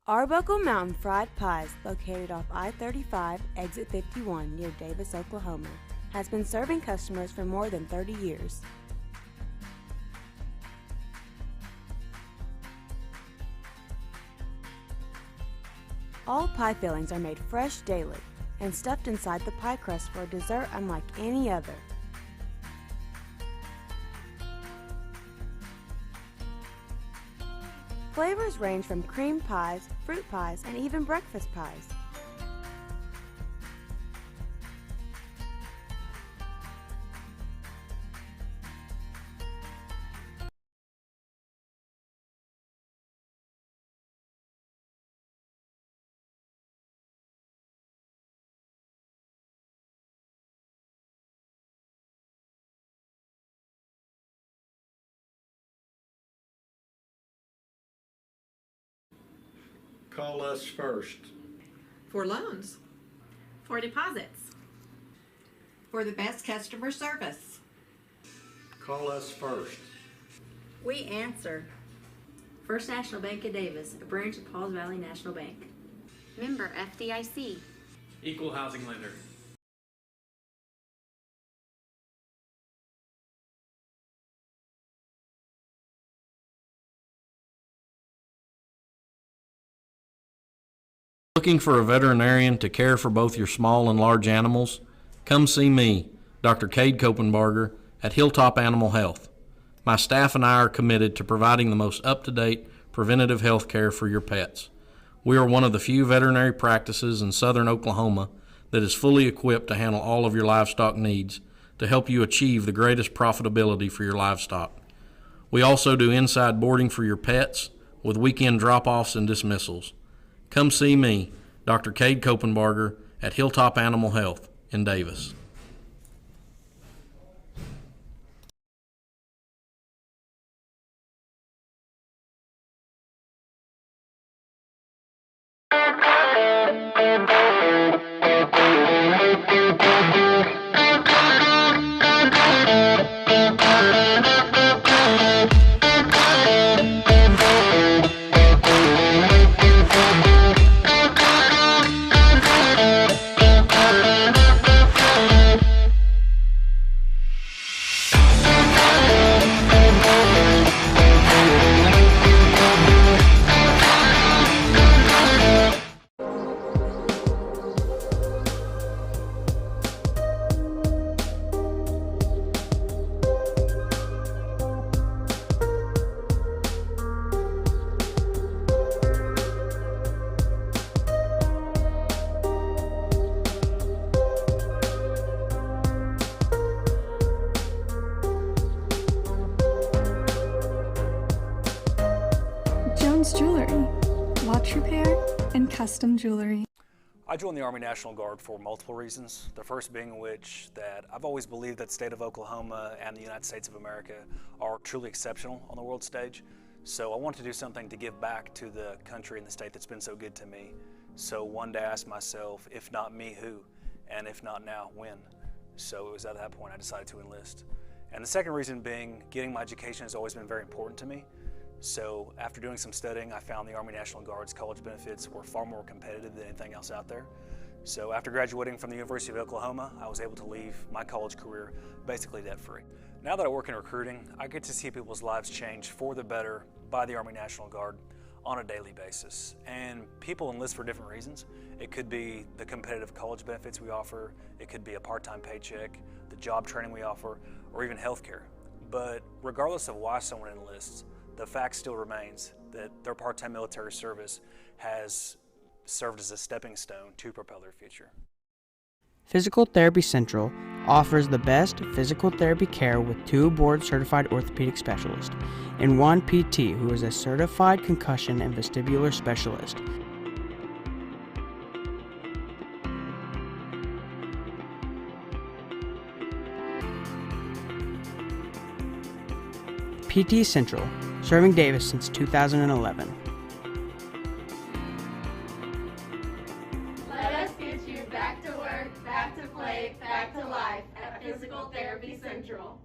Arbuckle Mountain Fried Pies, located off I-35, exit 51 near Davis, Oklahoma, has been serving customers for more than 30 years. All pie fillings are made fresh daily and stuffed inside the pie crust for a dessert unlike any other. Flavors range from cream pies, fruit pies, and even breakfast pies. Call us first. For loans. For deposits. For the best customer service. Call us first. We answer. First National Bank of Davis, a branch of Pauls Valley National Bank. Member FDIC. Equal housing lender. Looking for a veterinarian to care for both your small and large animals? Come see me, Dr. Cade Kopenbarger, at Hilltop Animal Health. My staff and I are committed to providing the most up-to-date preventative health care for your pets. We are one of the few veterinary practices in southern Oklahoma that is fully equipped to handle all of your livestock needs to help you achieve the greatest profitability for your livestock. We also do inside boarding for your pets with weekend drop-offs and dismissals. Come see me, Dr. Cade Kopenbarger, at Hilltop Animal Health in Davis. Jewelry, watch repair, and custom jewelry. I joined the Army National Guard for multiple reasons. The first being which that I've always believed that the state of Oklahoma and the United States of America are truly exceptional on the world stage. So I wanted to do something to give back to the country and the state that's been so good to me. So one day I asked myself, if not me, who? And if not now, when? So it was at that point I decided to enlist. And the second reason being, getting my education has always been very important to me. So after doing some studying, I found the Army National Guard's college benefits were far more competitive than anything else out there. So after graduating from the University of Oklahoma, I was able to leave my college career basically debt-free. Now that I work in recruiting, I get to see people's lives change for the better by the Army National Guard on a daily basis. And people enlist for different reasons. It could be the competitive college benefits we offer, it could be a part-time paycheck, the job training we offer, or even healthcare. But regardless of why someone enlists, the fact still remains that their part-time military service has served as a stepping stone to propel their future. Physical Therapy Central offers the best physical therapy care with 2 board-certified orthopedic specialists and 1 PT who is a certified concussion and vestibular specialist. PT Central, serving Davis since 2011. Let us get you back to work, back to play, back to life at Physical Therapy Central.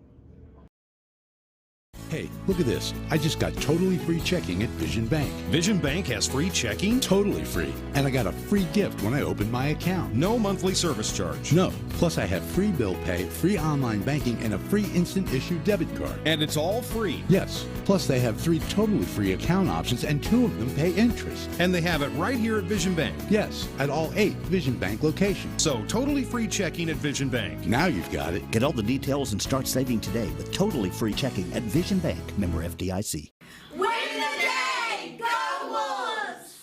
Hey, look at this. I just got totally free checking at Vision Bank. Vision Bank has free checking? Totally free. And I got a free gift when I opened my account. No monthly service charge? No. Plus I have free bill pay, free online banking, and a free instant issue debit card. And it's all free? Yes. Plus they have 3 totally free account options and 2 of them pay interest. And they have it right here at Vision Bank? Yes, at all 8 Vision Bank locations. So totally free checking at Vision Bank. Now you've got it. Get all the details and start saving today with totally free checking at Vision Bank, member FDIC. Win the day! Go Wolves!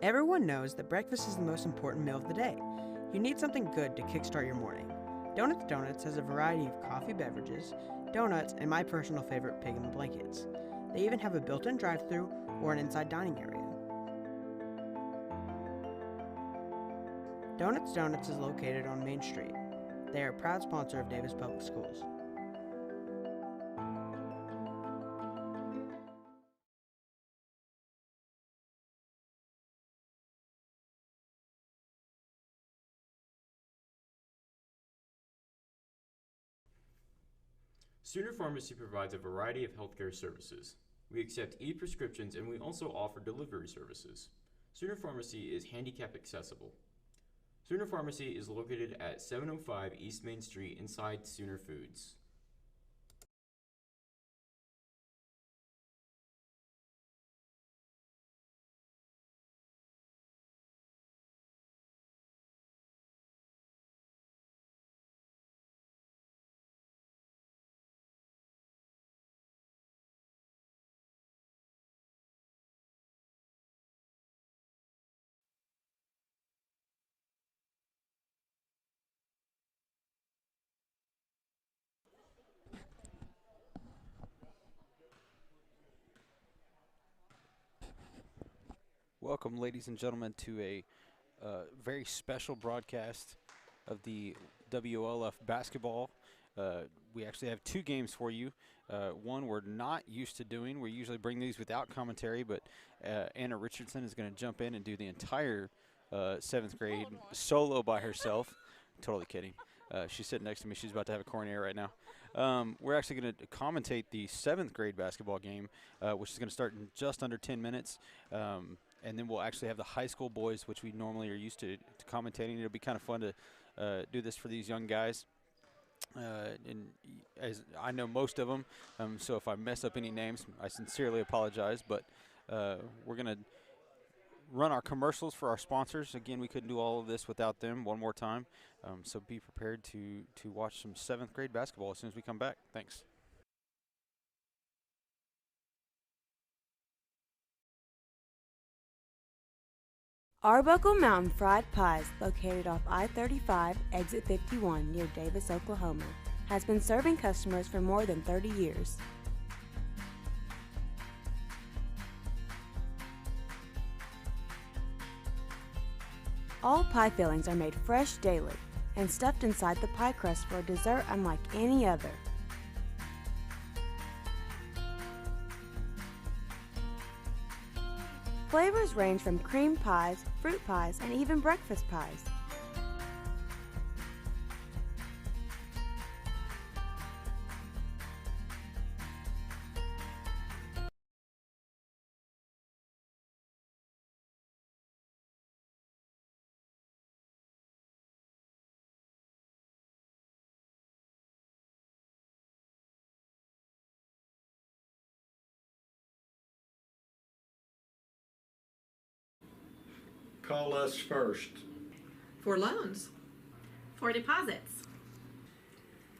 Everyone knows that breakfast is the most important meal of the day. You need something good to kickstart your morning. Donuts has a variety of coffee beverages, donuts, and my personal favorite, pig in the blankets. They even have a built-in drive-thru or an inside dining area. Donuts is located on Main Street. They are a proud sponsor of Davis Public Schools. Sooner Pharmacy provides a variety of healthcare services. We accept e-prescriptions and we also offer delivery services. Sooner Pharmacy is handicap accessible. Sooner Pharmacy is located at 705 East Main Street inside Sooner Foods. Welcome, ladies and gentlemen, to a very special broadcast of the WLF basketball. We actually have 2 games for you. One we're not used to doing. We usually bring these without commentary, but Anna Richardson is going to jump in and do the entire 7th grade solo by herself. Totally kidding. She's sitting next to me. She's about to have a coronary right now. We're actually going to commentate the 7th grade basketball game, which is going to start in just under 10 minutes. And then we'll actually have the high school boys, which we normally are used to commentating. It'll be kind of fun to do this for these young guys. And as I know most of them, so if I mess up any names, I sincerely apologize. But we're going to run our commercials for our sponsors. Again, we couldn't do all of this without them one more time. So be prepared to watch some 7th grade basketball as soon as we come back. Thanks. Arbuckle Mountain Fried Pies, located off I-35, exit 51 near Davis, Oklahoma, has been serving customers for more than 30 years. All pie fillings are made fresh daily and stuffed inside the pie crust for a dessert unlike any other. Flavors range from cream pies, fruit pies, and even breakfast pies. Call us first. For loans. For deposits.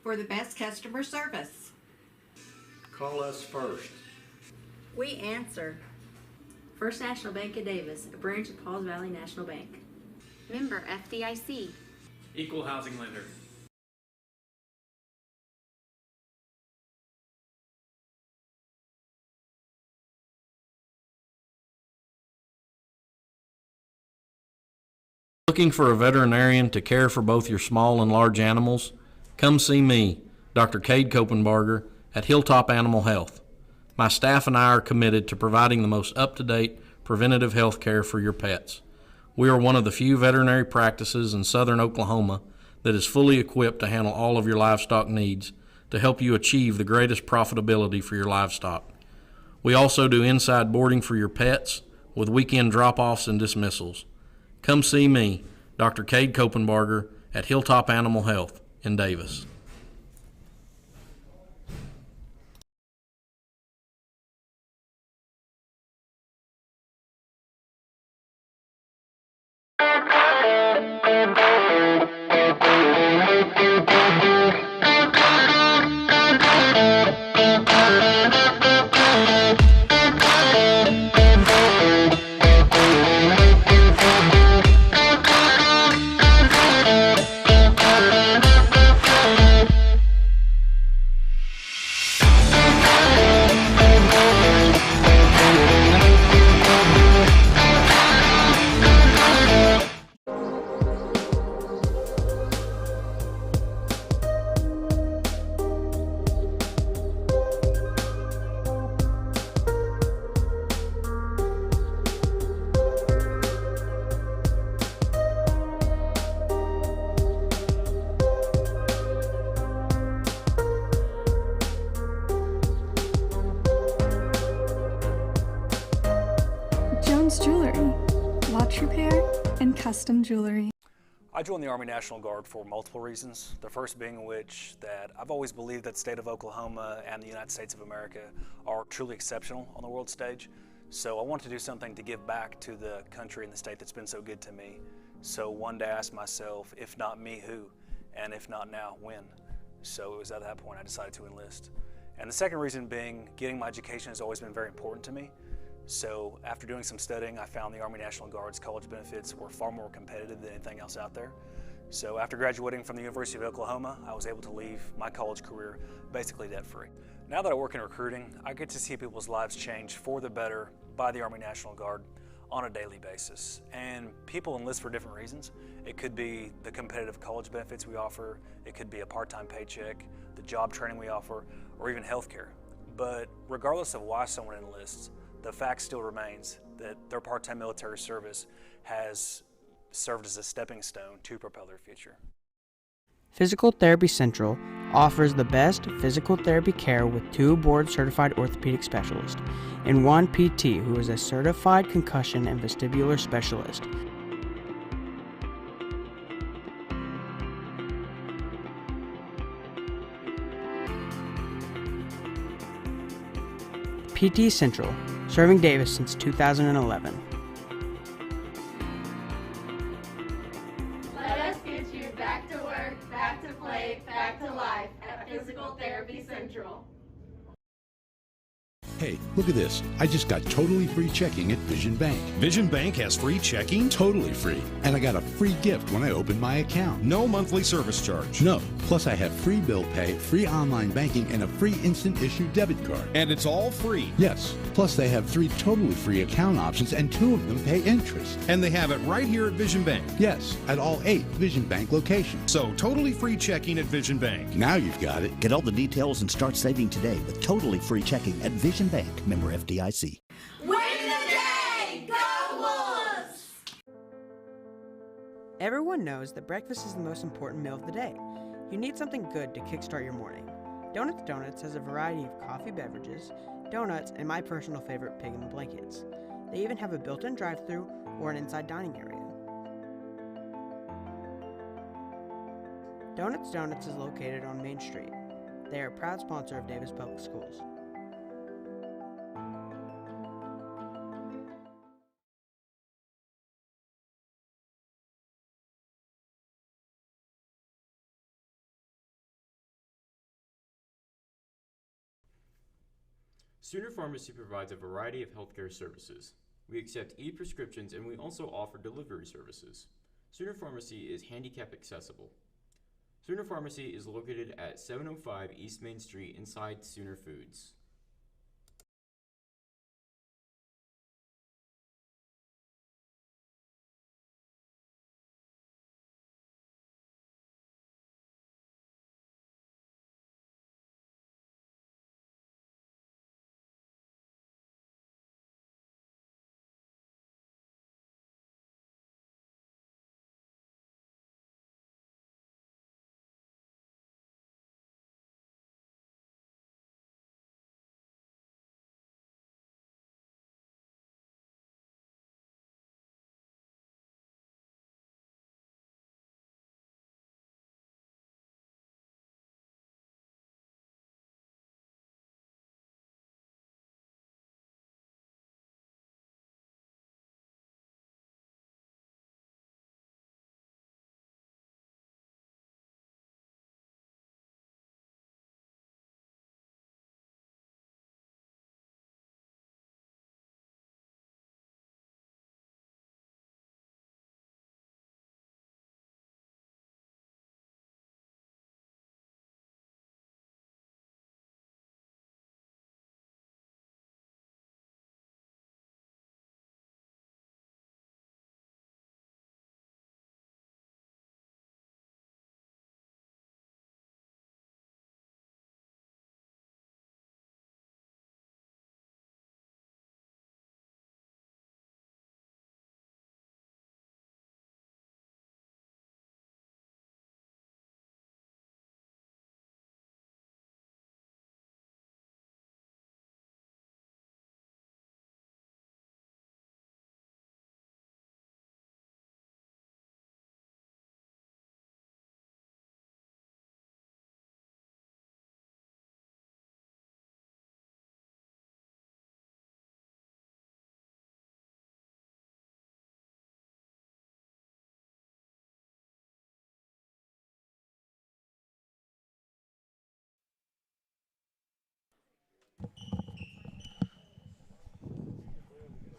For the best customer service. Call us first. We answer. First National Bank of Davis, a branch of Pauls Valley National Bank. Member FDIC. Equal housing lender. Looking for a veterinarian to care for both your small and large animals? Come see me, Dr. Cade Kopenbarger, at Hilltop Animal Health. My staff and I are committed to providing the most up-to-date preventative health care for your pets. We are one of the few veterinary practices in southern Oklahoma that is fully equipped to handle all of your livestock needs, to to help you achieve the greatest profitability for your livestock. We also do inside boarding for your pets with weekend drop-offs and dismissals. Come see me, Dr. Cade Kopenbarger, at Hilltop Animal Health in Davis. Jones Jewelry, watch repair and custom jewelry. I joined the Army National Guard for multiple reasons. The first being which that I've always believed that the state of Oklahoma and the United States of America are truly exceptional on the world stage. So I wanted to do something to give back to the country and the state that's been so good to me. So one day I asked myself, if not me, who? And if not now, when? So it was at that point I decided to enlist. And the second reason being, getting my education has always been very important to me. So after doing some studying, I found the Army National Guard's college benefits were far more competitive than anything else out there. So after graduating from the University of Oklahoma, I was able to leave my college career basically debt-free. Now that I work in recruiting, I get to see people's lives change for the better by the Army National Guard on a daily basis. And people enlist for different reasons. It could be the competitive college benefits we offer, it could be a part-time paycheck, the job training we offer, or even healthcare. But regardless of why someone enlists, the fact still remains that their part-time military service has served as a stepping stone to propel their future. Physical Therapy Central offers the best physical therapy care with 2 board-certified orthopedic specialists and 1 PT who is a certified concussion and vestibular specialist. PT Central, serving Davis since 2011. Let us get you back to work, back to play, back to life at Physical Therapy Central. Hey, look at this. I just got totally free checking at Vision Bank. Vision Bank has free checking? Totally free. And I got a free gift when I opened my account. No monthly service charge. No. Plus I have free bill pay, free online banking, and a free instant issue debit card. And it's all free? Yes. Plus they have 3 totally free account options and 2 of them pay interest. And they have it right here at Vision Bank? Yes, at all 8 Vision Bank locations. So totally free checking at Vision Bank. Now you've got it. Get all the details and start saving today with totally free checking at Vision Bank, member FDIC. Win the day! Go Wolves! Everyone knows that breakfast is the most important meal of the day. You need something good to kickstart your morning. Donuts has a variety of coffee beverages, donuts, and my personal favorite, pig in blankets. They even have a built-in drive-thru or an inside dining area. Donuts is located on Main Street. They are a proud sponsor of Davis Public Schools. Sooner Pharmacy provides a variety of healthcare services. We accept e-prescriptions and we also offer delivery services. Sooner Pharmacy is handicap accessible. Sooner Pharmacy is located at 705 East Main Street inside Sooner Foods.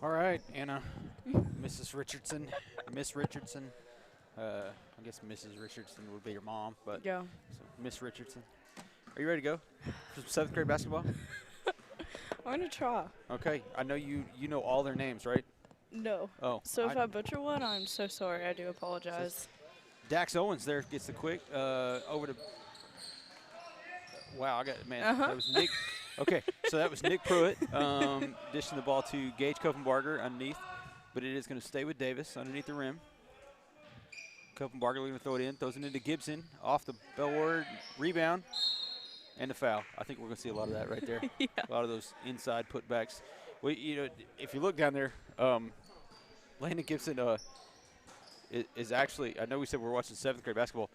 All right, Anna, Mrs. Richardson, Miss Richardson. I guess Mrs. Richardson would be your mom, but yeah. So Miss Richardson. Are you ready to go for some 7th grade basketball? I'm going to try. Okay. I know you know all their names, right? No. Oh. So if I butcher one, I'm so sorry. I do apologize. Dax Owens there gets the quick over to. Wow, I got man. That was Nick. Okay, so that was Nick Pruitt dishing the ball to Gage Kopenbarger underneath, but it is going to stay with Davis underneath the rim. Kopenbarger going to throw it in, throws it into Gibson off the bellward, rebound, and the foul. I think we're going to see a lot of that right there. Yeah. A lot of those inside putbacks. Well, if you look down there, Landon Gibson is actually. I know we said we're watching 7th grade basketball.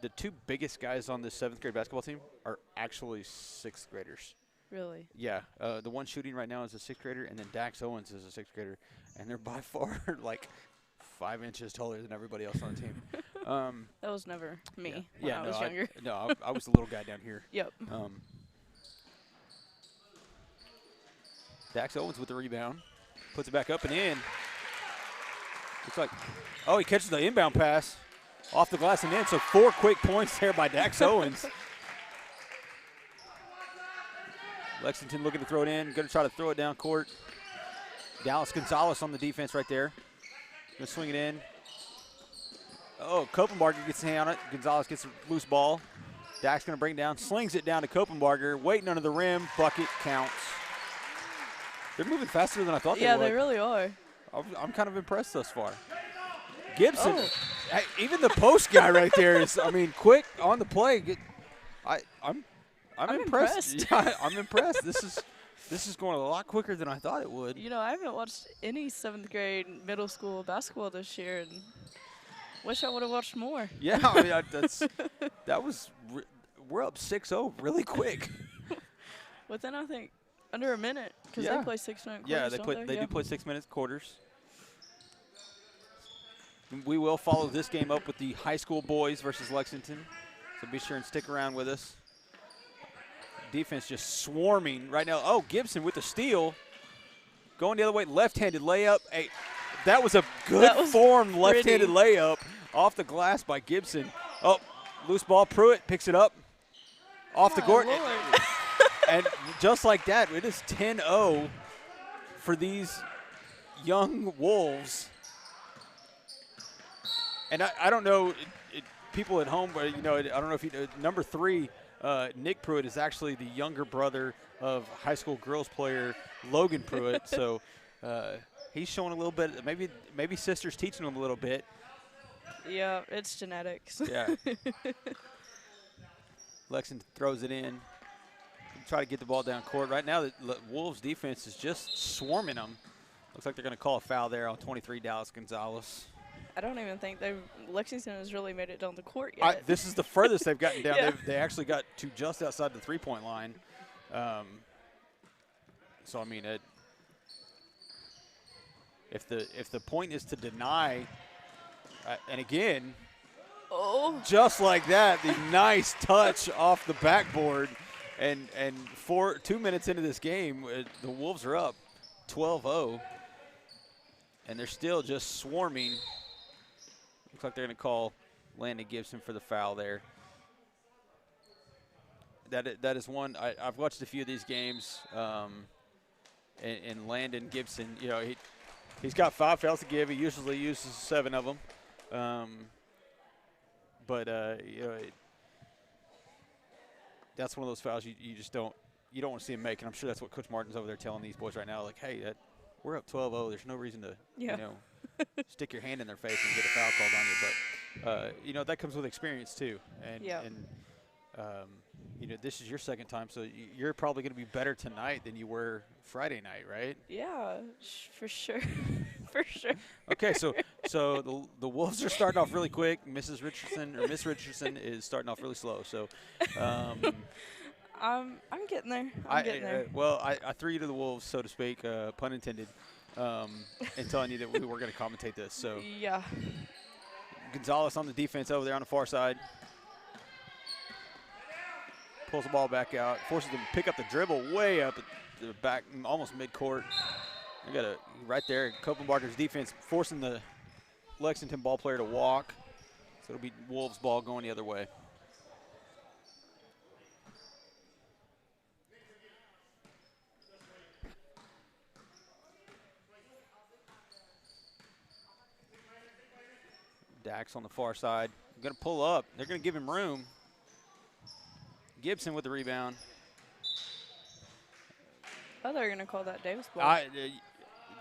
The 2 biggest guys on this 7th grade basketball team are actually 6th graders. Really? Yeah. The one shooting right now is a 6th grader, and then Dax Owens is a 6th grader, and they're by far like 5 inches taller than everybody else on the team. That was never me when I was younger. I was the little guy down here. Yep. Dax Owens with the rebound. Puts it back up and in. Looks like, he catches the inbound pass off the glass and in. So 4 quick points there by Dax Owens. Lexington looking to throw it in. Going to try to throw it down court. Dallas Gonzalez on the defense right there. Going to swing it in. Oh, Kopenbarger gets a hand on it. Gonzalez gets a loose ball. Dax going to bring it down. Slings it down to Kopenbarger. Waiting under the rim. Bucket counts. They're moving faster than I thought they would. Yeah, they really are. I'm kind of impressed thus far. Gibson, hey, even the post guy right there is, quick on the play. I'm impressed. Yeah, I'm impressed. This is going a lot quicker than I thought it would. I haven't watched any 7th grade middle school basketball this year, and wish I would have watched more. Yeah, we're up 6-0 really quick. Within, I think, under a minute, because they play 6-minute quarters. Yeah, they do play 6 minutes quarters. We will follow this game up with the high school boys versus Lexington, so be sure and stick around with us. Defense just swarming right now. Oh, Gibson with the steal. Going the other way, left-handed layup. Hey, that was a good form left-handed layup off the glass by Gibson. Oh, loose ball. Pruitt picks it up off the court. And just like that, it is 10-0 for these young Wolves. And I don't know, people at home, but I don't know if you know, number 3, Nick Pruitt is actually the younger brother of high school girls player Logan Pruitt. So he's showing a little bit. Maybe sister's teaching him a little bit. Yeah, it's genetics. Yeah. Lexington throws it in. Try to get the ball down court. Right now, the Wolves defense is just swarming them. Looks like they're going to call a foul there on 23, Dallas Gonzalez. I don't even think Lexington has really made it down the court yet. This is the furthest they've gotten down. Yeah. They actually got to just outside the 3-point line. So if the point is to deny, and again, just like that, the nice touch off the backboard, and 2 minutes into this game, the Wolves are up 12-0, and they're still just swarming. Looks like they're going to call Landon Gibson for the foul there. That is one. I've watched a few of these games, and Landon Gibson, he's got 5 fouls to give. He usually uses 7 of them. That's one of those fouls you just don't want to see him make. And I'm sure that's what Coach Martin's over there telling these boys right now. Like, hey, we're up 12-0. There's no reason to stick your hand in their face and get a foul called on you. But that comes with experience too. And this is your second time, so you're probably going to be better tonight than you were Friday night, right? Yeah, for sure. For sure. Okay, so the Wolves are starting off really quick. Miss Richardson is starting off really slow. So I'm getting there. I'm getting there. I threw you to the Wolves, so to speak, pun intended, and telling you that we were going to commentate this. So yeah. Gonzalez on the defense over there on the far side. Pulls the ball back out, forces them to pick up the dribble way up at the back, almost midcourt. We got right there, Copenbarger's defense forcing the Lexington ball player to walk. So it'll be Wolves ball going the other way. Dax on the far side. Going to pull up. They're going to give him room. Gibson with the rebound. I thought they were going to call that Davis ball.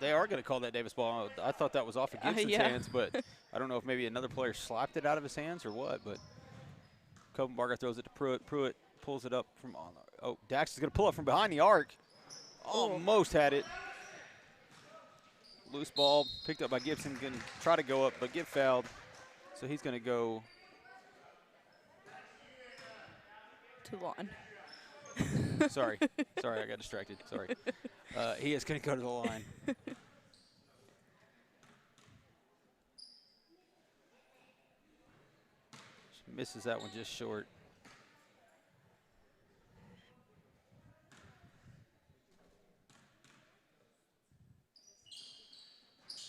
They are going to call that Davis ball. I thought that was off of Gibson's hands, but I don't know if maybe another player slapped it out of his hands or what. But Copenbarger throws it to Pruitt. Pruitt pulls it up from on. Oh, Dax is going to pull up from behind the arc. Almost had it. Loose ball picked up by Gibson. Going to try to go up, but get fouled. So he's going to go to the line. Sorry, I got distracted. Sorry. He is going to go to the line. Misses that one just short.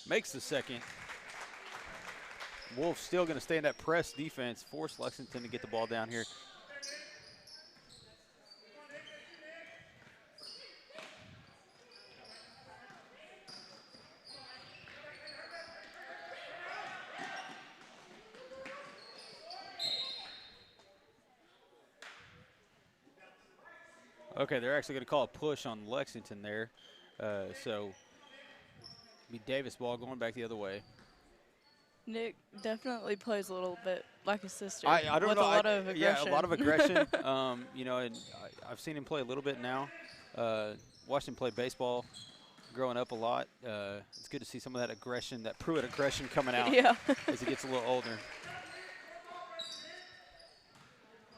Makes the second. Wolves still going to stay in that press defense, force Lexington to get the ball down here. Okay, they're actually going to call a push on Lexington there. So be Davis ball going back the other way. Nick definitely plays a little bit like his sister. I don't with know. A lot of aggression. Yeah, a lot of aggression. You know, and I've seen him play a little bit now. Watched him play baseball growing up a lot. It's good to see some of that aggression, that Pruitt aggression coming out as he gets a little older.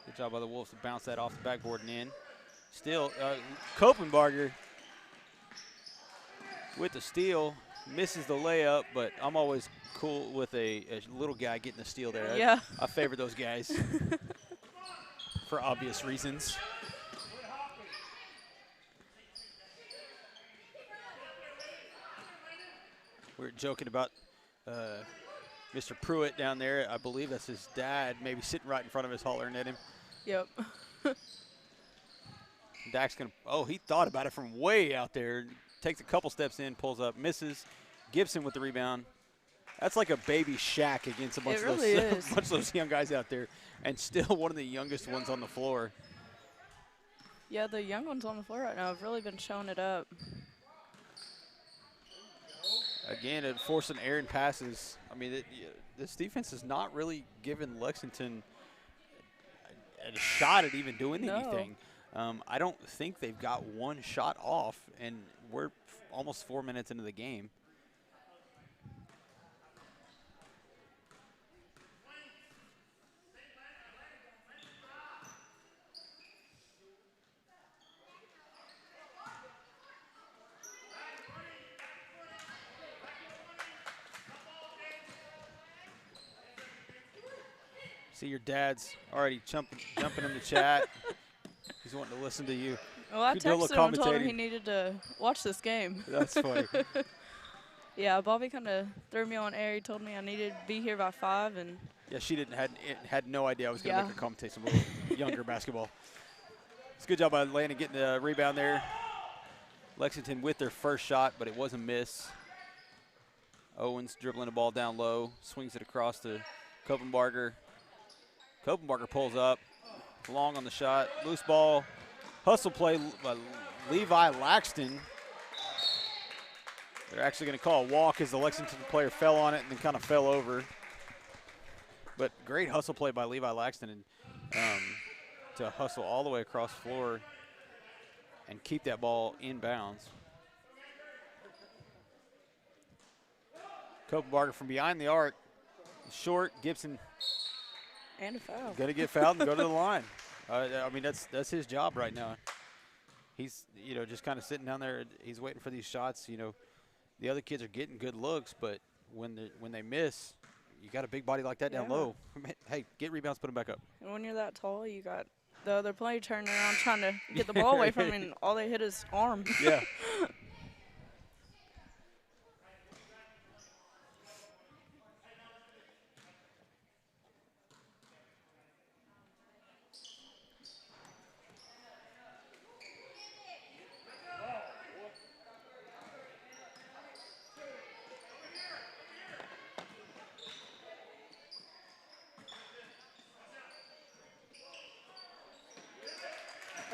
Good job by the Wolves to bounce that off the backboard and in. Still, Copenbarger with the steal, misses the layup, but I'm always cool with a little guy getting the steal there. Yeah. I favor those guys for obvious reasons. We were joking about Mr. Pruitt down there. I believe that's his dad, maybe sitting right in front of us hollering at him. Yep. Dax he thought about it from way out there. Takes a couple steps in, pulls up, misses. Gibson with the rebound. That's like a baby Shaq against a bunch of those young guys out there, and still one of the youngest ones on the floor. Yeah, the young ones on the floor right now have really been showing it up. Again, forcing errant passes. I mean, this defense is not really giving Lexington a shot at even doing anything. I don't think they've got one shot off, and we're almost 4 minutes into the game. See, your dad's already jumping in the chat. He's wanting to listen to you. Well, I texted him and told him he needed to watch this game. That's funny. Yeah, Bobby kind of threw me on air. He told me I needed to be here by 5. And yeah, she had no idea I was going to make her commentate some little younger basketball. It's a good job by Landon getting the rebound there. Lexington with their first shot, but it was a miss. Owens dribbling the ball down low, swings it across to Copenbarger. Copenbarger pulls up, long on the shot, loose ball, hustle play by Levi Laxton. They're actually going to call a walk as the Lexington player fell on it and then kind of fell over. But great hustle play by Levi Laxton and to hustle all the way across the floor and keep that ball in bounds. Copenbarger from behind the arc, short, Gibson. And a foul. Got to get fouled and go to the line. I mean, that's his job right now. He's, just kind of sitting down there. He's waiting for these shots. The other kids are getting good looks, but when they miss, you got a big body like that down low. Hey, get rebounds, put them back up. And when you're that tall, you got the other player turning around trying to get the ball away from him, and all they hit is arm. Yeah.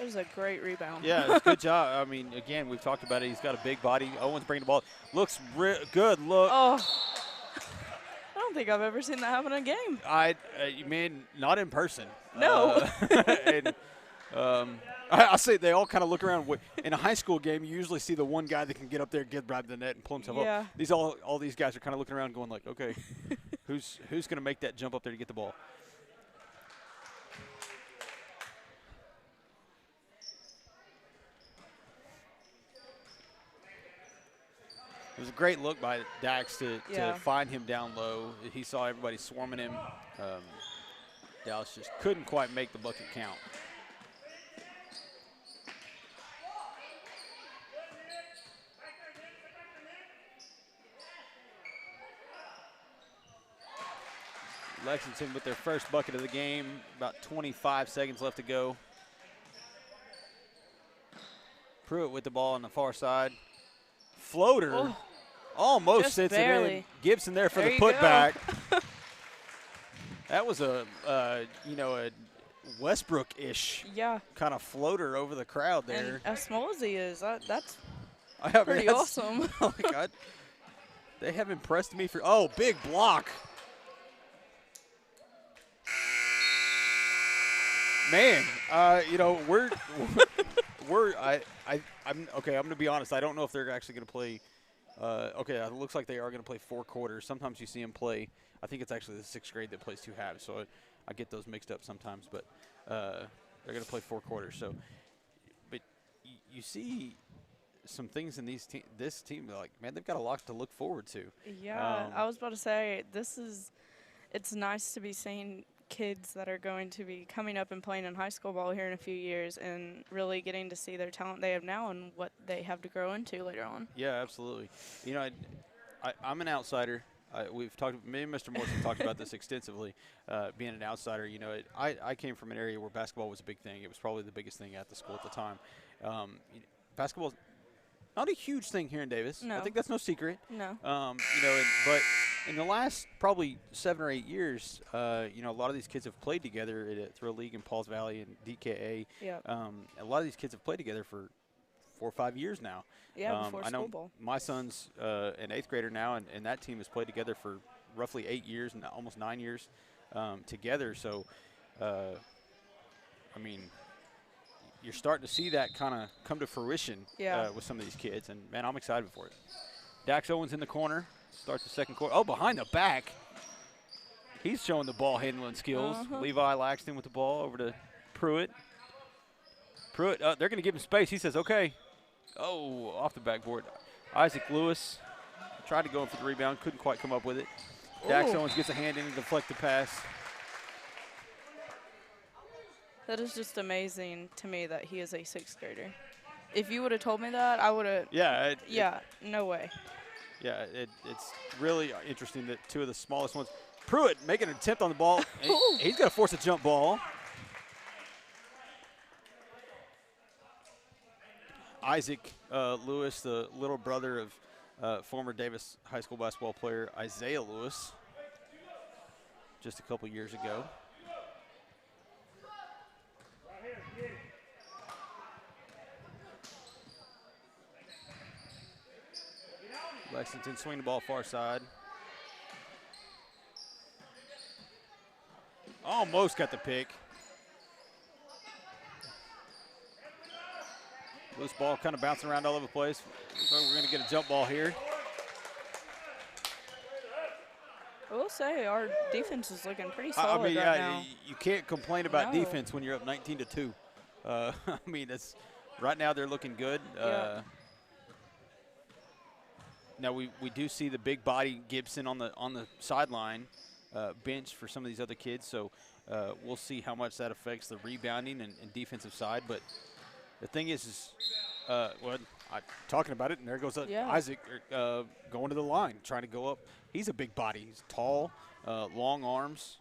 was a great rebound. Yeah, it's good job. I mean, again, we've talked about it. He's got a big body. Owens bringing the ball. Looks good look. Oh. I don't think I've ever seen that happen in a game. You mean not in person? No. And I say they all kind of look around. In a high school game, you usually see the one guy that can get up there, get by the net, and pull himself Yeah. up. All these guys are kind of looking around, going like, okay, who's going to make that jump up there to get the ball? It was a great look by Dax to find him down low. He saw everybody swarming him. Dallas just couldn't quite make the bucket count. Lexington with their first bucket of the game. About 25 seconds left to go. Pruitt with the ball on the far side. Floater. Oh, almost sits barely. it in. Gibson there for There the you putback. That was a Westbrook-ish kind of floater over the crowd there. And as small as he is, that's I mean, pretty awesome. Oh my God. They have impressed me for big block. Man, I'm going to be honest. I don't know if they're actually going to play. It looks like they are going to play 4 quarters. Sometimes you see them play. I think it's actually the 6th grade that plays 2 halves, so I get those mixed up sometimes. But they're going to play 4 quarters. So, but you see some things in this team. Like, man, they've got a lot to look forward to. Yeah, I was about to say it's nice to be seeing kids that are going to be coming up and playing in high school ball here in a few years and really getting to see their talent they have now and what they have to grow into later on. Yeah, absolutely. You know, I'm an outsider. Me and Mr. Morris have talked about this extensively, being an outsider. You know, I came from an area where basketball was a big thing. It was probably the biggest thing at the school at the time. Basketball not a huge thing here in Davis. No. I think that's no secret. No. But in the last probably 7 or 8 years, a lot of these kids have played together at Thrill League in Pauls Valley and DKA. Yeah. A lot of these kids have played together for 4 or 5 years now. Yeah, before I know school ball. my son's an 8th grader now, and that team has played together for roughly 8 years and almost 9 years together. So, you're starting to see that kind of come to fruition with some of these kids, and man, I'm excited for it. Dax Owens in the corner, starts the second quarter. Oh, behind the back. He's showing the ball handling skills. Levi Laxton with the ball over to Pruitt. They're going to give him space. He says, okay. Oh, off the backboard. Isaac Lewis tried to go in for the rebound, couldn't quite come up with it. Dax Owens gets a hand in and deflect the pass. That is just amazing to me that he is a 6th grader. If you would have told me that, I would have. Yeah. No way. Yeah, it's really interesting that 2 of the smallest ones. Pruitt making an attempt on the ball. He's going to force a jump ball. Isaac Lewis, the little brother of former Davis High School basketball player Isaiah Lewis, just a couple years ago. Lexington swing the ball far side. Almost got the pick. Loose ball kind of bouncing around all over the place. We're going to get a jump ball here. I will say our defense is looking pretty solid right now. You can't complain about defense when you're up 19-2. It's right now they're looking good. Now we do see the big body Gibson on the sideline bench for some of these other kids. So we'll see how much that affects the rebounding and defensive side. But the thing is I'm talking about it, and there goes Isaac going to the line, trying to go up. He's a big body. He's tall, long arms.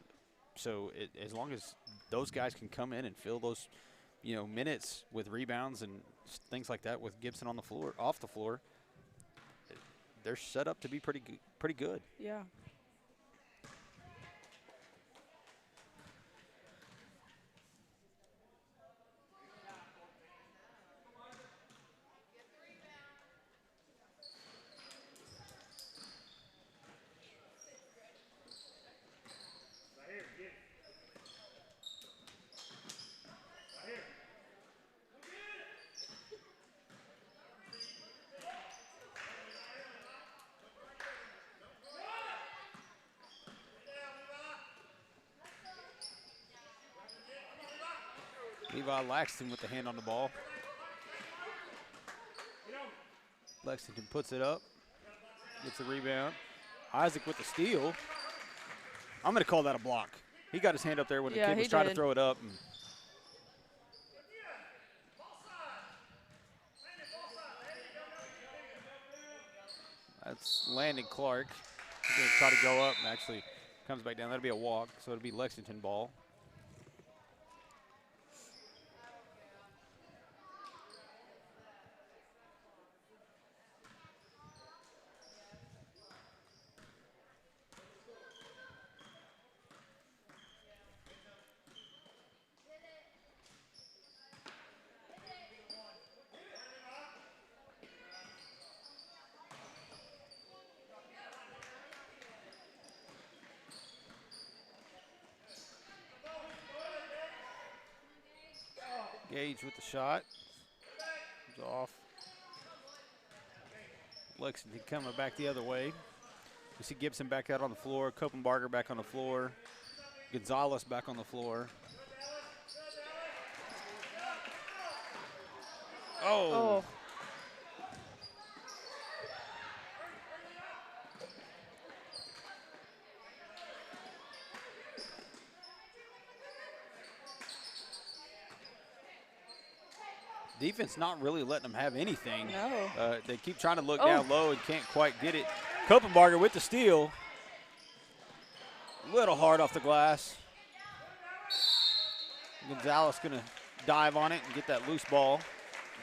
So as long as those guys can come in and fill those, minutes with rebounds and things like that with Gibson on the floor, off the floor, they're set up to be pretty good. Yeah. Levi Laxton with the hand on the ball. Lexington puts it up, gets the rebound. Isaac with the steal. I'm going to call that a block. He got his hand up there when the kid was trying to throw it up. And that's Landon Clark. He's going to try to go up and actually comes back down. That'll be a walk, so it'll be Lexington ball. Gage with the shot. Comes off. Lexington coming back the other way. We see Gibson back out on the floor. Kopenbarger back on the floor. Gonzalez back on the floor. Oh. Defense not really letting them have anything. No. They keep trying to look down low and can't quite get it. Kopenbarger with the steal. Little hard off the glass. Gonzalez going to dive on it and get that loose ball,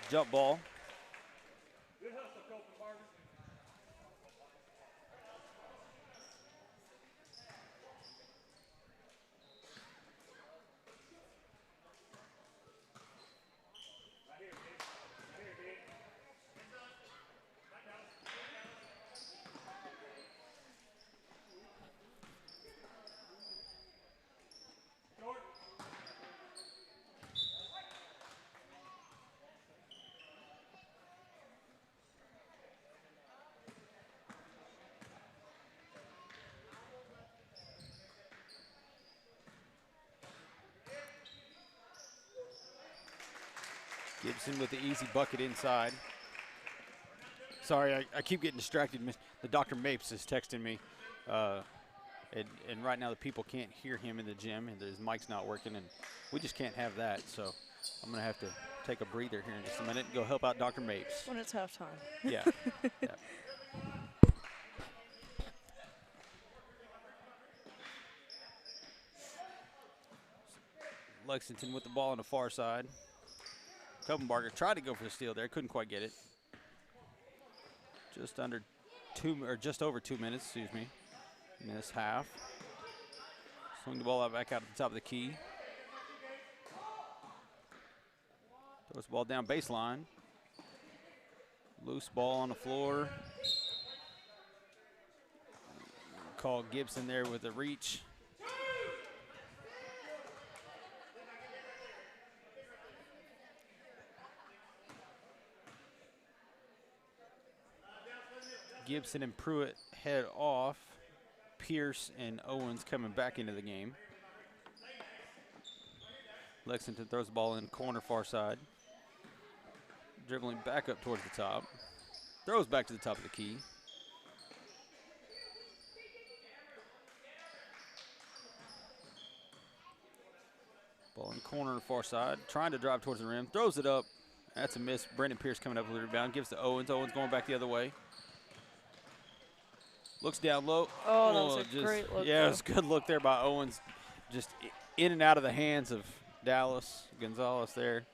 jump ball. Gibson with the easy bucket inside. Sorry, I keep getting distracted. The Dr. Mapes is texting me. And right now the people can't hear him in the gym, and his mic's not working, and we just can't have that. So I'm going to have to take a breather here in just a minute and go help out Dr. Mapes. When it's halftime. Yeah. Yeah. Lexington with the ball on the far side. Kopenbarger tried to go for the steal there, couldn't quite get it. Just over 2 minutes, excuse me, in this half. Swing the ball out back out at the top of the key. Throws the ball down baseline. Loose ball on the floor. Call Gibson there with a reach. Gibson and Pruitt head off. Pierce and Owens coming back into the game. Lexington throws the ball in corner far side. Dribbling back up towards the top. Throws back to the top of the key. Ball in corner far side. Trying to drive towards the rim. Throws it up. That's a miss. Brandon Pierce coming up with the rebound. Gives to Owens. Owens going back the other way. Looks down low. Oh, that was a great look. Yeah, it was a good look there by Owens. Just in and out of the hands of Dallas. Gonzalez there.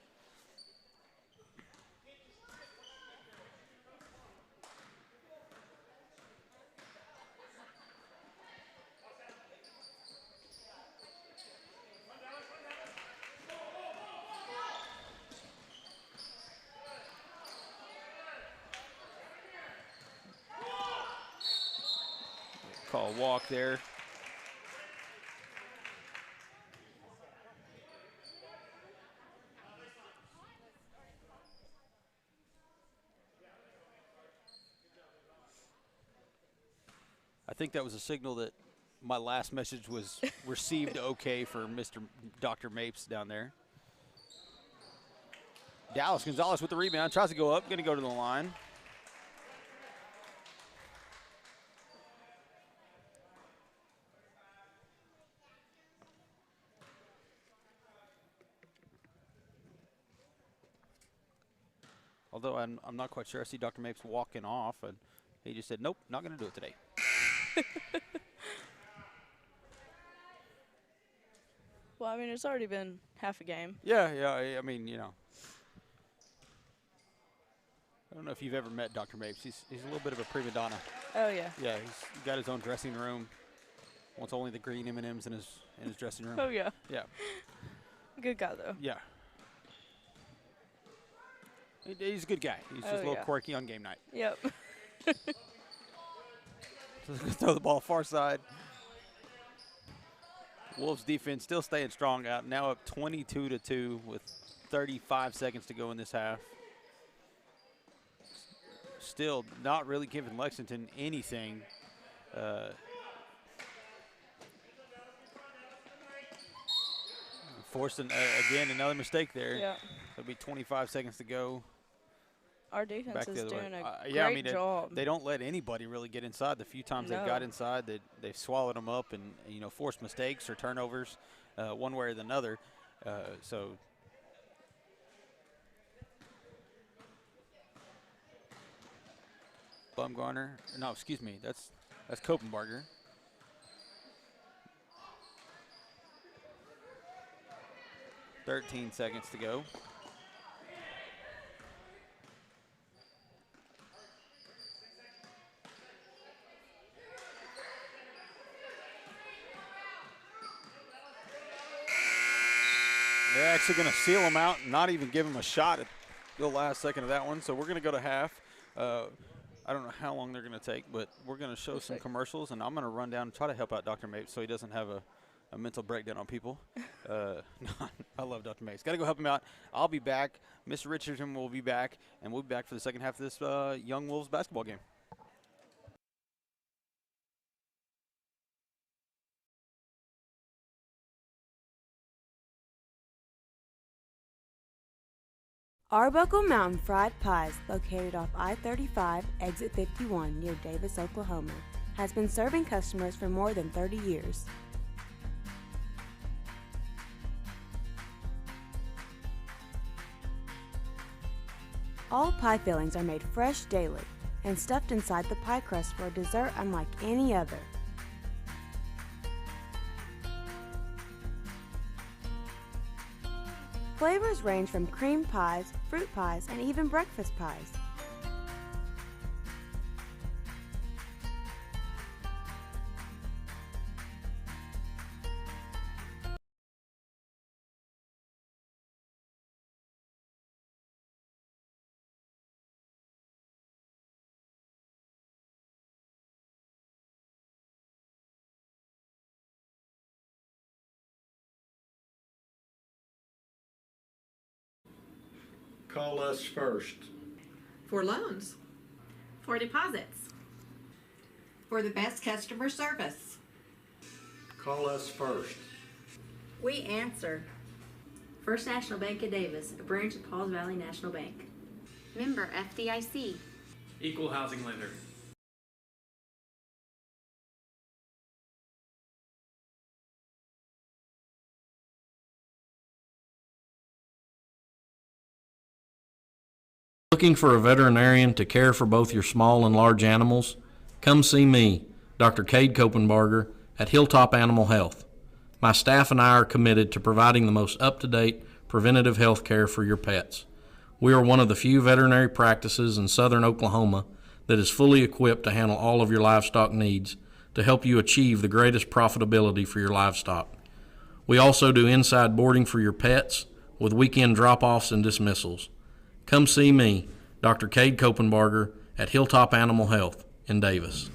Call a walk there. I think that was a signal that my last message was received okay for Mr. Dr. Mapes down there. Dallas Gonzalez with the rebound. Tries to go up. Going to go to the line. Although I'm not quite sure. I see Dr. Mapes walking off, and he just said, nope, not going to do it today. Well, I mean, it's already been half a game. Yeah. I mean, you know. I don't know if you've ever met Dr. Mapes. He's a little bit of a prima donna. Oh, yeah. Yeah, he's got his own dressing room. Wants only the green M&Ms in his dressing room. Oh, yeah. Yeah. Good guy, though. Yeah. He's a good guy. He's just a little quirky on game night. Yep. So throw the ball far side. Wolves defense still staying strong out. Now up 22-2 with 35 seconds to go in this half. Still not really giving Lexington anything. Forcing, again, another mistake there. Yeah. It'll be 25 seconds to go. Our defense is doing a great job. They don't let anybody really get inside. The few times they've got inside, they've swallowed them up and, you know, forced mistakes or turnovers one way or the other. So Bumgarner, no, excuse me, that's Kopenbarger. $13 seconds to go. They're actually going to seal him out and not even give him a shot at the last second of that one. So we're going to go to half. I don't know how long they're going to take, but we're going to show some commercials, and I'm going to run down and try to help out Dr. Mapes so he doesn't have a mental breakdown on people. I love Dr. Mapes. Got to go help him out. I'll be back. Mr. Richardson will be back, and we'll be back for the second half of this Young Wolves basketball game. Arbuckle Mountain Fried Pies, located off I-35, exit 51 near Davis, Oklahoma, has been serving customers for more than 30 years. All pie fillings are made fresh daily and stuffed inside the pie crust for a dessert unlike any other. Flavors range from cream pies, fruit pies, and even breakfast pies. Call us first. For loans. For deposits. For the best customer service. Call us first. We answer. First National Bank of Davis, a branch of Pauls Valley National Bank. Member FDIC. Equal housing lender. Looking for a veterinarian to care for both your small and large animals? Come see me, Dr. Cade Kopenbarger, at Hilltop Animal Health. My staff and I are committed to providing the most up-to-date preventative health care for your pets. We are one of the few veterinary practices in southern Oklahoma that is fully equipped to handle all of your livestock needs to help you achieve the greatest profitability for your livestock. We also do inside boarding for your pets with weekend drop-offs and dismissals. Come see me, Dr. Cade Kopenbarger, at Hilltop Animal Health in Davis.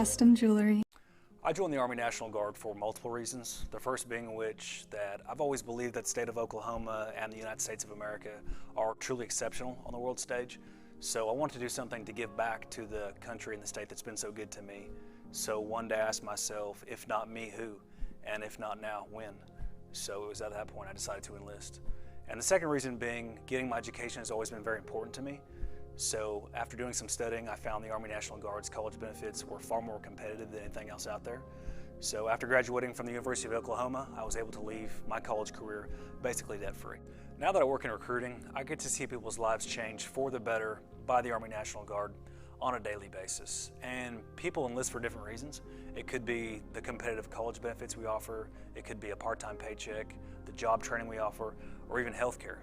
custom jewelry. I joined the Army National Guard for multiple reasons. The first being which that I've always believed that the state of Oklahoma and the United States of America are truly exceptional on the world stage. So I wanted to do something to give back to the country and the state that's been so good to me. So one day I asked myself, if not me, who? And if not now, when? So it was at that point I decided to enlist. And the second reason being, getting my education has always been very important to me. So after doing some studying, I found the Army National Guard's college benefits were far more competitive than anything else out there. So after graduating from the University of Oklahoma, I was able to leave my college career basically debt-free. Now that I work in recruiting, I get to see people's lives change for the better by the Army National Guard on a daily basis. And people enlist for different reasons. It could be the competitive college benefits we offer, it could be a part-time paycheck, the job training we offer, or even healthcare.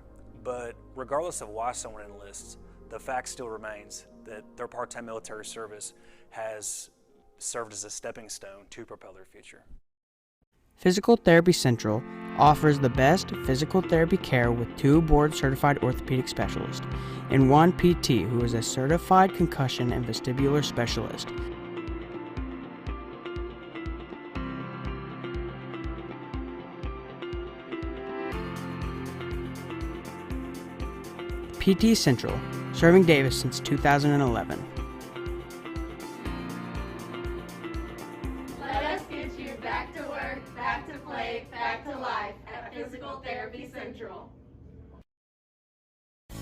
But regardless of why someone enlists, the fact still remains that their part-time military service has served as a stepping stone to propel their future. Physical Therapy Central offers the best physical therapy care with 2 board-certified orthopedic specialists and 1 PT who is a certified concussion and vestibular specialist. PT Central, serving Davis since 2011. Let us get you back to work, back to play, back to life at Physical Therapy Central.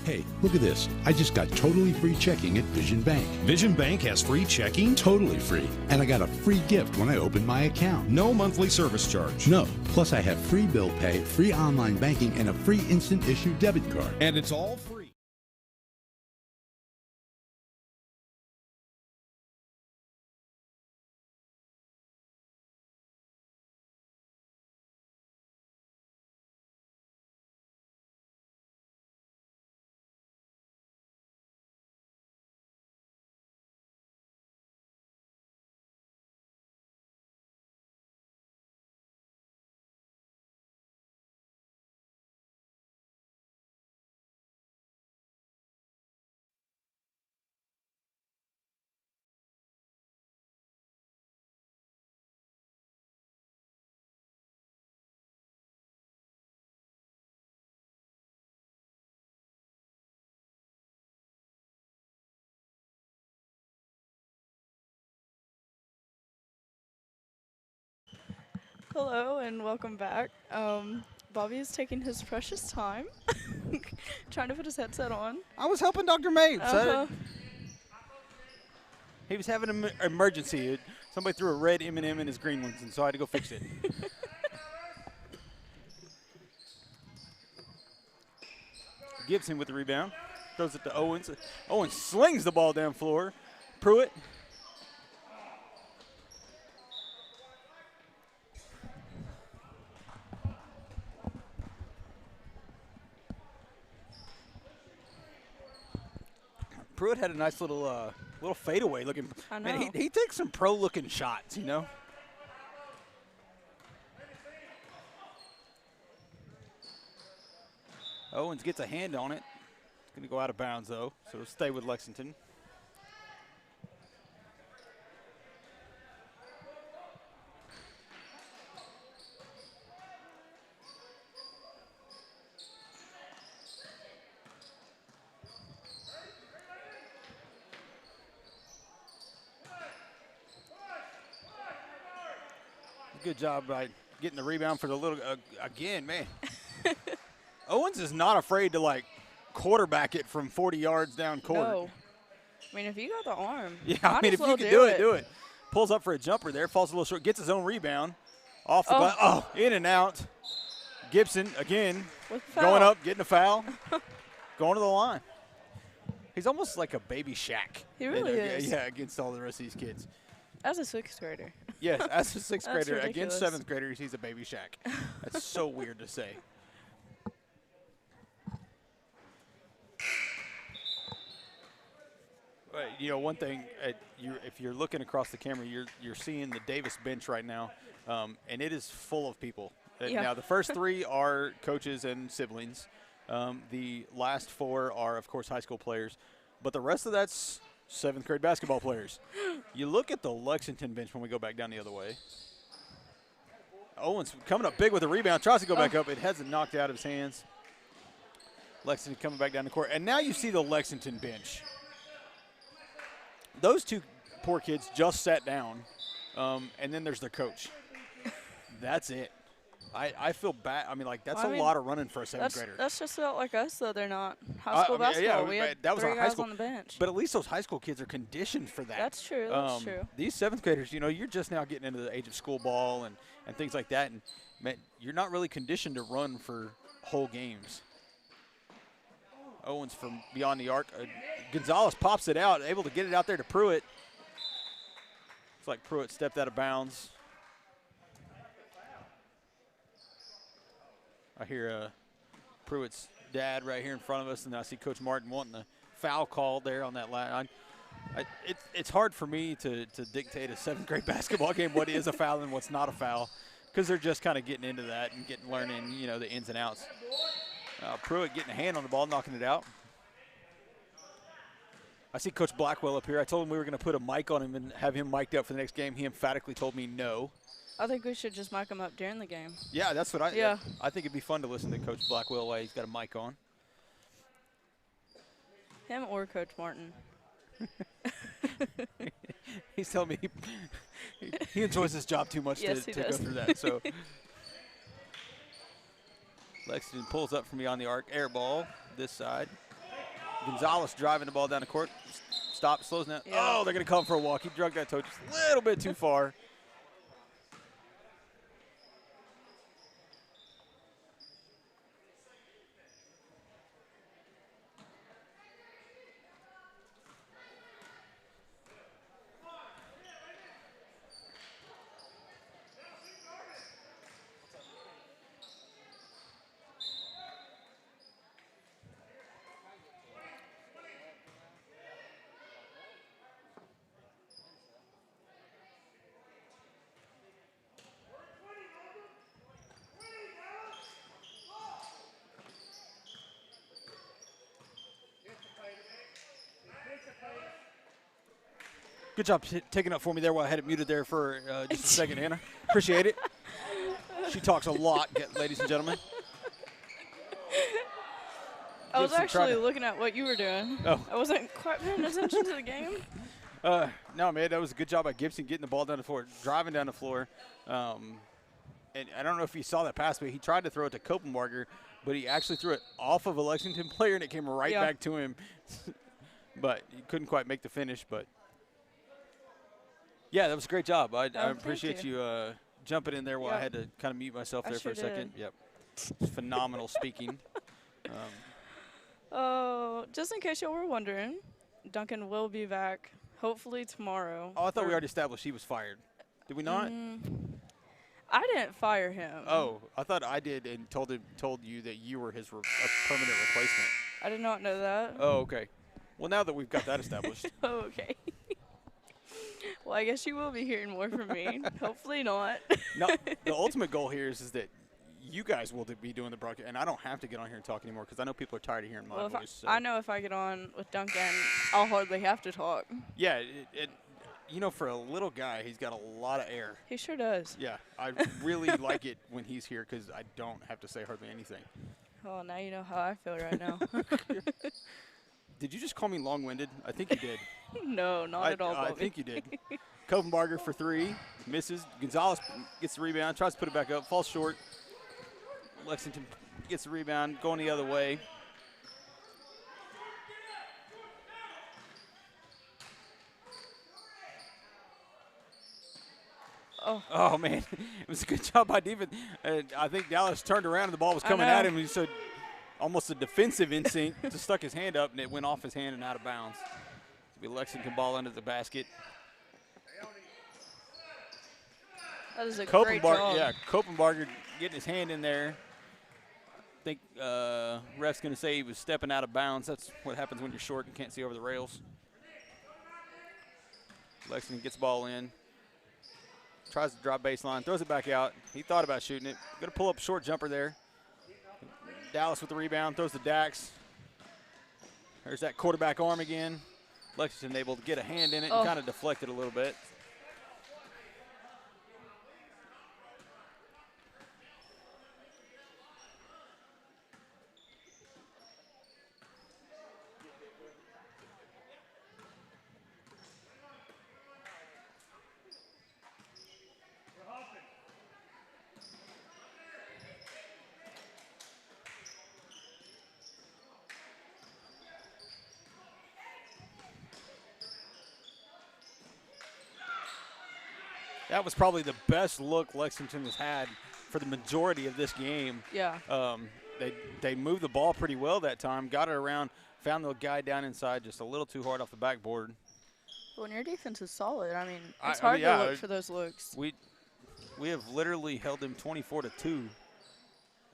Hey, look at this. I just got totally free checking at Vision Bank. Vision Bank has free checking? Totally free. And I got a free gift when I opened my account. No monthly service charge. No. Plus I have free bill pay, free online banking, and a free instant issue debit card. And it's all free. Hello and welcome back. Bobby is taking his precious time, trying to put his headset on. I was helping Dr. Mapes. Uh-huh. He was having an emergency. Somebody threw a red M&M in his green ones, and so I had to go fix it. Gibson with the rebound. Throws it to Owens. Owens slings the ball down floor. Pruitt. Pruitt had a nice little fadeaway looking. I know. Man, he takes some pro looking shots, you know. Owens gets a hand on it. It's going to go out of bounds though, so it'll stay with Lexington. Good job by getting the rebound for the little, again, man. Owens is not afraid to, like, quarterback it from 40 yards down court. No. I mean, if you got the arm, Yeah, I mean, if you can do it, do it. Pulls up for a jumper there, falls a little short, gets his own rebound. Off the glass. Oh, in and out. Gibson, again, going up, getting a foul, going to the line. He's almost like a baby Shaq. He really is. Yeah, against all the rest of these kids. As a 6th grader. Yes, as a 6th grader. Ridiculous. Against 7th graders, he's a baby Shaq. That's so weird to say. You know, one thing, if you're looking across the camera, you're seeing the Davis bench right now, and it is full of people. Yeah. Now, the first 3 are coaches and siblings. The last 4 are, of course, high school players. But the rest of that's 7th grade basketball players. You look at the Lexington bench when we go back down the other way. Owens coming up big with a rebound, tries to go back up. It has it knocked out of his hands. Lexington coming back down the court. And now you see the Lexington bench. Those two poor kids just sat down, and then there's their coach. That's it. I feel bad. I mean, like, that's a lot of running for a 7th grader. That's just about like us, though. They're not high school basketball. We had that was 3 our high guys school on the bench. But at least those high school kids are conditioned for that. That's true. That's true. These 7th graders, you know, you're just now getting into the age of school ball and things like that, and man, you're not really conditioned to run for whole games. Owens from beyond the arc. Gonzalez pops it out, able to get it out there to Pruitt. It's like Pruitt stepped out of bounds. I hear Pruitt's dad right here in front of us, and I see Coach Martin wanting a foul called there on that line. It's hard for me to dictate a 7th grade basketball game what is a foul and what's not a foul, because they're just kind of getting into that and learning, you know, the ins and outs. Pruitt getting a hand on the ball, knocking it out. I see Coach Blackwell up here. I told him we were going to put a mic on him and have him mic'd up for the next game. He emphatically told me no. I think we should just mic him up during the game. Yeah, that's what I think it'd be fun to listen to Coach Blackwell while he's got a mic on. Him or Coach Martin. He's telling me he enjoys his job too much to go through that. So Lexington pulls up from beyond the arc. Air ball this side. Gonzalez driving the ball down the court. Stop, slows down. Yeah. Oh, they're going to come for a walk. He drug that toe just a little bit too far. Good job taking up for me there while I had it muted there for just a second, Hannah. Appreciate it. She talks a lot, ladies and gentlemen. I was actually looking at what you were doing. Oh. I wasn't quite paying attention to the game. No, man, that was a good job by Gibson getting the ball down the floor, driving down the floor. And I don't know if you saw that pass, but he tried to throw it to Kopenbarger, but he actually threw it off of a Lexington player, and it came right back to him. But he couldn't quite make the finish, but. Yeah, that was a great job. I appreciate you jumping in there while I had to kind of mute myself there for a second. Yep. Phenomenal speaking. Just in case you were wondering, Duncan will be back hopefully tomorrow. Oh, I thought we already established he was fired. Did we not? I didn't fire him. Oh, I thought I did and told you that you were his permanent replacement. I did not know that. Oh, okay. Well, now that we've got that established. Oh, okay. Well, I guess you will be hearing more from me. Hopefully not. No, the ultimate goal here is that you guys will be doing the broadcast, and I don't have to get on here and talk anymore because I know people are tired of hearing my voice. So. I know if I get on with Duncan, I'll hardly have to talk. Yeah, you know, for a little guy, he's got a lot of air. He sure does. Yeah, I really like it when he's here because I don't have to say hardly anything. Well, now you know how I feel right now. Did you just call me long-winded? I think you did. No, not at all, Bobby. I think you did. Kopenbarger for 3, misses. Gonzalez gets the rebound, tries to put it back up, falls short. Lexington gets the rebound, going the other way. Oh, man. It was a good job by defense. I think Dallas turned around and the ball was coming at him. So almost a defensive instinct. Just stuck his hand up and it went off his hand and out of bounds. It'll be Lexington ball under the basket. That is a great job. Yeah, Kopenbarger getting his hand in there. I think ref's going to say he was stepping out of bounds. That's what happens when you're short and can't see over the rails. Lexington gets the ball in. Tries to drop baseline, throws it back out. He thought about shooting it. Going to pull up a short jumper there. Dallas with the rebound, throws to Dax. There's that quarterback arm again. Lexington able to get a hand in it and kind of deflect it a little bit. That was probably the best look Lexington has had for the majority of this game. Yeah. They moved the ball pretty well that time, got it around, found the guy down inside just a little too hard off the backboard. When your defense is solid, I mean, it's hard to look for those looks. We have literally held them 24-2.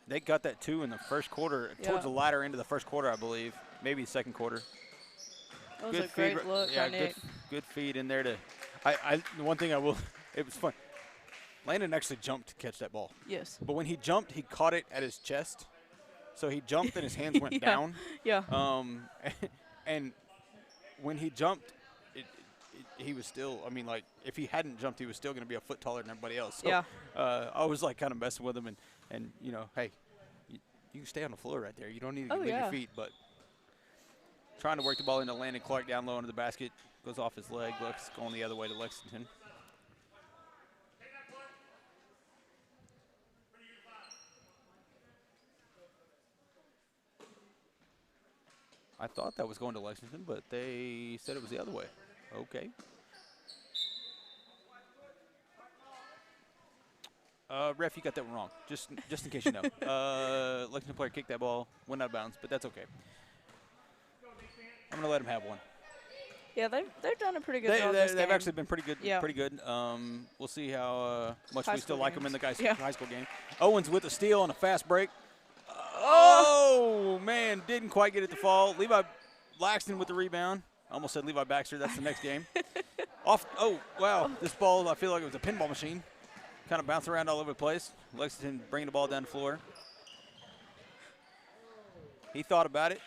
They got that 2 in the first quarter, towards the latter end of the first quarter, I believe, maybe the second quarter. That was a great look by Nick. Good feed in there to. The one thing I will. It was fun. Landon actually jumped to catch that ball. Yes. But when he jumped, he caught it at his chest. So he jumped and his hands went down. Yeah. And when he jumped, he was still, I mean, like, if he hadn't jumped, he was still going to be a foot taller than everybody else. So, I was, like, kind of messing with him. And you know, hey, you can stay on the floor right there. You don't need to leave your feet. But trying to work the ball into Landon Clark down low into the basket. Goes off his leg. Looks going the other way to Lexington. I thought that was going to Lexington, but they said it was the other way. Okay. Ref, you got that one wrong. Just in case you know. Lexington player kicked that ball, went out of bounds, but that's okay. I'm gonna let him have one. Yeah, they've done a pretty good job. They've actually been pretty good. Yeah. Pretty good. We'll see how much we still like them in the Yeah. high school game. Owens with a steal on a fast break. Oh, man, didn't quite get it to fall. Levi Laxton with the rebound. I almost said Levi Baxter. That's the next game. Oh, wow. This ball, I feel like it was a pinball machine. Kind of bouncing around all over the place. Lexington bringing the ball down the floor. He thought about it.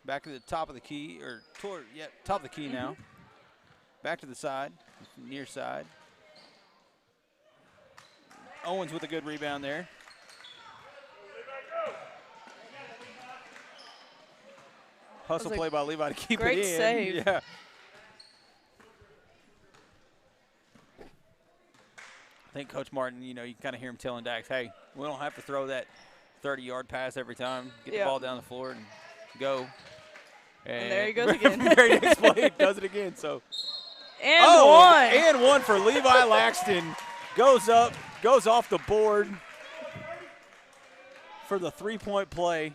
Back to the top of the key, or top of the key now. Back to the side, near side. Owens with a good rebound there. Hustle play by Levi to keep it in. Great save. Yeah. I think Coach Martin, you can kind of hear him telling Dax, hey, we don't have to throw that 30-yard pass every time. Get the ball down the floor and go. And there he goes again. Very next play, does it again. So. And one. And one for Levi Laxton. Goes up, goes off the board for the three-point play.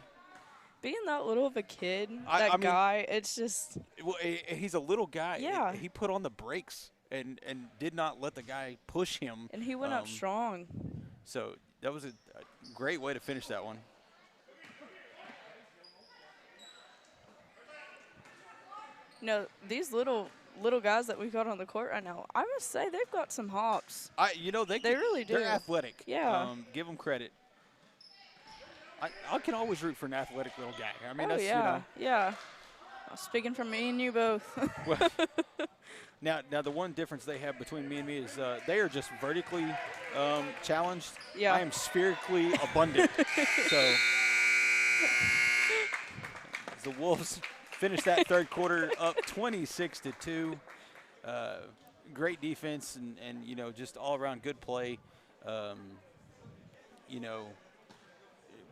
Being that little of a kid, it's just. Well, he's a little guy. Yeah. He put on the brakes and did not let the guy push him. And he went up strong. So that was a great way to finish that one. These little guys that we've got on the court right now, I must say they've got some hops. They really do. They're athletic. Yeah. Give them credit. I can always root for an athletic little guy. I mean, yeah. Speaking for me and you both. Well, now the one difference they have between me and me is they are just vertically challenged. Yeah. I am spherically abundant. So the Wolves finished that third quarter up 26-2. Great defense and just all around good play.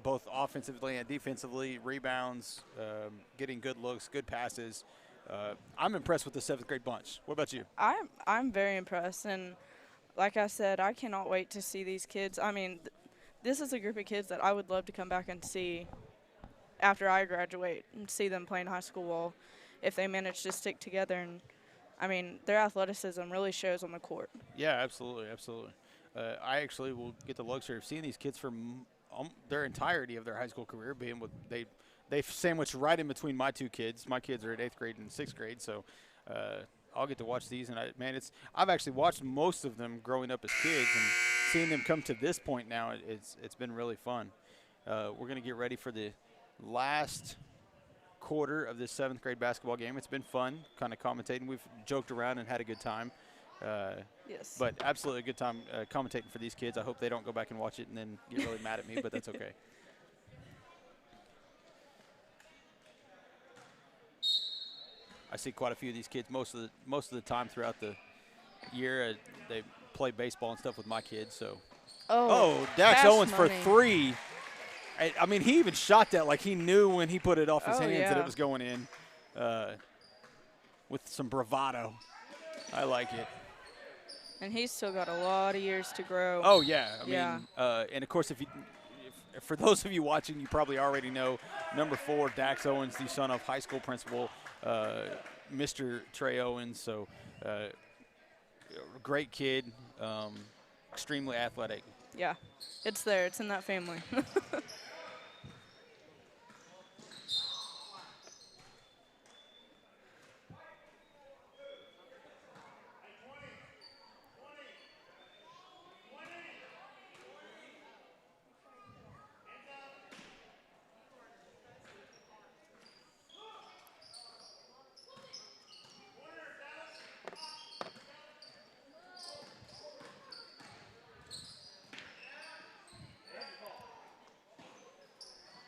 Both offensively and defensively, rebounds, getting good looks, good passes. I'm impressed with the seventh grade bunch. What about you? I'm very impressed, and like I said, I cannot wait to see these kids. I mean, this is a group of kids that I would love to come back and see after I graduate and see them playing high school ball if they manage to stick together. And I mean, their athleticism really shows on the court. Yeah, absolutely. I actually will get the luxury of seeing these kids for their entirety of their high school career, being with they sandwich right in between my two kids. My kids are at 8th grade and 6th grade, so I'll get to watch these. And I've actually watched most of them growing up as kids, and seeing them come to this point now, it's been really fun. We're gonna get ready for the last quarter of this 7th grade basketball game. It's been fun kind of commentating. We've joked around and had a good time. Yes. But absolutely a good time commentating for these kids. I hope they don't go back and watch it and then get really mad at me, but that's okay. I see quite a few of these kids most of the time throughout the year. They play baseball and stuff with my kids. So, Dax Owens for 3. I mean, he even shot that like he knew when he put it off his hands that it was going in, with some bravado. I like it. And he's still got a lot of years to grow. Oh yeah, I mean, and of course, if for those of you watching, you probably already know number 4, Dax Owens, the son of high school principal Mr. Trey Owens. So, great kid, extremely athletic. Yeah, it's there. It's in that family.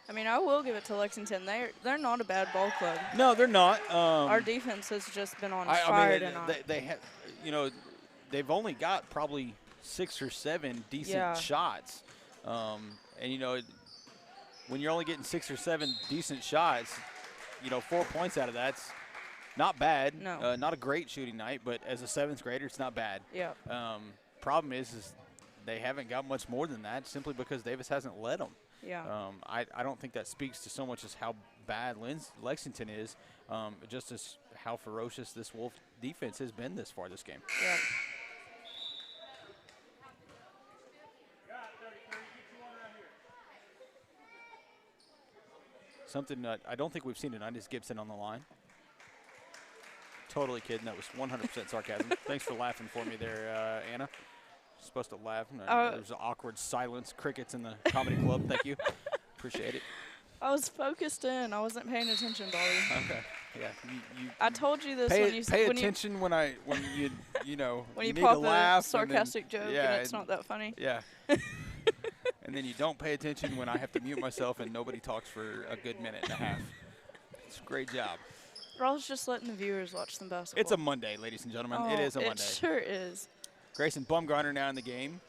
I mean, I will give it to Lexington. They're not a bad ball club. No, they're not. Our defense has just been on fire tonight. They have, you know, they've only got probably 6 or 7 decent shots, and you know, when you're only getting 6 or 7 decent shots, you know, 4 points out of that's not bad. No, not a great shooting night, but as a 7th grader, it's not bad. Yeah. Problem is they haven't got much more than that simply because Davis hasn't led them. Yeah. I don't think that speaks to so much as how bad Lexington is, just as how ferocious this Wolf defense has been this far this game. Yeah. Something that I don't think we've seen tonight is Gibson on the line. Totally kidding. That was 100% sarcasm. Thanks for laughing for me there, Anna. Supposed to laugh. There's an awkward silence. Crickets in the comedy club. Thank you. Appreciate it. I was focused in. I wasn't paying attention, Bobby. Okay. Yeah. I told you this pay, when you pay attention when you know when you need pop to laugh a sarcastic joke and it's not that funny. Yeah. And then you don't pay attention when I have to mute myself and nobody talks for a good minute and a half. It's a great job. I was just letting the viewers watch some basketball. It's a Monday, ladies and gentlemen. It is a Monday. It sure is. Grayson Bumgarner now in the game.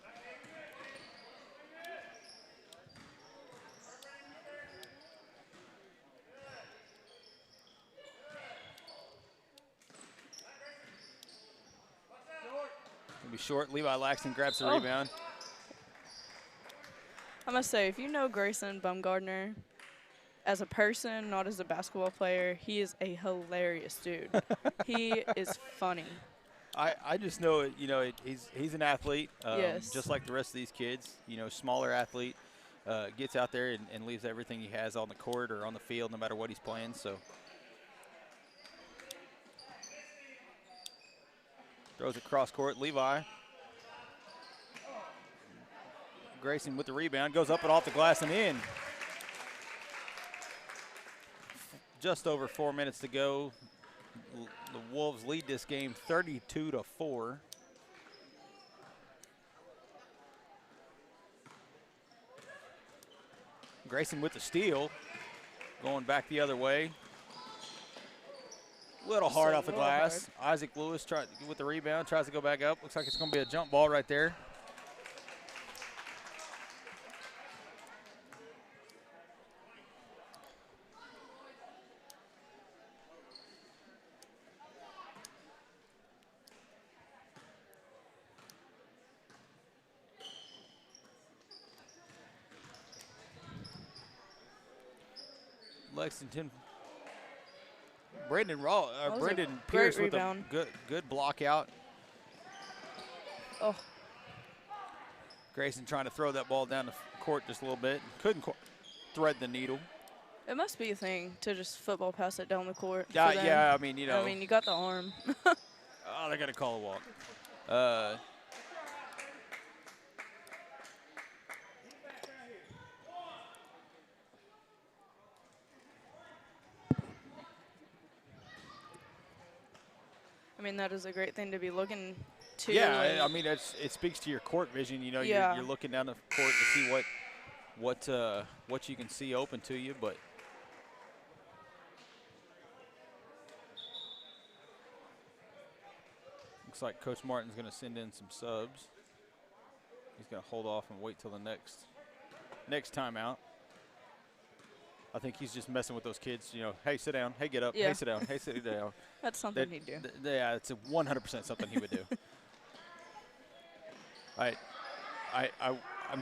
Gonna be short. Levi Laxton grabs the rebound. I must say, if you know Grayson Bumgardner as a person, not as a basketball player, he is a hilarious dude. He is funny. I just know it. You know, he's an athlete, yes, just like the rest of these kids. You know, smaller athlete, gets out there and leaves everything he has on the court or on the field, no matter what he's playing. So throws it cross court. Levi. Grayson with the rebound, goes up and off the glass and in. Just over 4 minutes to go. The Wolves lead this game 32-4. Grayson with the steal, going back the other way. Little hard off the glass. Isaac Lewis with the rebound, tries to go back up. Looks like it's going to be a jump ball right there. Lexington. Brendan Pierce with rebound. a good block out. Oh. Grayson trying to throw that ball down the court just a little bit. Couldn't thread the needle. It must be a thing to just football pass it down the court. Yeah, I mean, you know. I mean, you got the arm. Oh, they got to call a walk. mean, that is a great thing to be looking to. Yeah, I mean, it speaks to your court vision. You know, Yeah. you're looking down the court to see what you can see open to you, but looks like Coach Martin's going to send in some subs. He's going to hold off and wait till the next timeout. I think he's just messing with those kids. You know, hey, sit down. Hey, get up. Yeah. Hey, sit down. Hey, sit down. That's something he'd do. Yeah, it's 100% something he would do. I'm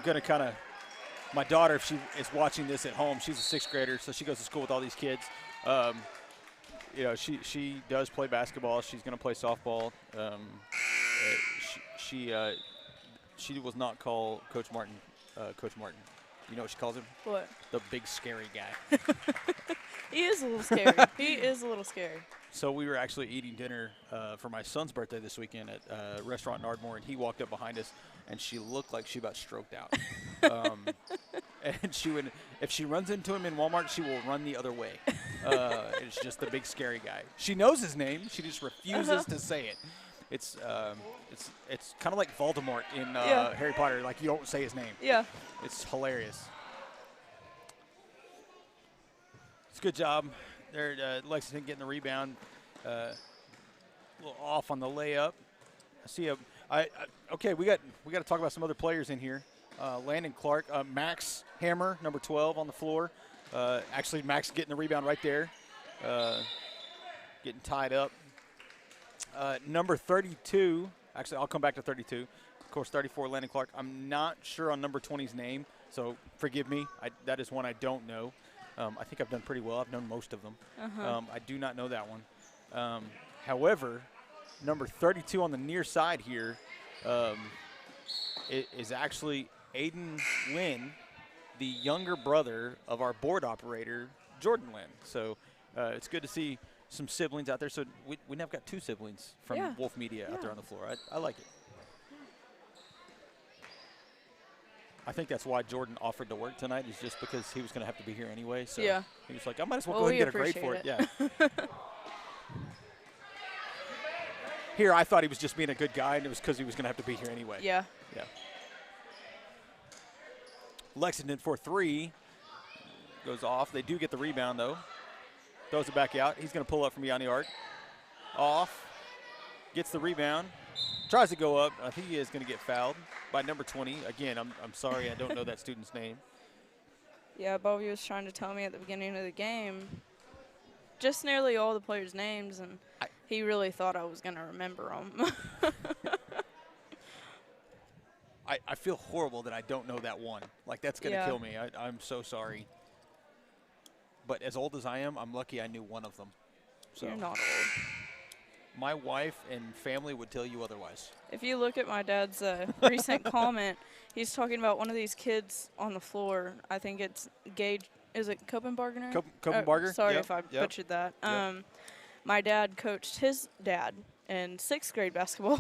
going to kind of – my daughter, if she is watching this at home, she's a 6th grader, so she goes to school with all these kids. You know, she does play basketball. She's going to play softball. She will not call Coach Martin Coach Martin. You know what she calls him? What? The big scary guy. He is a little scary. He is a little scary. So we were actually eating dinner for my son's birthday this weekend at a restaurant in Ardmore, and he walked up behind us, and she looked like she about stroked out. And she would, if she runs into him in Walmart, she will run the other way. It's just the big scary guy. She knows his name. She just refuses to say it. It's kind of like Voldemort in Harry Potter. Like, you don't say his name. Yeah. It's hilarious. It's a good job. They're Lexington getting the rebound. A little off on the layup. I see okay, we got to talk about some other players in here. Landon Clark, Max Hammer, number 12 on the floor. Actually, Max getting the rebound right there. Getting tied up. Number 32, actually, I'll come back to 32. Of course, 34, Landon Clark. I'm not sure on number 20's name, so forgive me. That is one I don't know. I think I've done pretty well. I've known most of them. I do not know that one. However, number 32 on the near side here is actually Aiden Lynn, the younger brother of our board operator, Jordan Lynn. So it's good to see some siblings out there. So we now got 2 siblings from Wolf Media out there on the floor. I like it. I think that's why Jordan offered to work tonight, is just because he was going to have to be here anyway. So he was like, I might as well go ahead and get a grade for it. Yeah. Here, I thought he was just being a good guy, and it was because he was going to have to be here anyway. Yeah. Yeah. Lexington for 3. Goes off. They do get the rebound, though. Throws it back out. He's going to pull up from beyond the arc. Off. Gets the rebound. Tries to go up. I think he is going to get fouled by number 20. Again, I'm sorry, I don't know that student's name. Yeah, Bobby was trying to tell me at the beginning of the game just nearly all the players' names, and he really thought I was going to remember them. I feel horrible that I don't know that one. Like, that's going to kill me. I'm so sorry. But as old as I am, I'm lucky I knew one of them. So You're not old. My wife and family would tell you otherwise. If you look at my dad's recent comment, he's talking about one of these kids on the floor. I think it's Gage. Is it Copenbarger? Copenbarger? Sorry if I butchered that. My dad coached his dad in 6th grade basketball.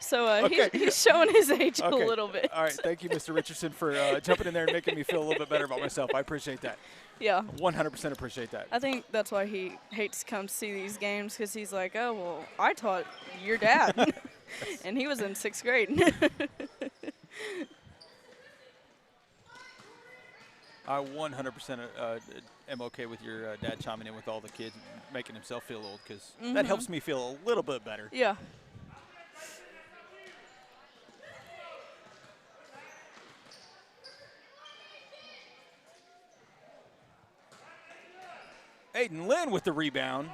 So he's showing his age a little bit. All right. Thank you, Mr. Richardson, for jumping in there and making me feel a little bit better about myself. I appreciate that. Yeah. 100% appreciate that. I think that's why he hates to come see these games, because he's like, oh, well, I taught your dad. And he was in 6th grade. I 100% am okay with your dad chiming in with all the kids, making himself feel old, because that helps me feel a little bit better. Yeah. Aiden Lynn with the rebound.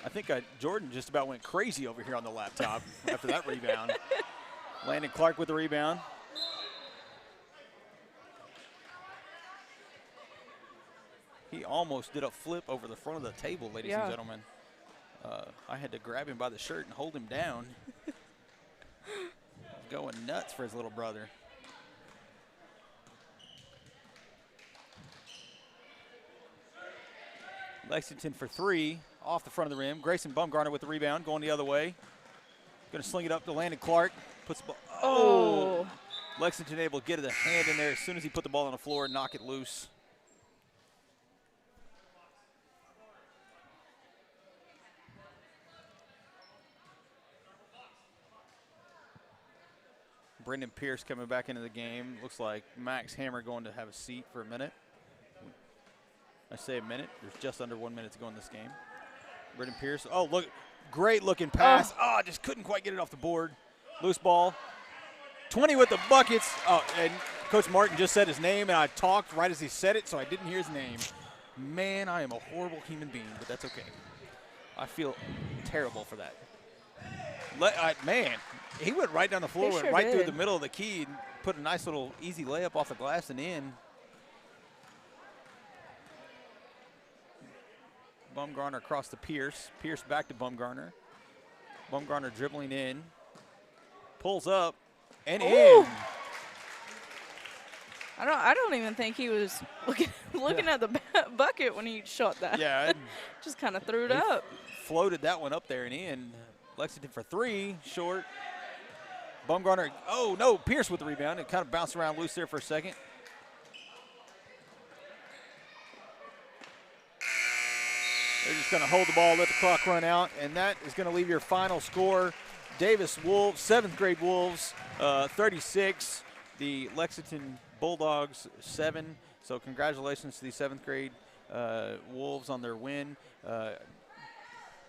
I think Jordan just about went crazy over here on the laptop after that rebound. Landon Clark with the rebound. He almost did a flip over the front of the table, ladies and gentlemen. I had to grab him by the shirt and hold him down. Going nuts for his little brother. Lexington for 3, off the front of the rim. Grayson Bumgarner with the rebound, going the other way. Going to sling it up to Landon Clark. Puts the ball. Oh! Lexington able to get a hand in there as soon as he put the ball on the floor and knock it loose. Brendan Pierce coming back into the game. Looks like Max Hammer going to have a seat for a minute. I say a minute. There's just under 1 minute to go in this game. Brendan Pierce. Oh, look. Great looking pass. Oh, just couldn't quite get it off the board. Loose ball. 20 with the buckets. Oh, and Coach Martin just said his name, and I talked right as he said it, so I didn't hear his name. Man, I am a horrible human being, but that's okay. I feel terrible for that. Man, he went right down the floor, went right through the middle of the key, and put a nice little easy layup off the glass and in. Bumgarner across to Pierce. Pierce back to Bumgarner. Bumgarner dribbling in. Pulls up and in. I don't even think he was looking at the bucket when he shot that. Yeah. Just kind of threw it up. Floated that one up there and in. Lexington for three, short. Bumgarner, oh no, Pierce with the rebound. It kind of bounced around loose there for a second. They're just going to hold the ball, let the clock run out, and that is going to leave your final score. Davis Wolves, 7th grade Wolves, 36. The Lexington Bulldogs, 7. So congratulations to the 7th grade Wolves on their win.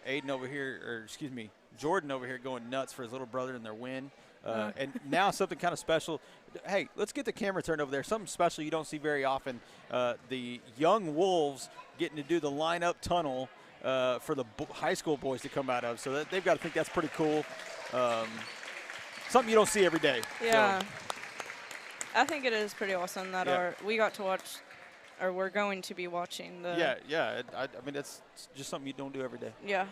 Aiden over here, or excuse me, Jordan over here going nuts for his little brother in their win. And now something kind of special. Hey, let's get the camera turned over there. Something special you don't see very often. The young Wolves getting to do the line-up tunnel for the high school boys to come out of. So they've got to think that's pretty cool. Something you don't see every day. Yeah. So. I think it is pretty awesome that we got to watch, or we're going to be watching the. Yeah. I mean, that's just something you don't do every day. Yeah.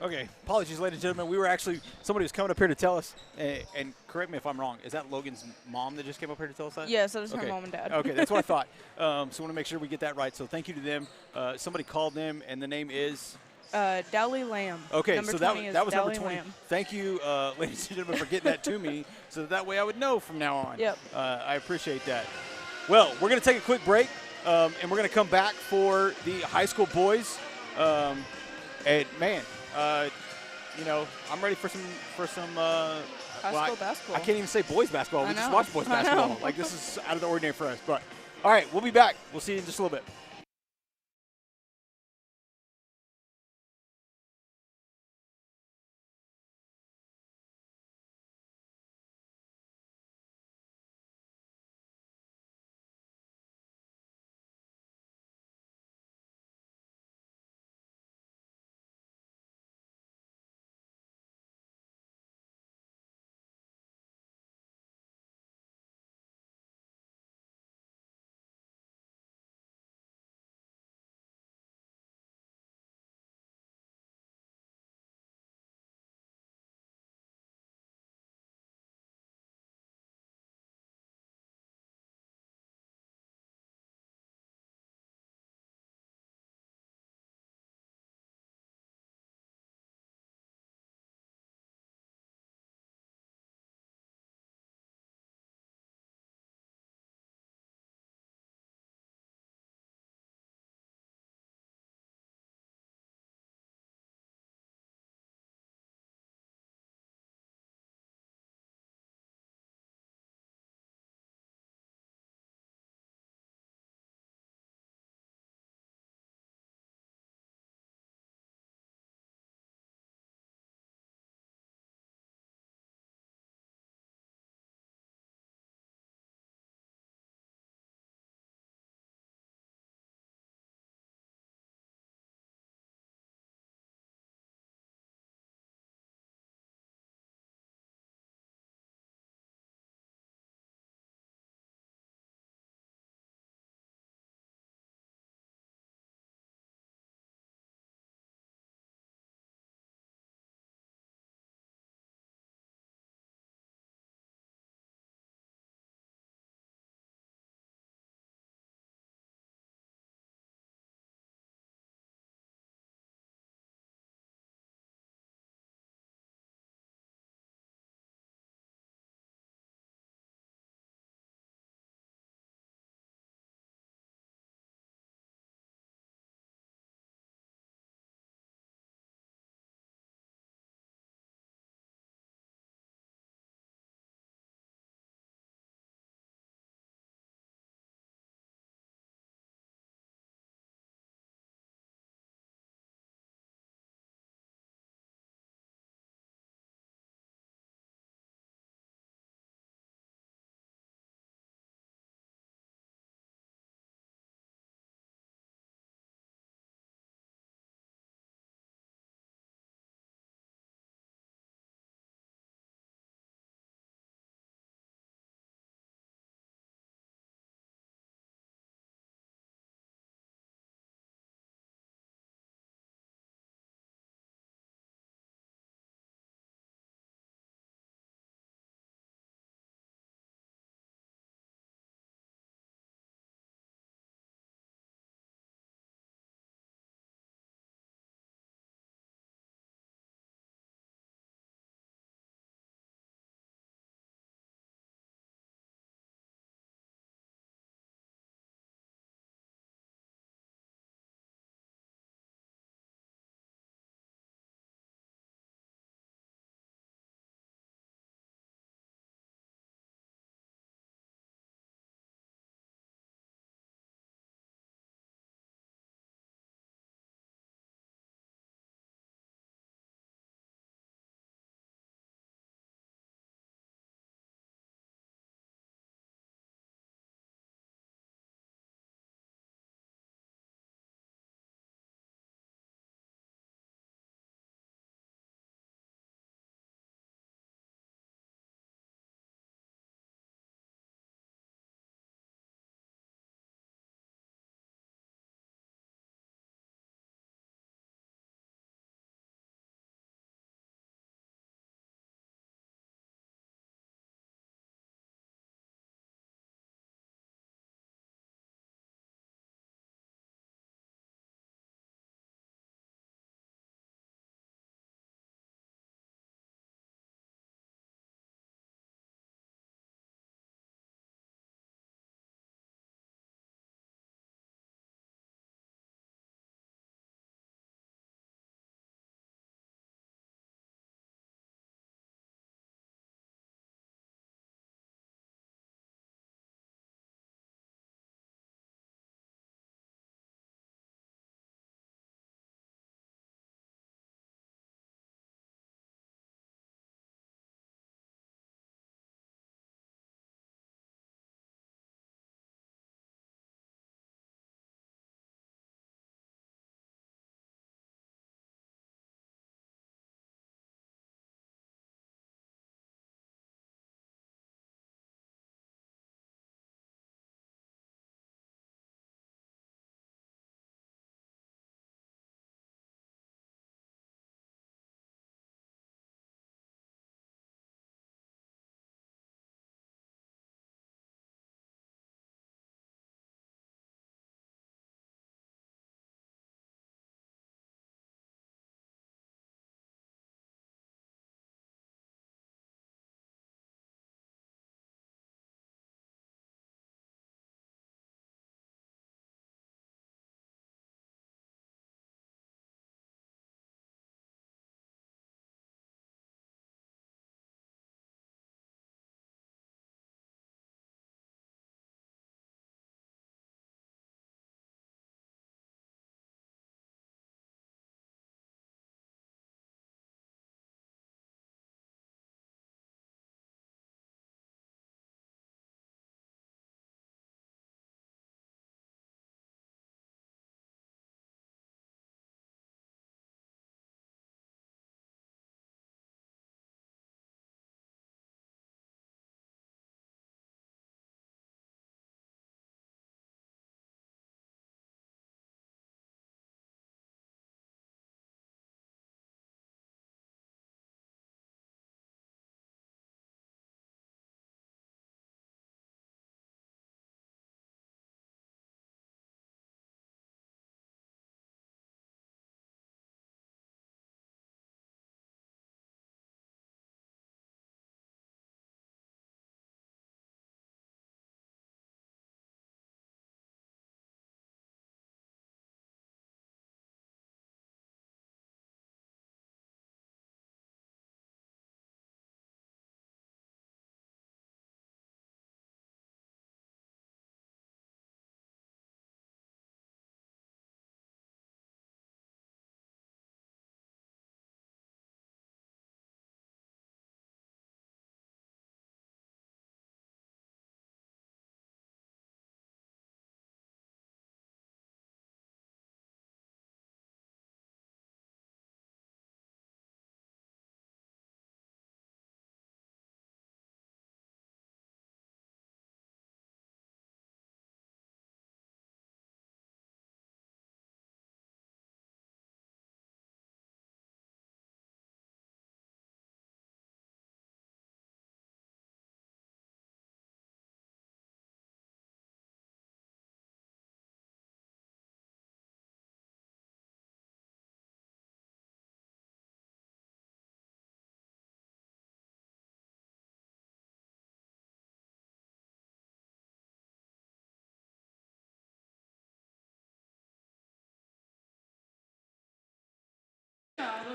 Okay, apologies, ladies and gentlemen. We were actually, somebody was coming up here to tell us, and correct me if I'm wrong, is that Logan's mom that just came up here to tell us that? Yes, that was her mom and dad. Okay, that's what I thought. So I want to make sure we get that right. So thank you to them. Somebody called them, and the name is? Dowley Lamb. Okay, number so 20 that was Dowley number 20. Lamb. Thank you, ladies and gentlemen, for getting that to me, so that way I would know from now on. Yep. I appreciate that. Well, we're going to take a quick break, and we're going to come back for the high school boys. And man, you know, I'm ready for some high school basketball. I can't even say boys basketball. We just watch boys I basketball. know. Like, this is out of the ordinary for us. But all right, we'll be back. We'll see you in just a little bit.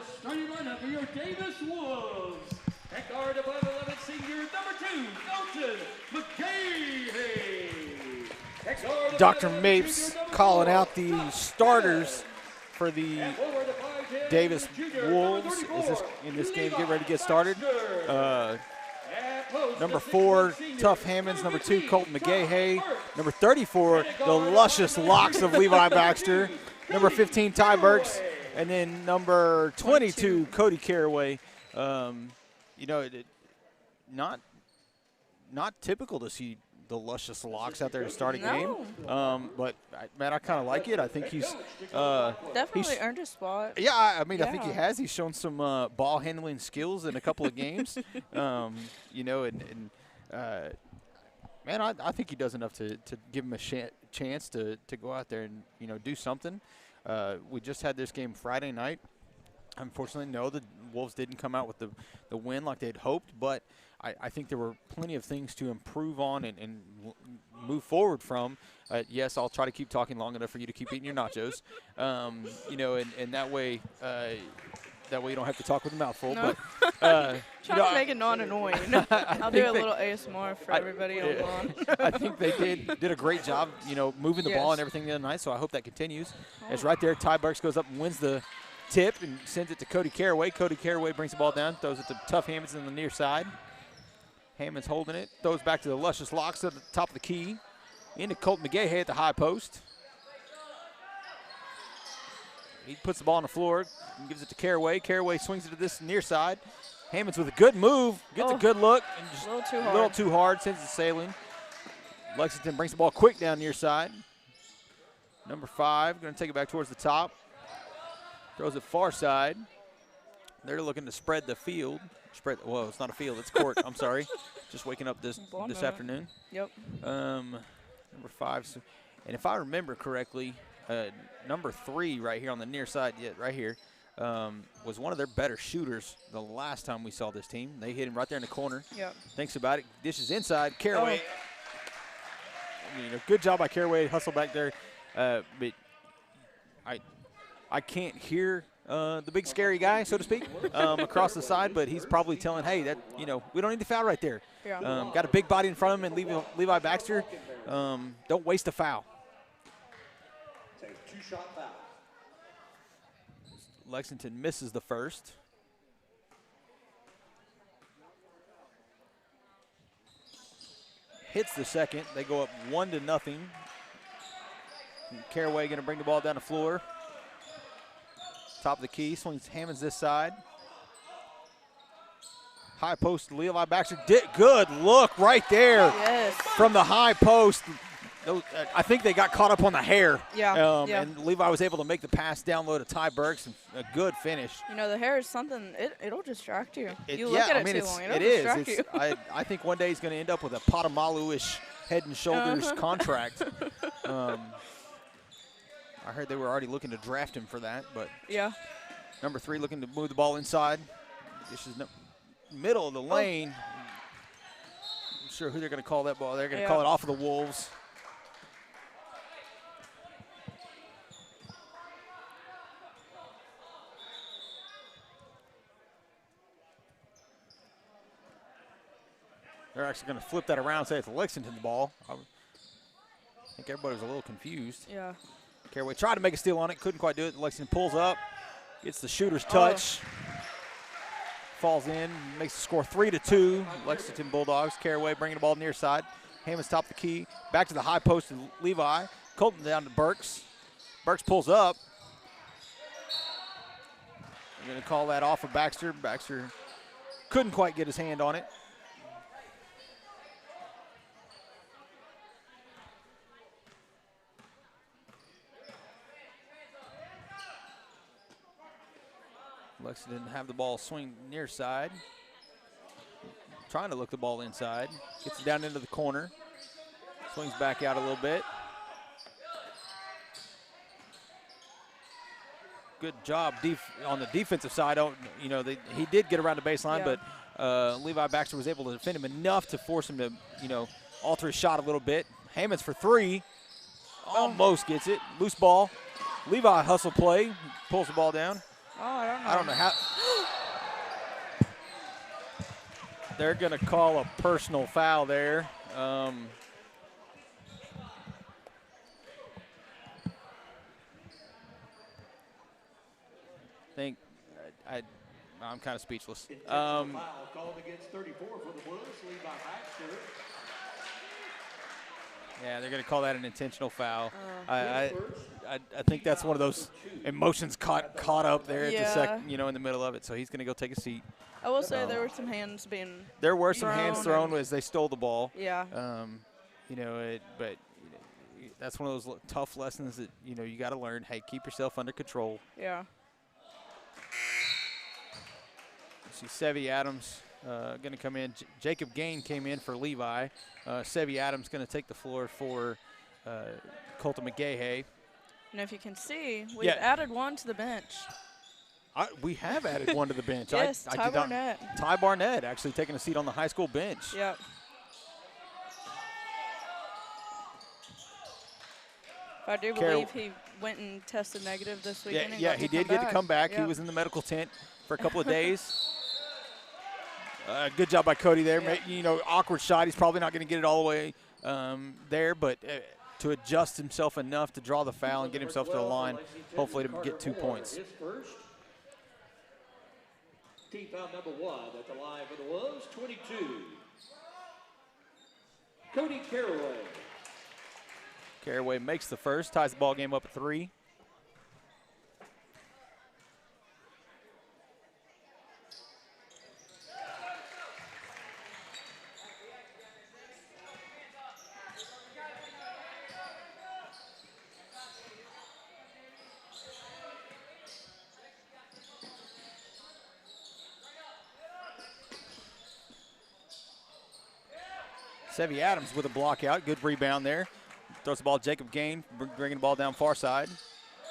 the starting lineup for your Davis Wolves. At guard, the 5'11" senior, number 2, Elton McGahey. Dr. Mapes calling out the starters for the Davis Wolves in this game. Get ready to get started. Number 4, Tough Hammonds. Number 2, Colton McGahey. Number 34, the luscious locks of Levi Baxter. Number 15, Ty Burks. And then number 22, Cody Caraway. You know, not typical to see the luscious locks out there to start a game. But, man, I kind of like it. I think he's definitely earned a spot. Yeah, I mean, I think he has. He's shown some ball handling skills in a couple of games. You know, man, I think he does enough to give him a chance to go out there and, you know, do something. We just had this game Friday night. Unfortunately, no, the Wolves didn't come out with the win like they had hoped, but I think there were plenty of things to improve on and move forward from. Yes, I'll try to keep talking long enough for you to keep eating your nachos. You know, and that way you don't have to talk with a mouthful. No. But Trying to make it non-annoying. I'll do a little ASMR for everybody on lawn. I think they did a great job, you know, moving the ball and everything the other night, so I hope that continues. As right there, Ty Burks goes up and wins the tip and sends it to Cody Caraway. Cody Caraway brings the ball down, throws it to Tough Hammonds on the near side. Hammonds holding it, throws back to the luscious locks at the top of the key. Into Colton McGahey at the high post. He puts the ball on the floor and gives it to Caraway. Caraway swings it to this near side. Hammonds with a good move, gets a good look, and just a little too hard, sends it sailing. Lexington brings the ball quick down near side. Number 5, going to take it back towards the top. Throws it far side. They're looking to spread the field. Whoa, it's not a field, it's court. I'm sorry. Just waking up this afternoon. Yep. Number 5. And if I remember correctly, number 3 right here on the near side, right here, was one of their better shooters the last time we saw this team. They hit him right there in the corner. Yep. Thinks about it. Dishes inside. Caraway. You know, good job by Caraway. Hustle back there. But I can't hear the big scary guy, so to speak, across the side, but he's probably telling, hey, that, you know, we don't need to foul right there. Yeah. Got a big body in front of him, and Levi Baxter, don't waste a foul. Take a 2-shot foul. Lexington misses the first. Hits the second. They go up 1-0. Caraway going to bring the ball down the floor. Top of the key, swings Hammonds this side. High post, Levi Baxter. Good look right there. Yes. From the high post. I think they got caught up on the hair. Yeah. And Levi was able to make the pass down low to Ty Burks. And a good finish. You know, the hair is something, it'll distract you. You look at it too long, it'll it is. distract you. I think one day he's going to end up with a Potamalu-ish head and shoulders contract. I heard they were already looking to draft him for that, but yeah. Number 3 looking to move the ball inside. This is middle of the lane. I'm sure who they're going to call that ball. They're going to call it off of the Wolves. They're actually going to flip that around and say it's Lexington's ball. I think everybody was a little confused. Yeah. Caraway tried to make a steal on it, couldn't quite do it. Lexington pulls up, gets the shooter's touch, falls in, makes the score 3-2. Lexington Bulldogs. Caraway bringing the ball near side. Hammonds top the key, back to the high post to Levi. Colton down to Burks. Burks pulls up. They're going to call that off of Baxter. Baxter couldn't quite get his hand on it. Lexington have the ball swing near side. Trying to look the ball inside. Gets it down into the corner. Swings back out a little bit. Good job on the defensive side. You know, he did get around the baseline, but Levi Baxter was able to defend him enough to force him to, you know, alter his shot a little bit. Hammonds for 3. Almost gets it. Loose ball. Levi hustle play. Pulls the ball down. Oh, I I don't know how. They're going to call a personal foul there. I think I'm kind of speechless. Foul called against 34 for the Wolves, lead by Baxter. Yeah, they're going to call that an intentional foul. I think that's one of those emotions caught up there at the second, in the middle of it. So he's going to go take a seat. I will say there were some hands being There were some hands thrown as they stole the ball. Yeah. But that's one of those tough lessons that you got to learn. Hey, keep yourself under control. Yeah. See Sevy Adams going to come in. Jacob Gain came in for Levi. Sevy Adams going to take the floor for Colton McGahey. And if you can see, we've added one to the bench. We have added one to the bench. Yes, Ty Barnett. Ty Barnett actually taking a seat on the high school bench. Yep. I do believe he went and tested negative this weekend. Yeah, he did get to come back. Yep. He was in the medical tent for a couple of days. Good job by Cody there. Yep. Awkward shot. He's probably not going to get it all the way there, but to adjust himself enough to draw the foul and get himself to the line, hopefully to get 2 points. Team foul number 1 at the line for the Wolves, 22. Cody Caraway. Caraway makes the first, ties the ball game up at 3. Sevy Adams with a block out. Good rebound there. Throws the ball to Jacob Gain, bringing the ball down far side.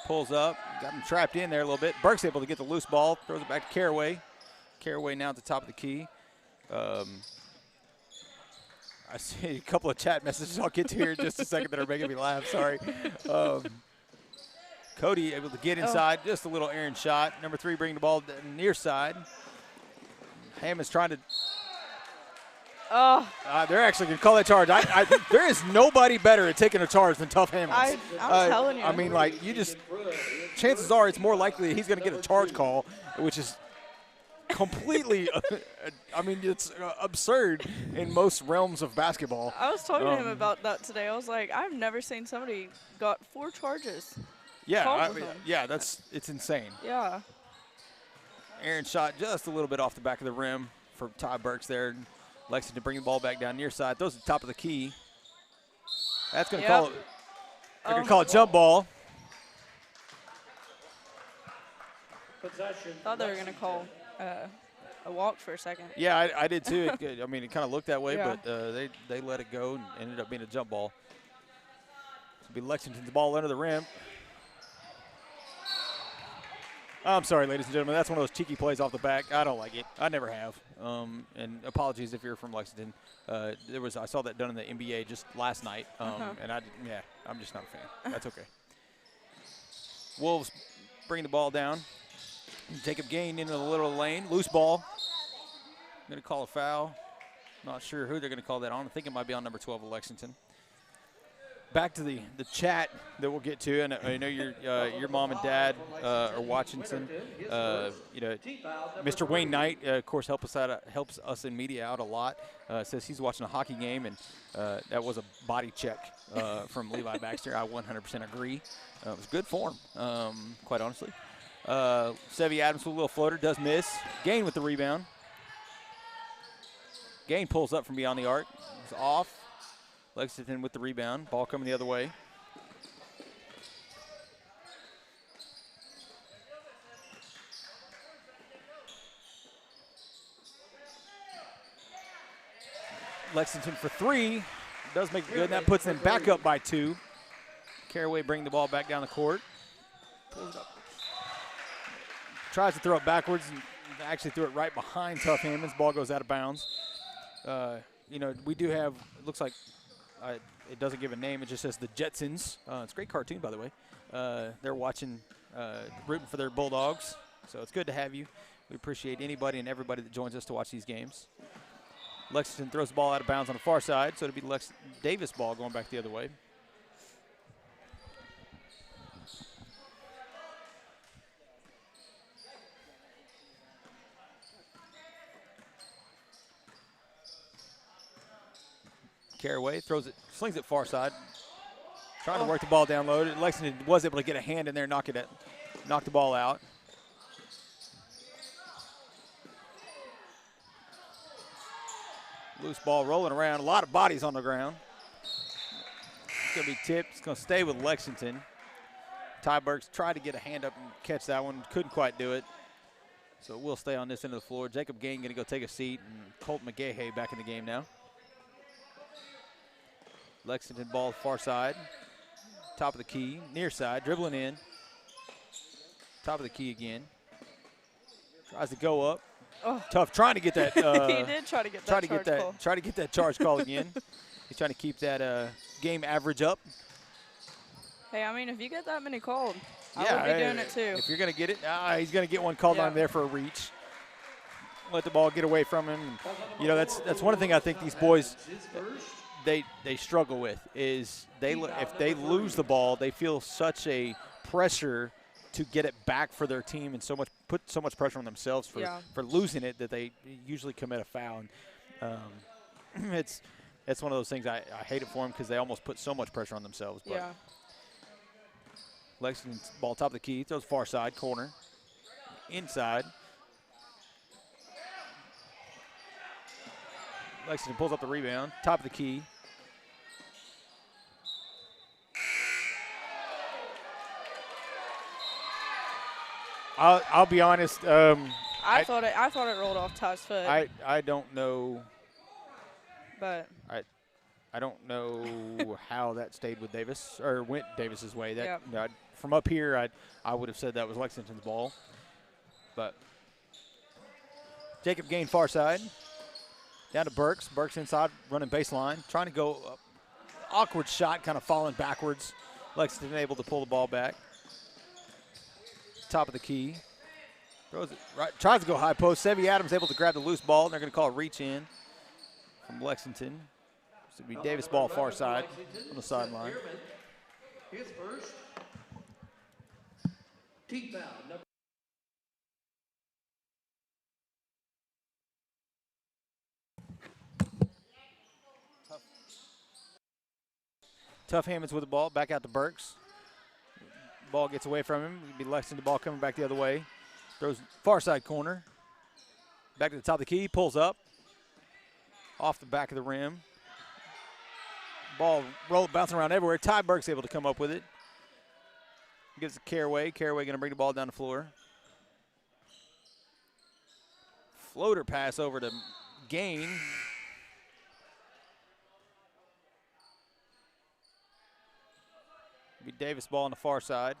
Pulls up, got him trapped in there a little bit. Burke's able to get the loose ball, throws it back to Caraway. Caraway now at the top of the key. I see a couple of chat messages I'll get to here in just a second that are making me laugh, sorry. Cody able to get inside, just a little errant shot. Number 3 bringing the ball near side. Hammond's trying to they're actually going to call that charge. There is nobody better at taking a charge than Tough Hammonds. I'm telling you. I mean, chances are it's more likely that he's going to get a charge call, which is completely, it's absurd in most realms of basketball. I was talking to him about that today. I was like, I've never seen somebody got 4 charges. It's insane. Yeah. Aaron shot just a little bit off the back of the rim for Ty Burks there. Lexington bringing the ball back down near side. Throws at the top of the key. That's going to call it. They're going to call it jump ball. Thought they were going to call a walk for a second. Yeah, I did too. It kind of looked that way, but they let it go and ended up being a jump ball. It'll be Lexington's ball under the rim. I'm sorry, ladies and gentlemen. That's one of those cheeky plays off the back. I don't like it. I never have. And apologies if you're from Lexington. I saw that done in the NBA just last night, and I'm just not a fan. That's okay. Wolves bring the ball down. Jacob Gain into the little lane. Loose ball. Going to call a foul. Not sure who they're going to call that on. I think it might be on number 12 of Lexington. Back to the chat that we'll get to, and I know your mom and dad are watching some. Mr. Wayne Knight, of course, helps us in media out a lot. Says he's watching a hockey game, and that was a body check from Levi Baxter. I 100% agree. It was good form, quite honestly. Sevy Adams with a little floater, does miss. Gain with the rebound. Gain pulls up from beyond the arc. It's off. Lexington with the rebound. Ball coming the other way. Lexington for 3. Does make it good, and that puts them back up by 2. Caraway bringing the ball back down the court. Pulls it up. Tries to throw it backwards and actually threw it right behind Tough Hammonds. Ball goes out of bounds. We do have, it looks like, it doesn't give a name. It just says the Jetsons. It's a great cartoon, by the way. They're watching, rooting for their Bulldogs. So it's good to have you. We appreciate anybody and everybody that joins us to watch these games. Lexington throws the ball out of bounds on the far side, so it'll be Davis ball going back the other way. Caraway throws it, slings it far side. Trying to work the ball down low. Lexington was able to get a hand in there, knock the ball out. Loose ball rolling around. A lot of bodies on the ground. It's going to be tipped. It's going to stay with Lexington. Ty Burks tried to get a hand up and catch that one. Couldn't quite do it. So we'll stay on this end of the floor. Jacob Gain going to go take a seat. And Colt McGahey back in the game now. Lexington ball far side. Top of the key. Near side. Dribbling in. Top of the key again. Tries to go up. Oh. Tough trying to get that. He did try to get that call. Try to get that charge call again. He's trying to keep that game average up. Hey, I mean, if you get that many called, Yeah, I would be doing it too. If you're going to get it, he's going to get one called on there for a reach. Let the ball get away from him. You know, that's one thing I think these boys they struggle with is if they lose the ball, they feel such a pressure to get it back for their team and put so much pressure on themselves for losing it that they usually commit a foul. And, it's one of those things I hate it for them because they almost put so much pressure on themselves. But yeah. Lexington's ball top of the key, throws far side, corner, inside. Lexington pulls up the rebound, top of the key. I'll be honest. I thought it rolled off Ty's foot. I don't know. But I don't know how that stayed with Davis or went Davis's way. That from up here, I would have said that was Lexington's ball. But Jacob Gain far side, down to Burks. Burks inside, running baseline, trying to go up. Awkward shot, kind of falling backwards. Lexington able to pull the ball back. Top of the key. Throws it right, tries to go high post. Sevy Adams able to grab the loose ball, and they're going to call a reach in from Lexington. This would be Davis ball far side on the sideline. His first. Team foul number. Tough Hammonds with the ball, back out to Burks. Ball gets away from him. It'll be Lexington ball coming back the other way. Throws far side corner. Back to the top of the key, pulls up. Off the back of the rim. Ball bouncing around everywhere. Ty Burke's able to come up with it. Gives it to Caraway. Caraway going to bring the ball down the floor. Floater pass over to Gain. Be Davis ball on the far side.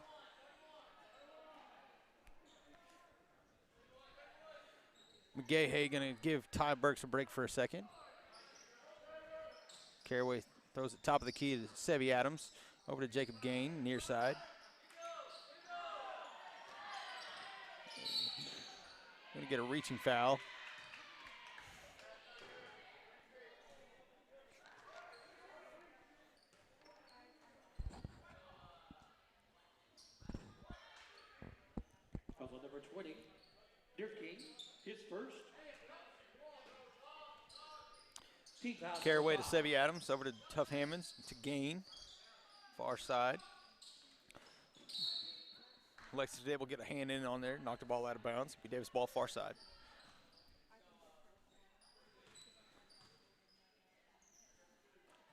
McGahey going to give Ty Burks a break for a second. Caraway throws it top of the key to Sevy Adams. Over to Jacob Gain, near side. Going to get a reaching foul. Foul on number 20, Dirking, his first. Caraway to Sevy Adams, over to Tough Hammonds, to Gain, far side. Lexington able to get a hand in on there, knock the ball out of bounds. Be Davis ball far side.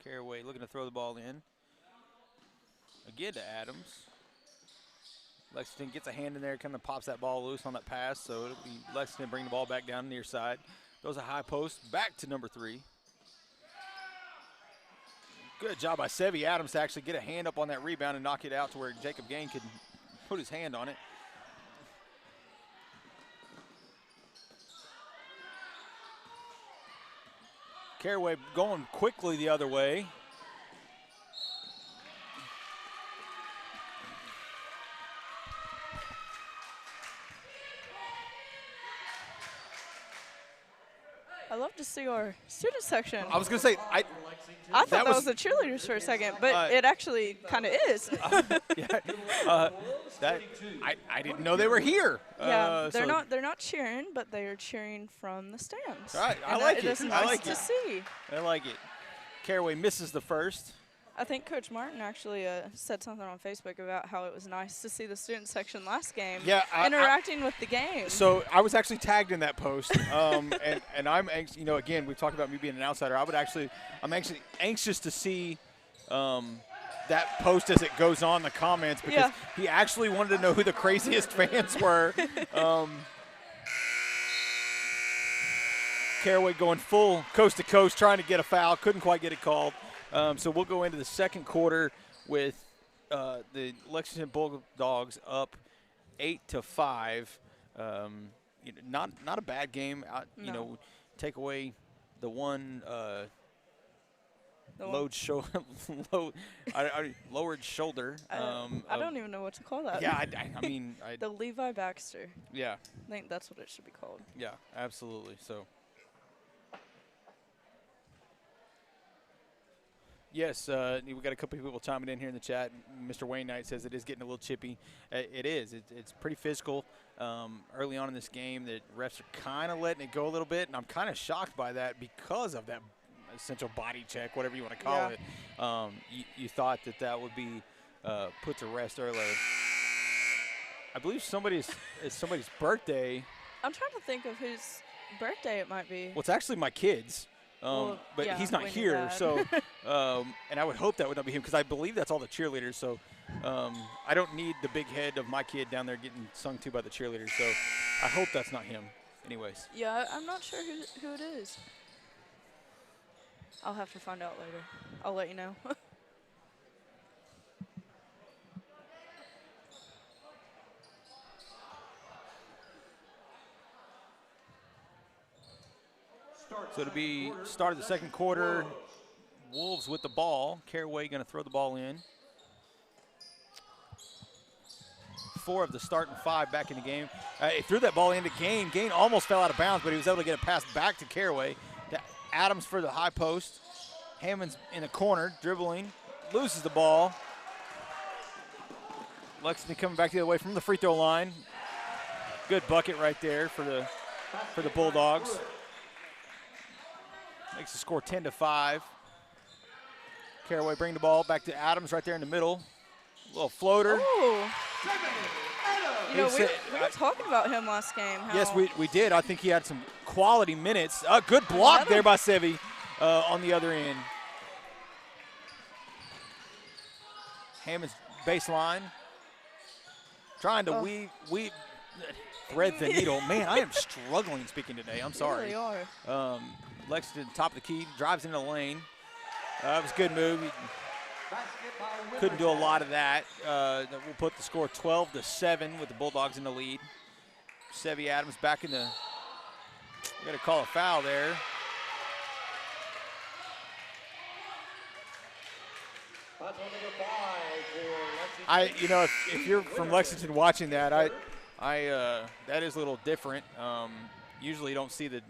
Caraway looking to throw the ball in. Again to Adams. Lexington gets a hand in there, kind of pops that ball loose on that pass, so it'll be Lexington bring the ball back down near side. Throws a high post back to number 3. Good job by Sevy Adams to actually get a hand up on that rebound and knock it out to where Jacob Gain could put his hand on it. Caraway going quickly the other way. I love to see our student section. I was going to say, I thought that was the cheerleaders for a second, but it actually kind of is. I didn't know they were here. Yeah, they're not cheering, but they are cheering from the stands. All right, I like it. It's nice to see. I like it. Caraway misses the first. I think Coach Martin actually said something on Facebook about how it was nice to see the student section last game interacting with the game. So I was actually tagged in that post, and I'm anxious. You know, again, we've talked about me being an outsider. I'm actually anxious to see that post as it goes on the comments because he actually wanted to know who the craziest fans were. Caraway going full coast to coast, trying to get a foul, couldn't quite get it called. So we'll go into the second quarter with the Lexington Bulldogs up 8-5. Not a bad game. You know, take away the one lowered shoulder. I don't even know what to call that. Yeah, I mean, the Levi Baxter. Yeah, I think that's what it should be called. Yeah, absolutely. So. Yes, we've got a couple of people chiming in here in the chat. Mr. Wayne Knight says it is getting a little chippy. It is. It's pretty physical. Early on in this game, the refs are kind of letting it go a little bit, and I'm kind of shocked by that because of that essential body check, whatever you want to call it. You thought that would be put to rest earlier. I believe it's somebody's birthday. I'm trying to think of whose birthday it might be. Well, it's actually my kid's. But he's not here, so and I would hope that would not be him because I believe that's all the cheerleaders. So I don't need the big head of my kid down there getting sung to by the cheerleaders. So I hope that's not him. Anyways. Yeah, I'm not sure who it is. I'll have to find out later. I'll let you know. So to be start of the second quarter, Wolves with the ball. Caraway going to throw the ball in. 4 of the starting 5 back in the game. He threw that ball into Gain. Gain almost fell out of bounds, but he was able to get a pass back to Caraway. To Adams for the high post. Hammond's in the corner, dribbling, loses the ball. Lexington coming back the other way from the free throw line. Good bucket right there for the Bulldogs. Makes the score 10-5. Caraway bring the ball back to Adams right there in the middle. A little floater. Ooh. You know, we were talking about him last game. Yes, we did. I think he had some quality minutes. Good block there by Sevi on the other end. Hammond's baseline. Trying to weave thread the needle. Man, I am struggling speaking today. I'm sorry. You really are. Lexington, top of the key, drives into the lane. That was a good move. Couldn't do a lot of that. We'll put the score 12-7 with the Bulldogs in the lead. Sevi Adams back in the. Got to call a foul there. If you're from Lexington watching that, that is a little different. Usually you don't see the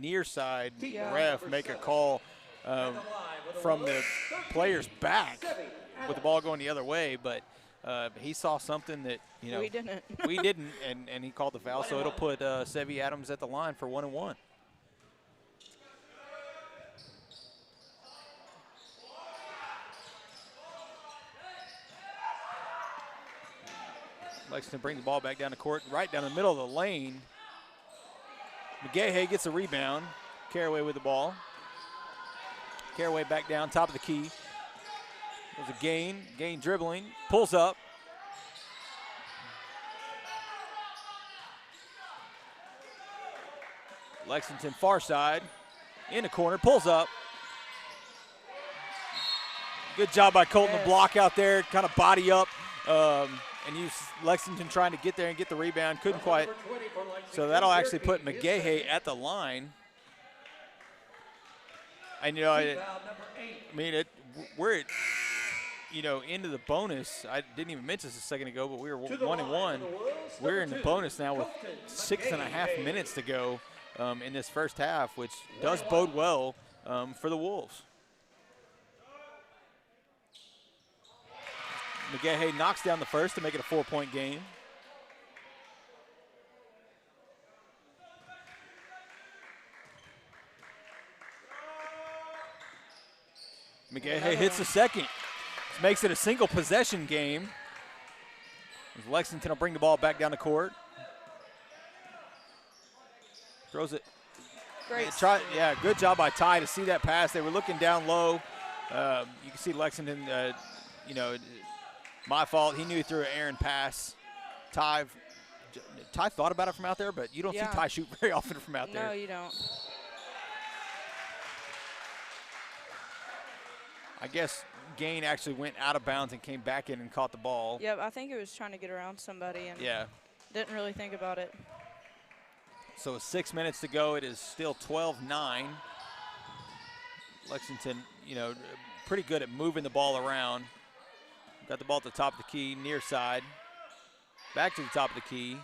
near side ref make a call from the player's back with the ball going the other way, but he saw something that we didn't, and he called the foul, so it'll put Sevi Adams at the line for 1-1. Lexington bring the ball back down the court, right down the middle of the lane. McGahey gets a rebound. Caraway with the ball. Caraway back down, top of the key. There's a Gain. Gain dribbling, pulls up. Lexington far side, in the corner, pulls up. Good job by Colton to block out there, kind of body up. And use Lexington trying to get there and get the rebound. Couldn't quite. So that'll actually put McGahey at the line. And, we're into the bonus. I didn't even mention this a second ago, but we were 1-1. We're in the bonus now with 6.5 minutes to go. in this first half, which does bode well for the Wolves. McGahey knocks down the first to make it a 4-point game. McGahey hits the second. This makes it a single possession game. Lexington will bring the ball back down the court. Throws it. Great. Yeah, good job by Ty to see that pass. They were looking down low. You can see Lexington, my fault. He knew he threw an errant pass. Ty thought about it from out there, but you don't see Ty shoot very often from out there. No, you don't. I guess Gain actually went out of bounds and came back in and caught the ball. Yep, I think it was trying to get around somebody and didn't really think about it. So 6 minutes to go. It is still 12-9. Lexington, pretty good at moving the ball around. Got the ball at the top of the key, near side. Back to the top of the key.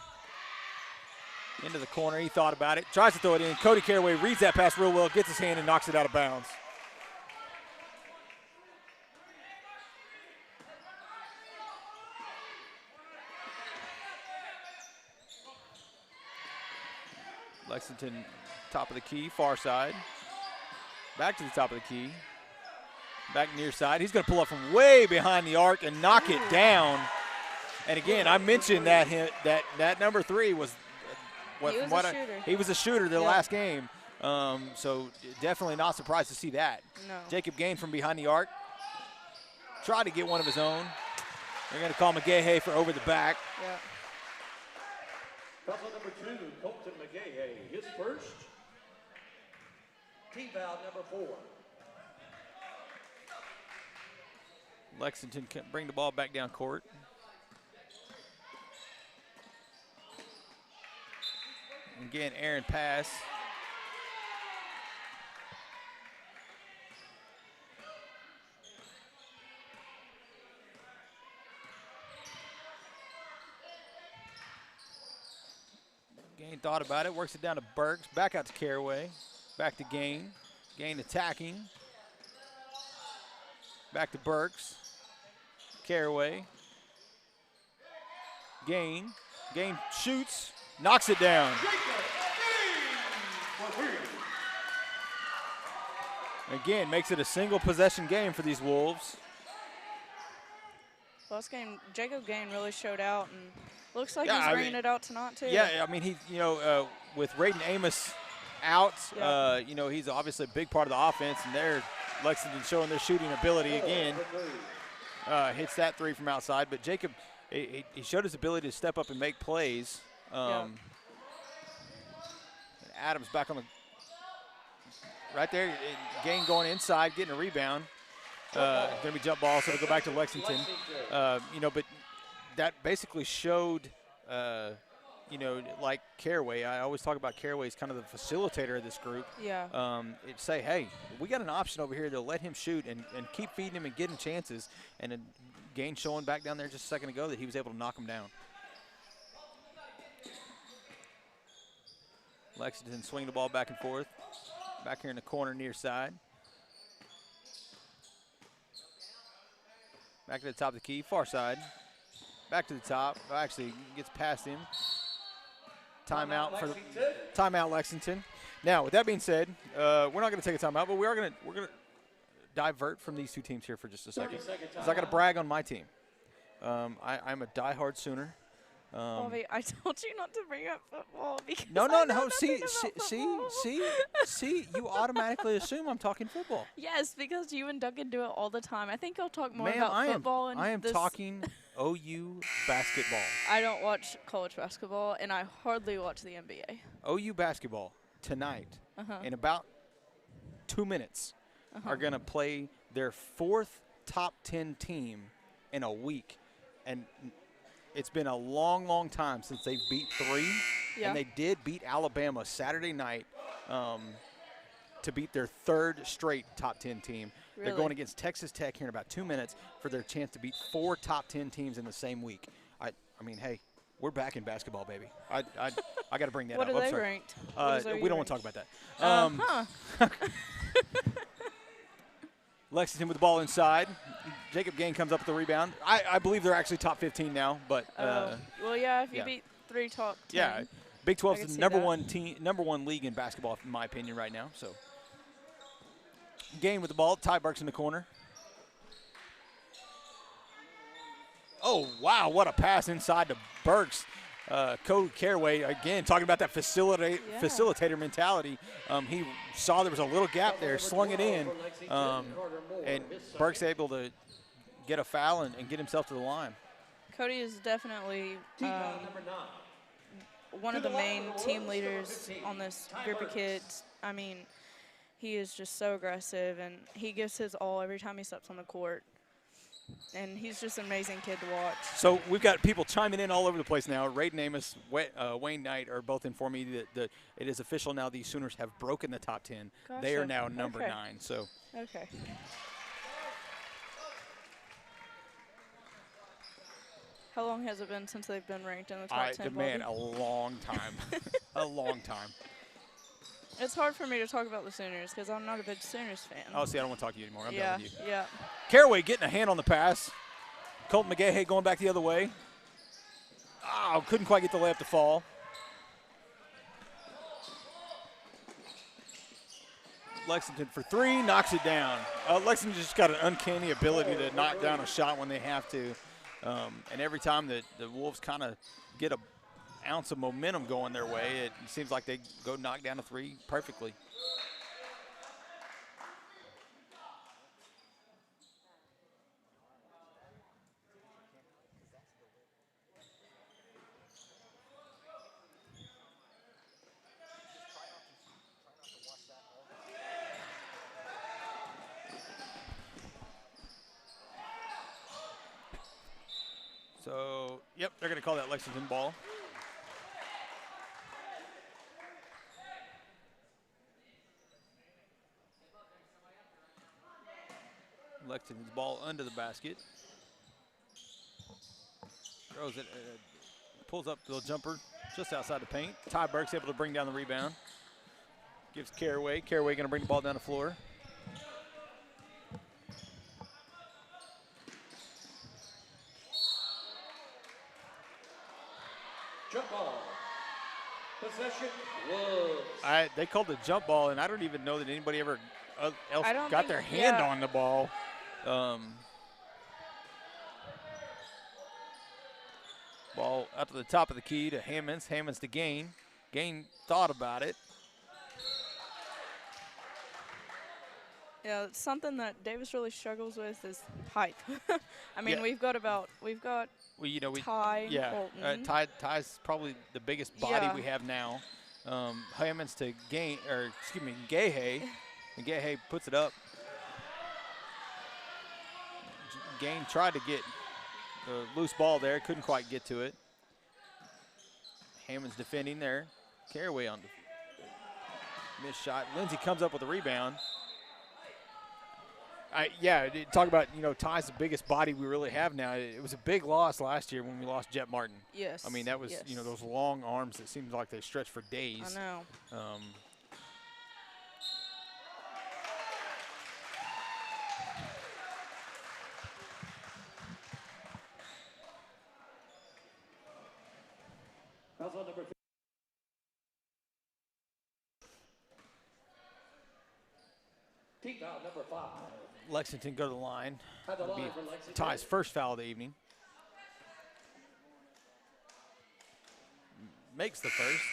Into the corner. He thought about it. Tries to throw it in. Cody Caraway reads that pass real well, gets his hand and knocks it out of bounds. Lexington, top of the key, far side. Back to the top of the key. Back near side. He's going to pull up from way behind the arc and knock it down. And again, I mentioned that that number 3 was he was a shooter the last game. So definitely not surprised to see that. No. Jacob Gain from behind the arc. Tried to get one of his own. They're going to call McGahey for over the back. Yeah. Couple number 2, Colton McGahey, his first. Team foul number 4. Lexington can bring the ball back down court. Again, Aaron pass. Gain thought about it, works it down to Burks, back out to Caraway, back to Gain. Gain attacking. Back to Burks. Caraway. Gain. Gain shoots, knocks it down. Again, makes it a single possession game for these Wolves. Last game, Jacob Gain really showed out, and looks like he's bringing it out tonight too. Yeah, I mean, he, with Raiden Amos out, he's obviously a big part of the offense, and they're Lexington showing their shooting ability again. Hits that 3 from outside, but Jacob, he showed his ability to step up and make plays. Adams back on the right there. Gain going inside, getting a rebound. Going to be jump ball, so it'll go back to Lexington. But that basically showed, like Caraway. I always talk about Caraway as kind of the facilitator of this group. Yeah. Say, hey, we got an option over here to let him shoot and keep feeding him and getting chances. And then Gain showing back down there just a second ago that he was able to knock him down. Lexington swing the ball back and forth. Back here in the corner near side. Back to the top of the key, far side. Back to the top. Actually, gets past him. Timeout Lexington. Now, with that being said, we're not going to take a timeout, but we're going to divert from these two teams here for just a second. Because I got to brag on my team. I'm a diehard Sooner. Bobby, I told you not to bring up football because No. See, you automatically assume I'm talking football. Yes, because you and Duncan do it all the time. I think I'll talk more about football. I am talking OU basketball. I don't watch college basketball, and I hardly watch the NBA. OU basketball tonight, in about 2 minutes, are going to play their 4th top 10 team in a week. And it's been a long, long time since they've beat 3. Yeah. And they did beat Alabama Saturday night to beat their 3rd straight top 10 team. Really? They're going against Texas Tech here in about 2 minutes for their chance to beat 4 top 10 teams in the same week. I mean, hey, We're back in basketball, baby. I got to bring that What up. are I'm they sorry. ranked? We don't want to talk about that. Lexington with the ball inside. Jacob Gain comes up with the rebound. I believe they're actually top 15 now, but well, yeah, if you beat 3 top 10. yeah, Big 12 is the number that. one league in basketball, in my opinion, right now. So Gain with the ball. Ty Burks in the corner. Oh wow, what a pass inside to Burks. Cody Caraway, again, talking about that facilitator mentality. He saw there was a little gap there, slung it in, and Burks able to get a foul and get himself to the line. Cody is definitely one of the main team leaders on this group of kids. I mean, he is just so aggressive, and he gives his all every time he steps on the court. And he's just an amazing kid to watch. So we've got people chiming in all over the place now. Raiden Amos, Wayne Knight are both informing me that it is official now. These Sooners have broken the top 10. Gotcha. They are now number 9. So. Okay. How long has it been since they've been ranked in the top 10? Man, a long time. A long time. It's hard for me to talk about the Sooners because I'm not a big Sooners fan. Oh, see, I don't want to talk to you anymore. I'm done with you. Yeah. Caraway getting a hand on the pass. Colton McGahey going back the other way. Oh, couldn't quite get the layup to fall. Lexington for 3, knocks it down. Lexington just got an uncanny ability to knock down a shot when they have to. And every time that the Wolves kind of get an ounce of momentum going their way, it seems like they go knock down a 3 perfectly. So, yep, they're going to call that Lexington ball. Lexington's ball under the basket. Throws it, pulls up the jumper just outside the paint. Ty Burke's able to bring down the rebound. Gives Caraway. Caraway going to bring the ball down the floor. Jump ball. Possession Wolves. They called the jump ball, and I don't even know that anybody ever else got their hand on the ball. Ball up to the top of the key to Hammonds. Hammonds to Gain. Gain thought about it. Yeah, it's something that Davis really struggles with is height. I mean, Yeah. we've got Ty, Colton. Ty's probably the biggest body we have now. Hammonds to Gain, or excuse me, Gahay. And Gahay puts it up. Gain tried to get the loose ball there, couldn't quite get to it. Hammonds defending there. Caraway on the missed shot. Lindsey comes up with a rebound. Talk about, Ty's the biggest body we really have now. It was a big loss last year when we lost Jet Martin. Yes. I mean, that was, those long arms that seemed like they stretched for days. I know. Team foul number 5. Lexington go to the line. At the It'll be line for Lexington. Ty's first foul of the evening. Makes the first.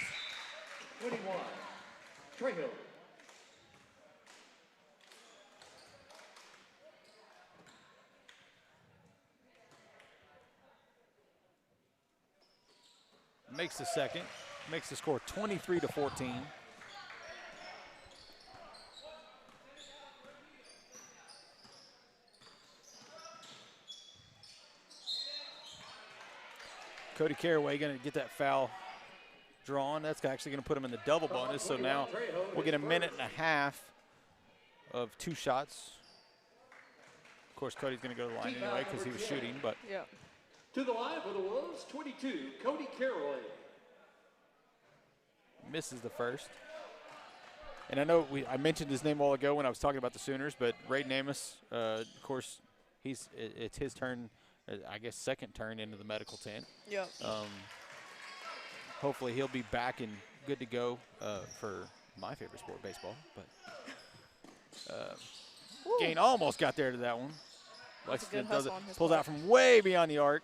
21. Trejo. Makes the second. Makes the score 23-14. Cody Caraway going to get that foul drawn. That's actually going to put him in the double bonus. So now we'll get a minute and a half of 2 shots. Of course, Cody's going to go to the line anyway because he was shooting. But yeah. To the line for the Wolves, 22, Cody Caraway. Misses the first. And I know I mentioned his name a while ago when I was talking about the Sooners, but Ray Namus, of course, it's his turn, I guess second turn into the medical tent. Yep. Hopefully he'll be back and good to go for my favorite sport, baseball. But Gain almost got there to that one. Lexington does it, pulls out from way beyond the arc,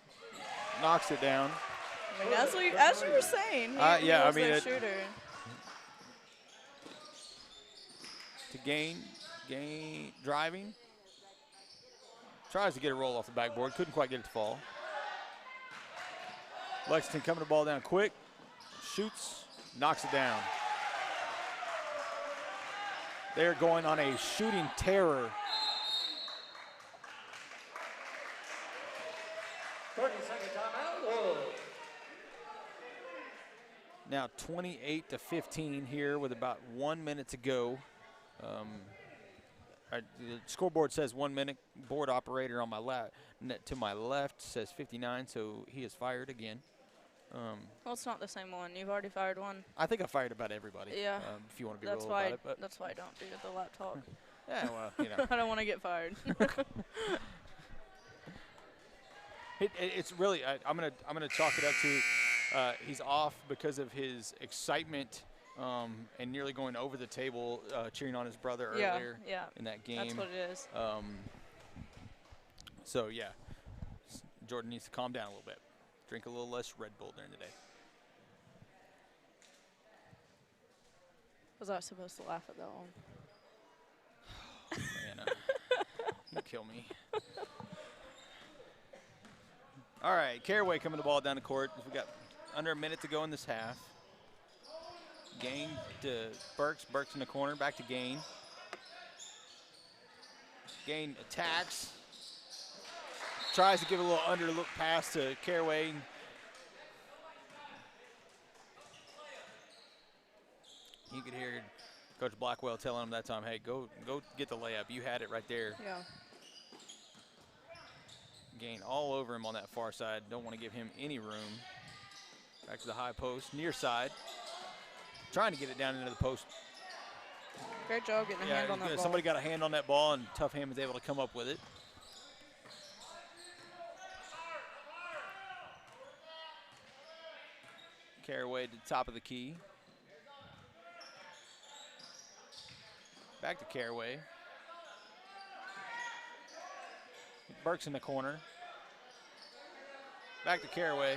knocks it down. I mean, as you were saying, he yeah, was I mean, their shooter. To Gain driving. Tries to get a roll off the backboard, couldn't quite get it to fall. Lexington coming the ball down quick, shoots, knocks it down. They're going on a shooting terror. 30-second timeout, Wolves. Now 28-15 here with about 1 minute to go. The scoreboard says 1 minute. Board operator on my to my left says 59, so he is fired again. Well, it's not the same one. You've already fired one. I think I fired about everybody. Yeah. If you want to be real about it. But that's why I don't do the laptop. Yeah, well, you know. I don't want to get fired. It's really. I'm gonna chalk it up to he's off because of his excitement and nearly going over the table, cheering on his brother earlier in that game. That's what it is. So yeah, Jordan needs to calm down a little bit. Drink a little less Red Bull during the day. Was I supposed to laugh at that one? Man, you kill me. All right, Caraway coming the ball down the court. We got under a minute to go in this half. Gain to Burks. Burks in the corner. Back to Gain. Gain attacks. Tries to give a little underlook pass to Caraway. You could hear Coach Blackwell telling him that time, hey, go get the layup. You had it right there. Yeah. Gain all over him on that far side. Don't want to give him any room. Back to the high post, near side. Trying to get it down into the post. Great job getting a hand on that ball. Somebody got a hand on that ball, and Tough Hand was able to come up with it. Caraway to the top of the key. Back to Caraway. Burks in the corner. Back to Caraway.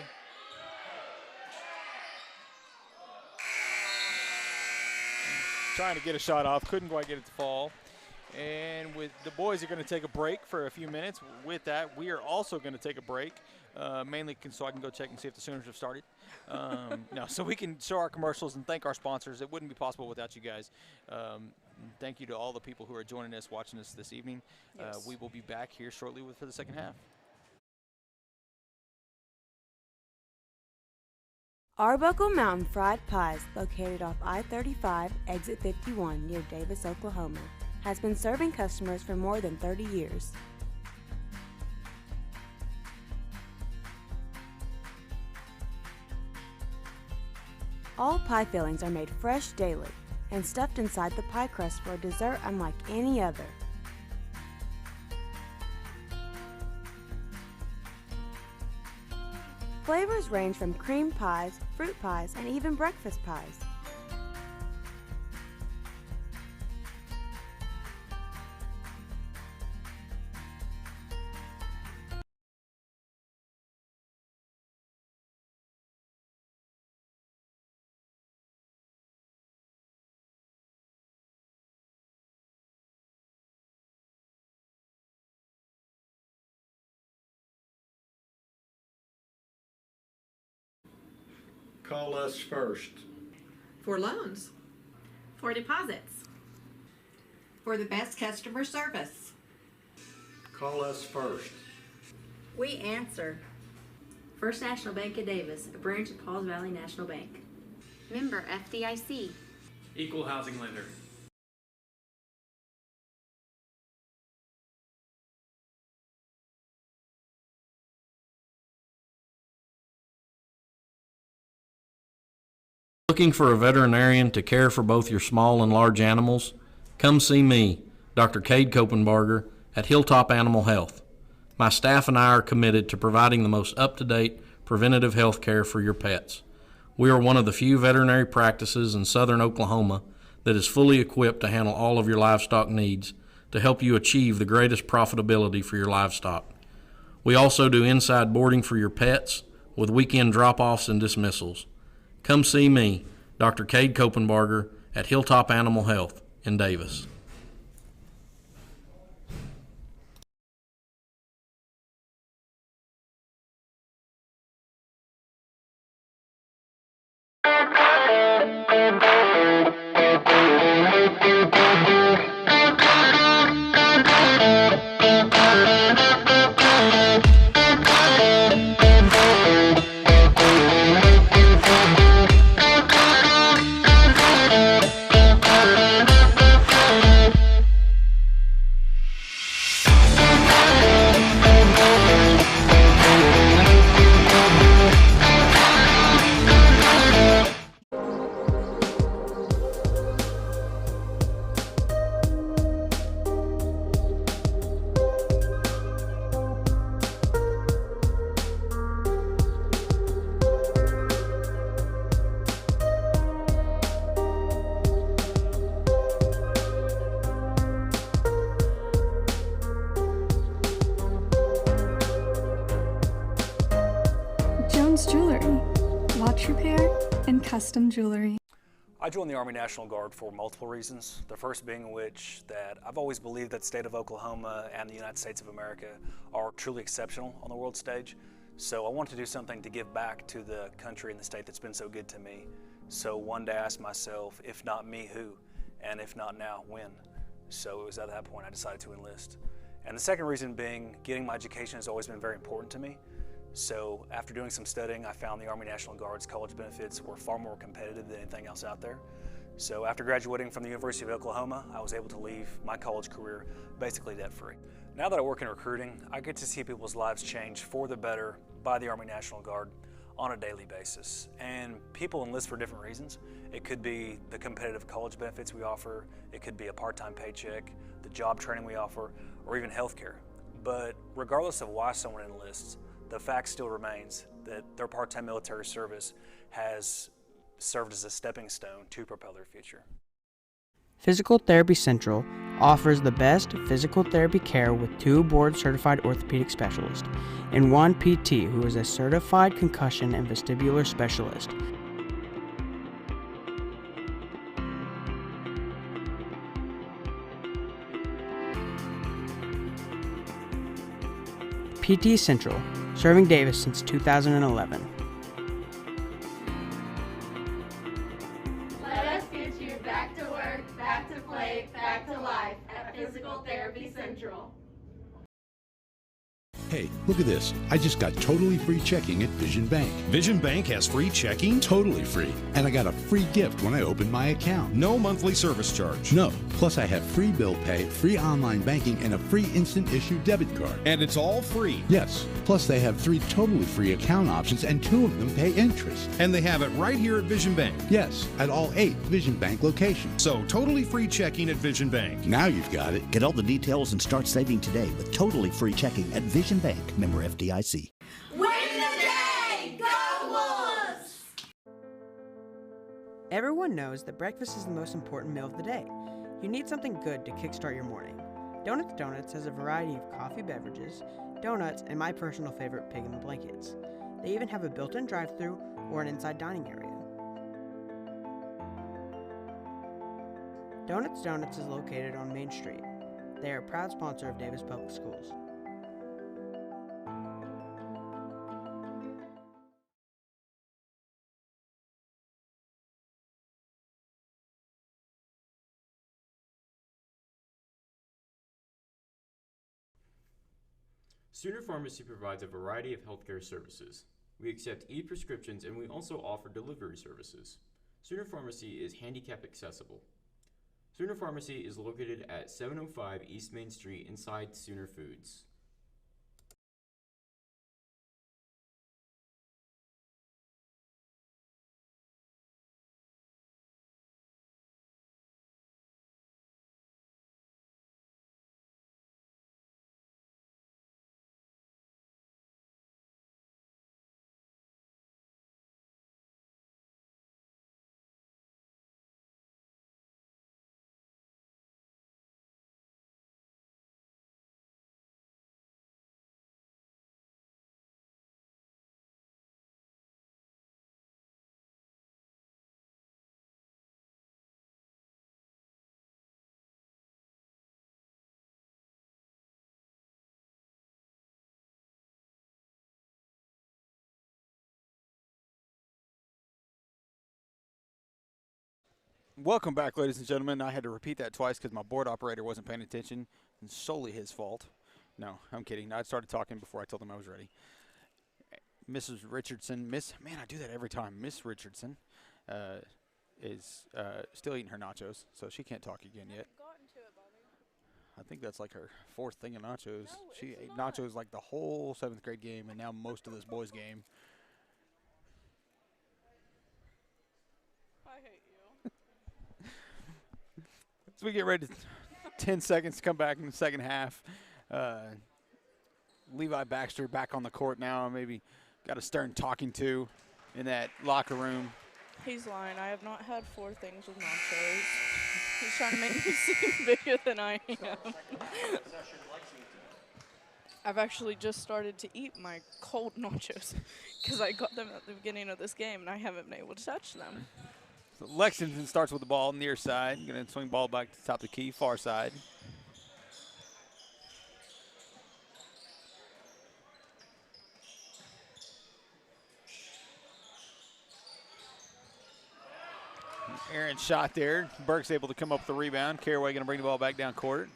Trying to get a shot off, couldn't quite get it to fall. And with the boys are going to take a break for a few minutes. With that, we are also going to take a break, mainly so I can go check and see if the Sooners have started. No, so we can show our commercials and thank our sponsors. It wouldn't be possible without you guys. Thank you to all the people who are joining us, watching us this evening. Yes. We will be back here shortly for the second half. Arbuckle Mountain Fried Pies, located off I-35, exit 51 near Davis, Oklahoma, has been serving customers for more than 30 years. All pie fillings are made fresh daily and stuffed inside the pie crust for a dessert unlike any other. Flavors range from cream pies, fruit pies, and even breakfast pies. Call us first. For loans. For deposits. For the best customer service. Call us first. We answer. First National Bank of Davis, a branch of Pauls Valley National Bank. Member FDIC. Equal housing lender. Looking for a veterinarian to care for both your small and large animals? Come see me, Dr. Cade Kopenbarger, at Hilltop Animal Health. My staff and I are committed to providing the most up-to-date preventative health care for your pets. We are one of the few veterinary practices in southern Oklahoma that is fully equipped to handle all of your livestock needs to help you achieve the greatest profitability for your livestock. We also do inside boarding for your pets with weekend drop-offs and dismissals. Come see me, Dr. Cade Kopenbarger, at Hilltop Animal Health in Davis. Jones Jewelry, watch repair and custom jewelry. I joined the Army National Guard for multiple reasons. The first being which that I've always believed that the state of Oklahoma and the United States of America are truly exceptional on the world stage. So I wanted to do something to give back to the country and the state that's been so good to me. So one day I asked myself, if not me, who? And if not now, when? So it was at that point I decided to enlist. And the second reason being, getting my education has always been very important to me. So after doing some studying, I found the Army National Guard's college benefits were far more competitive than anything else out there. So after graduating from the University of Oklahoma, I was able to leave my college career basically debt-free. Now that I work in recruiting, I get to see people's lives change for the better by the Army National Guard on a daily basis. And people enlist for different reasons. It could be the competitive college benefits we offer, it could be a part-time paycheck, the job training we offer, or even healthcare. But regardless of why someone enlists, the fact still remains that their part-time military service has served as a stepping stone to propel their future. Physical Therapy Central offers the best physical therapy care with 2 board-certified orthopedic specialists and 1 PT who is a certified concussion and vestibular specialist. PT Central, serving Davis since 2011. Let us get you back to work, back to play, back to life at Physical Therapy Central. Hey, look at this. I just got totally free checking at Vision Bank. Vision Bank has free checking? Totally free. And I got a free gift when I opened my account. No monthly service charge. No. Plus I have free bill pay, free online banking, and a free instant issue debit card. And it's all free? Yes. Plus they have 3 totally free account options and 2 of them pay interest. And they have it right here at Vision Bank? Yes, at all 8 Vision Bank locations. So totally free checking at Vision Bank. Now you've got it. Get all the details and start saving today with totally free checking at Vision Bank, member FDIC. Win the day! Go Wolves! Everyone knows that breakfast is the most important meal of the day. You need something good to kickstart your morning. Donuts has a variety of coffee beverages, donuts, and my personal favorite, pig in the blankets. They even have a built-in drive-thru or an inside dining area. Donuts is located on Main Street. They are a proud sponsor of Davis Public Schools. Sooner Pharmacy provides a variety of healthcare services. We accept e-prescriptions and we also offer delivery services. Sooner Pharmacy is handicap accessible. Sooner Pharmacy is located at 705 East Main Street inside Sooner Foods. Welcome back, ladies and gentlemen. I had to repeat that twice because my board operator wasn't paying attention, and solely his fault. No, I'm kidding. I started talking before I told him I was ready. Mrs. Richardson, man, I do that every time. Miss Richardson is still eating her nachos, so she can't talk again yet. I think that's like her 4th thing of nachos. She ate nachos like the whole 7th grade game, and now most of this boys' game. I hate you. So we get ready to 10 seconds to come back in the second half. Levi Baxter back on the court now. Maybe got a stern talking to in that locker room. He's lying. I have not had 4 things with nachos. He's trying to make me seem bigger than I am. I've actually just started to eat my cold nachos because I got them at the beginning of this game, and I haven't been able to touch them. So Lexington starts with the ball near side. Going to swing ball back to the top of the key, far side. Aaron shot there. Burke's able to come up with the rebound. Caraway going to bring the ball back down court.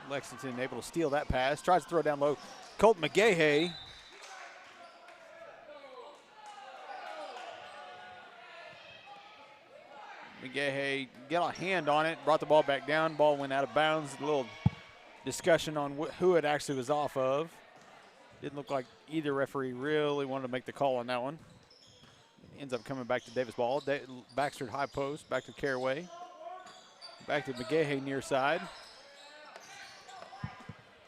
Lexington able to steal that pass. Tries to throw it down low. Colton McGahey. McGahey got a hand on it. Brought the ball back down. Ball went out of bounds. A little discussion on who it actually was off of. Didn't look like either referee really wanted to make the call on that one. Ends up coming back to Davis ball. Baxter at high post. Back to Caraway. Back to McGahey near side.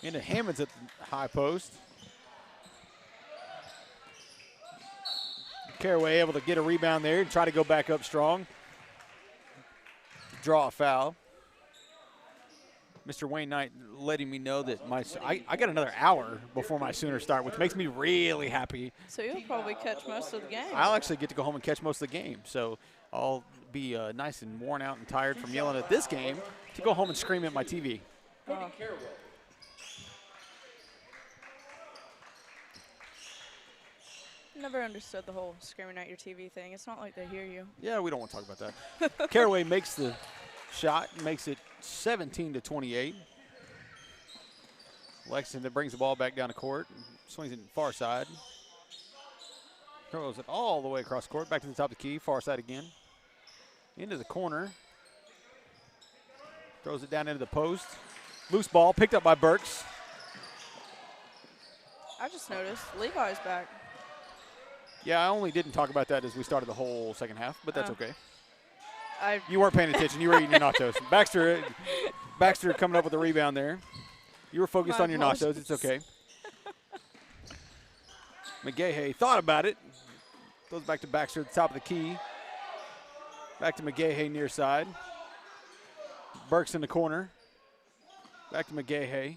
Into Hammonds at the high post. Caraway able to get a rebound there and try to go back up strong. Draw a foul. Mr. Wayne Knight letting me know that I got another hour before my Sooners start, which makes me really happy. So you'll probably catch most of the game. I'll actually get to go home and catch most of the game. So I'll be nice and worn out and tired from yelling at this game to go home and scream at my TV. Oh. Never understood the whole screaming at your TV thing. It's not like they hear you. Yeah, we don't want to talk about that. Caraway makes the shot, makes it 17-28. Lexington brings the ball back down the court, swings it far side. Throws it all the way across the court, back to the top of the key, far side again. Into the corner. Throws it down into the post. Loose ball, picked up by Burks. I just noticed Levi's back. Yeah, I only didn't talk about that as we started the whole second half, but that's okay. I You weren't paying attention. You were eating your nachos. Baxter coming up with a rebound there. You were focused on your nachos. It's okay. McGahey thought about it. Goes back to Baxter at the top of the key. Back to McGahey near side. Burks in the corner. Back to McGahey.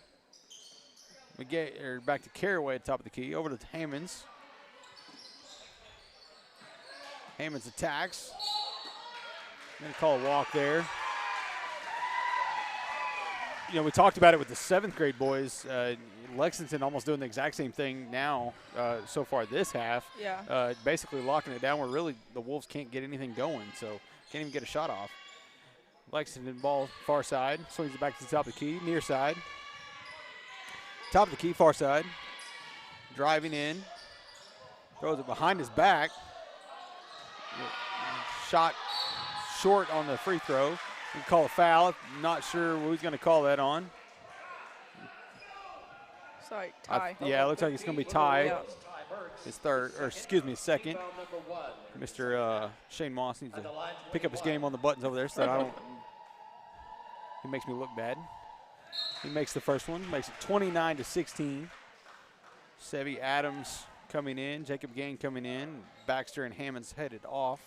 Back to Caraway at the top of the key. Over to Hammonds. Hammonds attacks. Going to call a walk there. You know, we talked about it with the 7th grade boys. Lexington almost doing the exact same thing now so far this half. Yeah. Basically locking it down where really the Wolves can't get anything going, so can't even get a shot off. Lexington ball far side. Swings it back to the top of the key, near side. Top of the key, far side. Driving in. Throws it behind his back. Shot short on the free throw. We can call a foul. Not sure who's going to call that on. Sorry, tie. Yeah, it looks like it's going to be tie. Yeah. His third, or excuse me, second. Mr. Shane Moss needs to pick up his game on the buttons over there so that I don't. He makes me look bad. He makes the first one, makes it 29-16. Sevy Adams coming in, Jacob Gain coming in, Baxter and Hammonds headed off.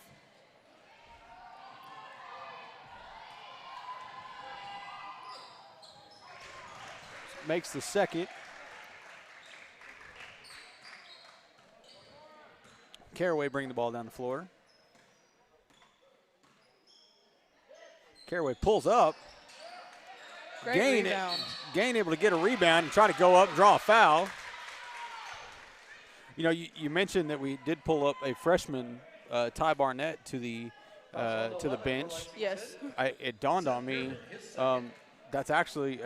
Makes the second. Caraway bringing the ball down the floor. Caraway pulls up. Great rebound. Gain able to get a rebound and try to go up and draw a foul. You know, you mentioned that we did pull up a freshman, Ty Barnett, to the bench. Yes. It dawned on me that's actually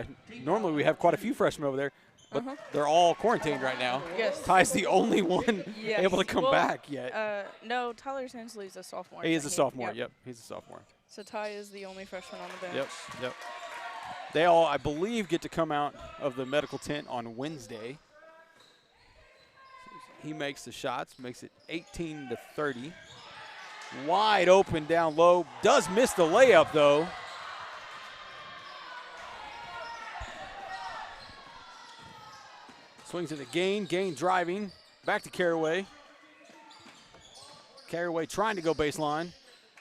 normally we have quite a few freshmen over there, but they're all quarantined right now. Yes. Ty's the only one Yes. able to come back yet. No, Tyler Sansley's a sophomore. He is a sophomore. Yep. Yep, he's a sophomore. So Ty is the only freshman on the bench. Yep. They all, I believe, get to come out of the medical tent on Wednesday. He makes the shots, makes it 18-30. Wide open down low. Does miss the layup, though. Swings it to Gain. Gain driving. Back to Caraway. Caraway trying to go baseline.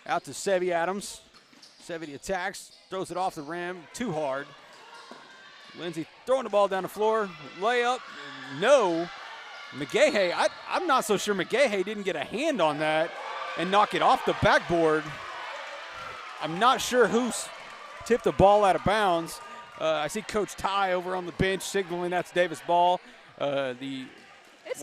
Out to Sevy Adams. Sevy attacks. Throws it off the rim. Too hard. Lindsay throwing the ball down the floor. Layup. No. McGahey, I'm not so sure McGahey didn't get a hand on that and knock it off the backboard. I'm not sure who's tipped the ball out of bounds. I see Coach Ty over on the bench signaling that's Davis' ball. It's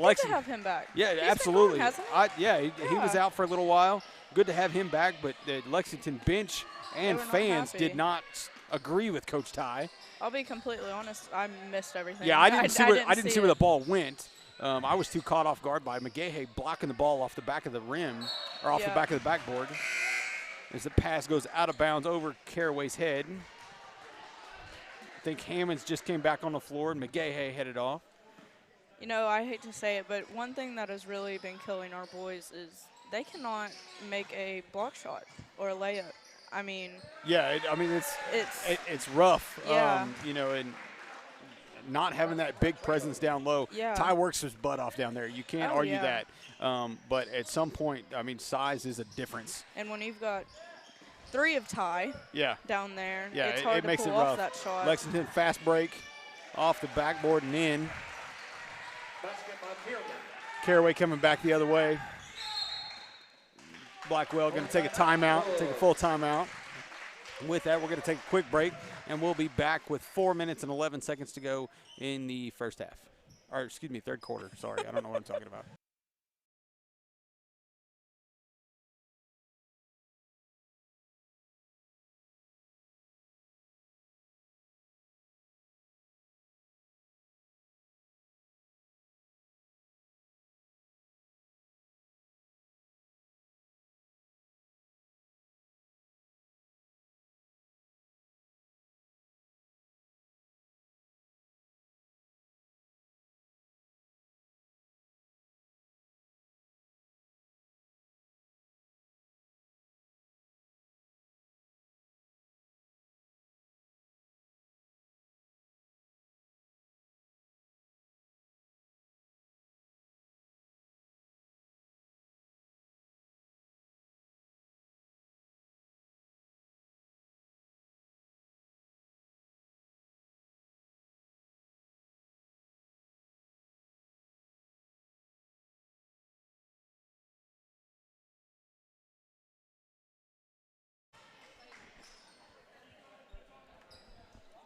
good to have him back. Yeah, He's absolutely. been gone, hasn't he? He was out for a little while. Good to have him back, but the Lexington bench and fans did not agree with Coach Ty. I'll be completely honest. I missed everything. Yeah, I didn't see where the ball went. I was too caught off guard by McGahey blocking the ball off the back of the rim, or off the back of the backboard. As the pass goes out of bounds over Caraway's head. I think Hammonds just came back on the floor, and McGahey headed off. You know, I hate to say it, but one thing that has really been killing our boys is they cannot make a block shot or a layup. I mean. Yeah, it's rough. Yeah. You know, and not having that big presence down low. Yeah. Ty works his butt off down there. You can't argue that. But at some point, I mean, size is a difference. And when you've got 3 of Ty down there, it's hard to pull off that shot. Lexington fast break off the backboard and in. Caraway coming back the other way. Blackwell going to take a timeout, take a full timeout. With that, we're going to take a quick break, and we'll be back with 4 minutes and 11 seconds to go in the first half. Or, excuse me, third quarter. Sorry, I don't know what I'm talking about.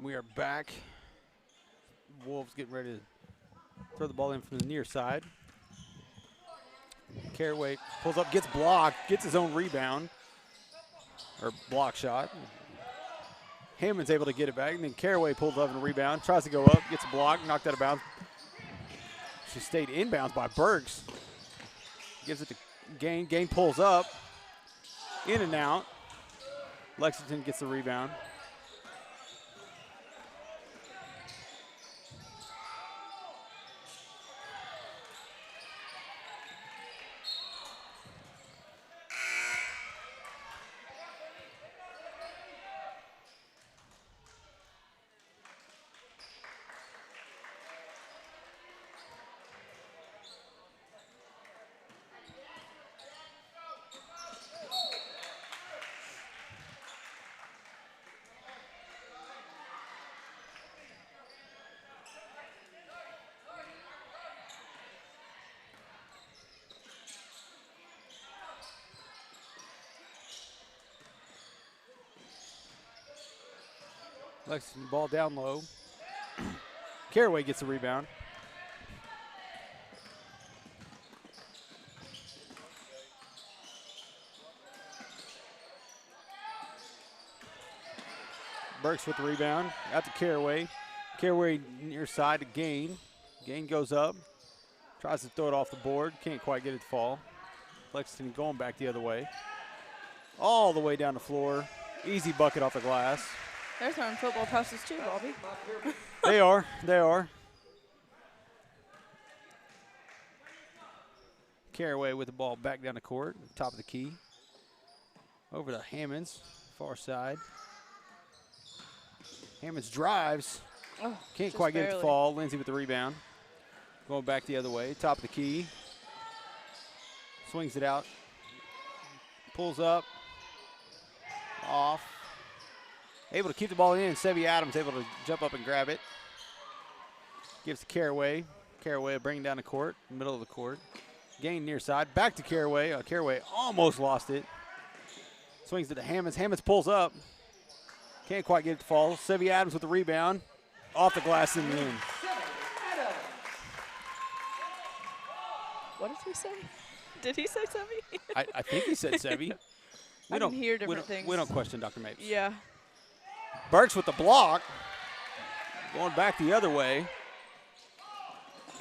We are back. Wolves getting ready to throw the ball in from the near side. Caraway pulls up, gets blocked, gets his own rebound, or block shot. Hammond's able to get it back, and then Caraway pulls up and a rebound, tries to go up, gets a block, knocked out of bounds. She stayed inbounds by Burks. Gives it to Gain. Gain pulls up, in and out. Lexington gets the rebound. Lexington ball down low. Caraway gets the rebound. Burks with the rebound. Out to Caraway. Caraway near side to Gain. Gain goes up. Tries to throw it off the board. Can't quite get it to fall. Lexington going back the other way. All the way down the floor. Easy bucket off the glass. They're throwing football passes too, Bobby. They are. They are. Caraway with the ball back down the court. Top of the key. Over to Hammonds. Far side. Hammonds drives. Oh, can't quite get it to fall. Lindsay with the rebound. Going back the other way. Top of the key. Swings it out. Pulls up. Off. Able to keep the ball in. Sevy Adams able to jump up and grab it. Gives to Caraway. Caraway bringing down the court. Middle of the court. Gain near side. Back to Caraway. Caraway almost lost it. Swings it to Hammonds. Hammonds pulls up. Can't quite get it to fall. Sevy Adams with the rebound. Off the glass in the end. What did he say? Did he say Sevy? I think he said Sevy. I can hear different things. We don't question Dr. Mapes. Yeah. Burks with the block. Going back the other way.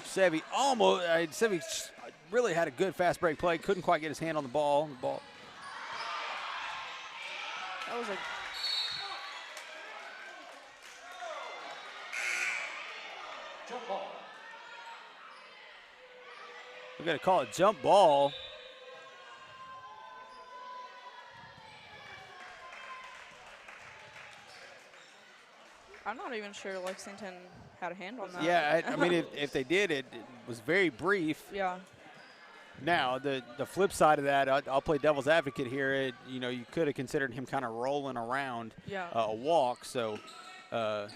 Sevy almost. Sevy really had a good fast break play. Couldn't quite get his hand on the ball. That was a. Jump ball. We're going to call it jump ball. I'm not even sure Lexington had a hand on that. Yeah, I mean, if they did, it was very brief. Yeah. Now, the flip side of that, I'll play devil's advocate here. You could have considered him kind of rolling around a walk. So we'll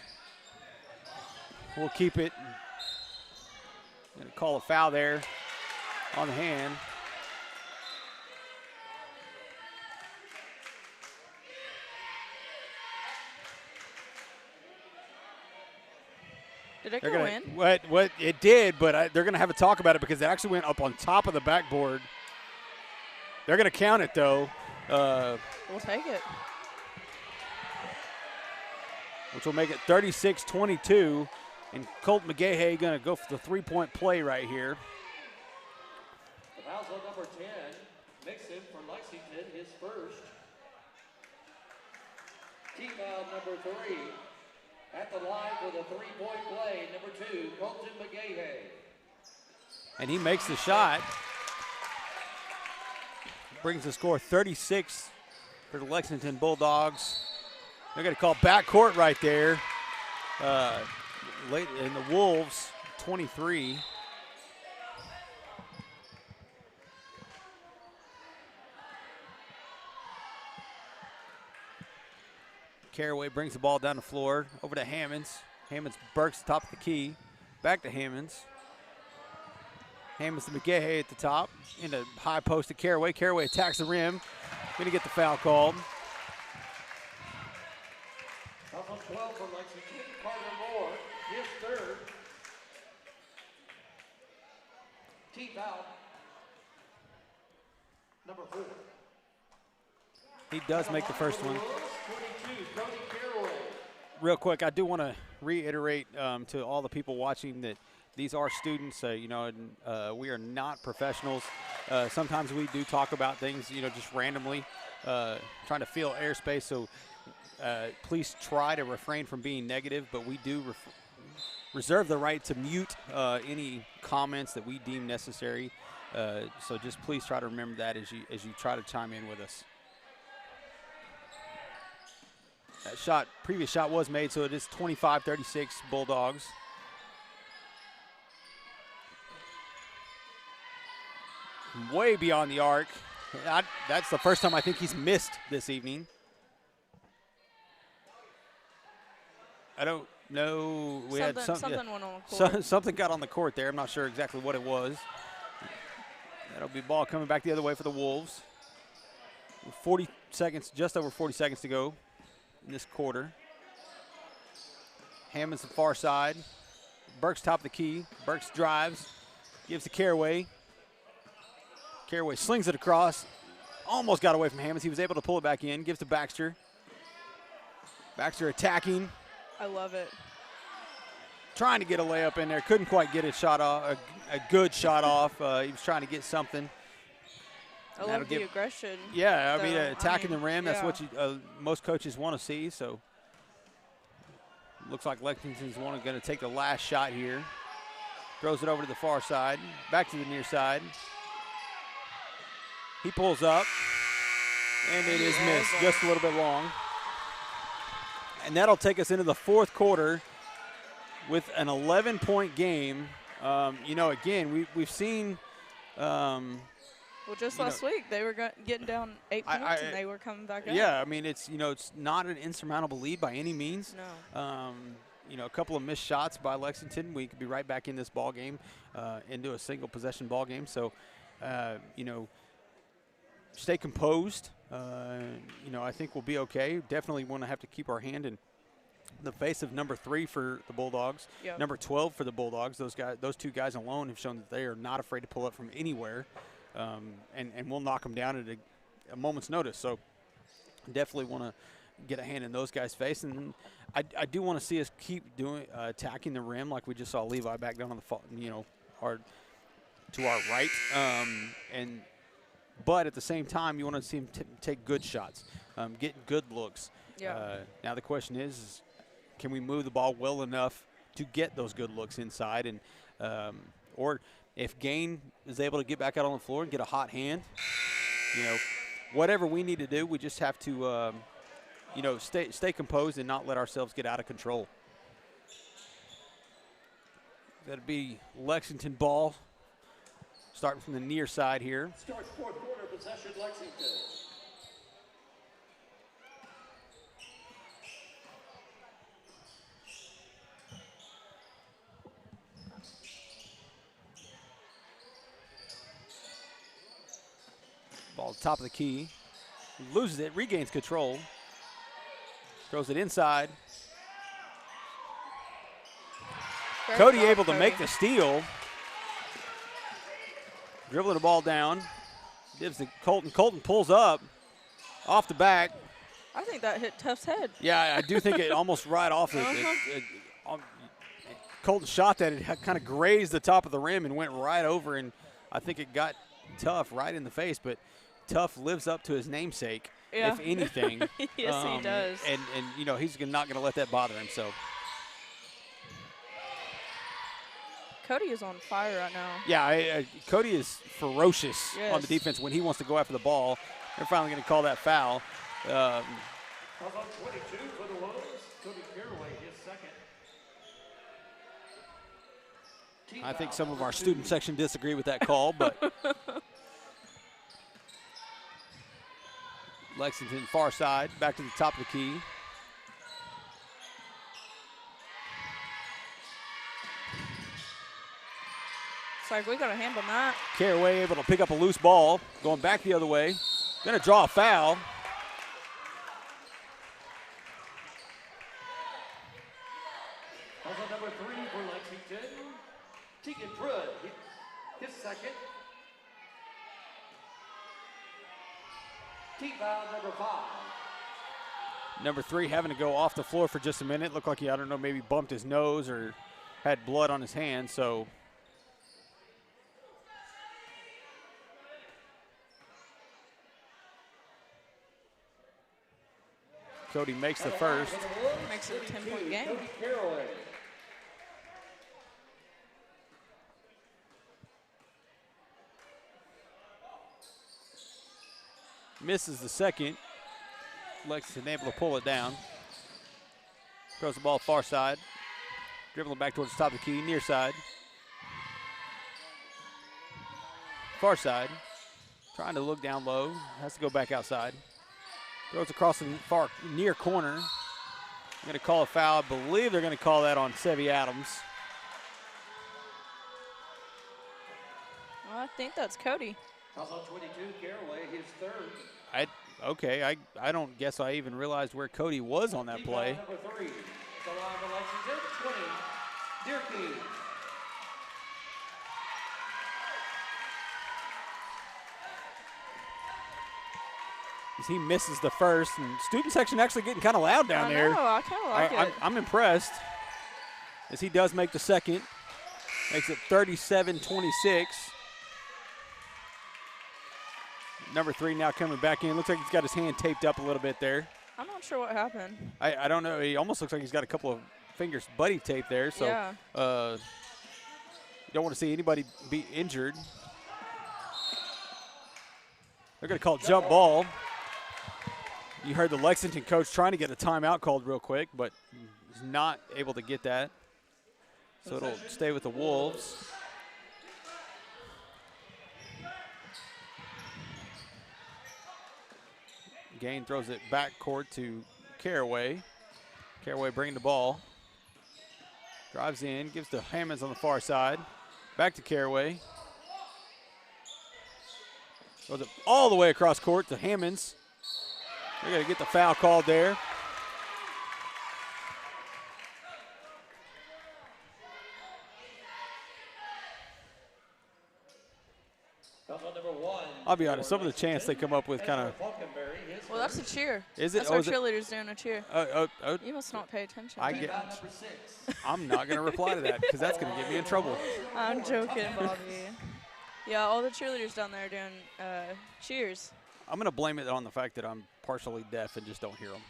keep it. Going to call a foul there on the hand. Did it go in? What it did, but they're going to have a talk about it because it actually went up on top of the backboard. They're going to count it, though. We'll take it. Which will make it 36-22. And Colt McGahey going to go for the three-point play right here. The foul's on number 10. Mixon for Lexington, his first. Team foul number 3. At the line for the three-point play, number 2, Colton McGahey. And he makes the shot. Brings the score 36 for the Lexington Bulldogs. They're going to call backcourt right there. Late in the Wolves, 23. Caraway brings the ball down the floor, over to Hammonds. Hammonds Burks top of the key, back to Hammonds. Hammonds to McGahey at the top, into high post to Caraway. Caraway attacks the rim, gonna get the foul called. Foul on 12 for Lexington, Carter Moore, his third. Team foul, number 4. He does make the first one. Real quick, I do want to reiterate to all the people watching that these are students. We are not professionals. Sometimes we do talk about things, just randomly, trying to fill airspace. So please try to refrain from being negative, but we do reserve the right to mute any comments that we deem necessary. So just please try to remember that as you try to chime in with us. That previous shot was made, so it is 25-36 Bulldogs. Way beyond the arc. That's the first time I think he's missed this evening. I don't know. Something went on the court. Something got on the court there. I'm not sure exactly what it was. That'll be ball coming back the other way for the Wolves. 40 seconds, just over 40 seconds to go in this quarter. Hammond's the far side. Burks top of the key. Burks drives. Gives to Caraway. Caraway slings it across. Almost got away from Hammonds. He was able to pull it back in. Gives to Baxter. Baxter attacking, I love it. trying to get a layup in there. Couldn't quite get it shot off, a good shot off. He was trying to get something. I love the aggression. Yeah, I mean, attacking the rim, that's yeah. what most coaches want to see. So looks like Lexington's going to take the last shot here. Throws it over to the far side, back to the near side. He pulls up, and it is missed, just a little bit long. And that'll take us into the fourth quarter with an 11-point game. Again, we've seen well, just last week, they were getting down 8 points, and they were coming back up. Yeah, I mean, it's not an insurmountable lead by any means. No. A couple of missed shots by Lexington. We could be right back in this ball game into a single possession ball game. So, stay composed. I think we'll be okay. Definitely want to have to keep our hand in the face of number 3 for the Bulldogs, number 12 for the Bulldogs. Those two guys alone have shown that they are not afraid to pull up from anywhere, and we'll knock them down at a moment's notice. So, definitely want to get a hand in those guys' face, and I do want to see us keep attacking the rim like we just saw Levi back down on the to our right, but at the same time you want to see him take good shots, get good looks. Yeah. Now the question is can we move the ball well enough to get those good looks inside, and or if Gain is able to get back out on the floor and get a hot hand, whatever we need to do, we just have to stay composed and not let ourselves get out of control. That'd be Lexington ball, starting from the near side here. Starts fourth quarter possession, Lexington. Ball at the top of the key. Loses it, regains control. Throws it inside. Cody able to make the steal. Dribbling the ball down. Gives to Colton. Colton pulls up off the back. I think that hit Tuff's head. Yeah, I do think it almost right off it. Colton shot that. It kind of grazed the top of the rim and went right over, and I think it got Tuff right in the face, but Tuff lives up to his namesake, if anything. Yes, he does. And he's not going to let that bother him. So Cody is on fire right now. Yeah, Cody is ferocious on the defense when he wants to go after the ball. They're finally going to call that foul. How about 22 for the Wolves? Cody Caraway, his second. I think some of our student section disagree with that call, but Lexington far side, back to the top of the key. It's like we got a hand on that. Caraway able to pick up a loose ball, going back the other way. Going to draw a foul. Also number 3 for Lexington, Tegan Pruitt, his second. Team foul number 5. Number 3 having to go off the floor for just a minute. Looked like he, I don't know, maybe bumped his nose or had blood on his hand, so. Cody makes the first. Makes it a 10-point game. Misses the second. Lexington able to pull it down. Throws the ball far side. Dribbling back towards the top of the key, near side. Far side. Trying to look down low. Has to go back outside. Throws across the far near corner. I'm going to call a foul. I believe they're going to call that on Sevy Adams. Well, I think that's Cody. Also 22, Caraway, his third. I don't guess I even realized where Cody was on that play. Number 3, the line for Lexington, 20, Dierke. as he misses the first. And student section actually getting kind of loud down there. I kind of like it. I'm impressed as he does make the second. Makes it 37-26. Number 3 now coming back in. Looks like he's got his hand taped up a little bit there. I'm not sure what happened. I don't know. He almost looks like he's got a couple of fingers buddy tape there. So Yeah. you don't want to see anybody be injured. They're going to call jump ball. You heard the Lexington coach trying to get a timeout called real quick, but he's not able to get that. So it'll stay with the Wolves. Gain throws it back court to Caraway. Caraway bringing the ball. Drives in, gives to Hammonds on the far side. Back to Caraway. Goes it all the way across court to Hammonds. They're going to get the foul called there. I'll be honest, some of the chants they come up with kind of. Well, that's a cheer. Is it? That's our cheerleaders doing a cheer. You must not pay attention. I'm not going to reply to that because that's going to get me in trouble. I'm joking, Bobby. Yeah, all the cheerleaders down there are doing cheers. I'm going to blame it on the fact that I'm partially deaf and just don't hear them.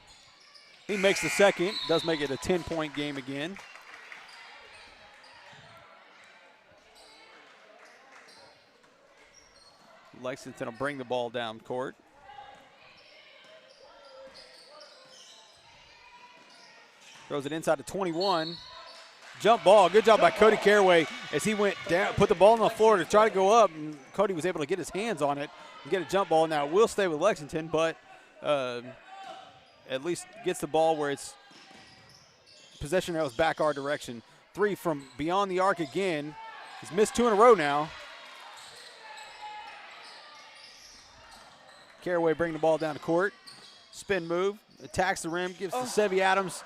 He makes the second, does make it a 10-point game again. Lexington will bring the ball down court. Throws it inside to 21. Jump ball. Good job by Cody Caraway as he went down, put the ball on the floor to try to go up, and Cody was able to get his hands on it and get a jump ball. Now, it will stay with Lexington, but at least gets the ball where it's possession arrows back our direction. 3 from beyond the arc again. He's missed 2 in a row now. Caraway bringing the ball down the court. Spin move, attacks the rim, gives to Sevy Adams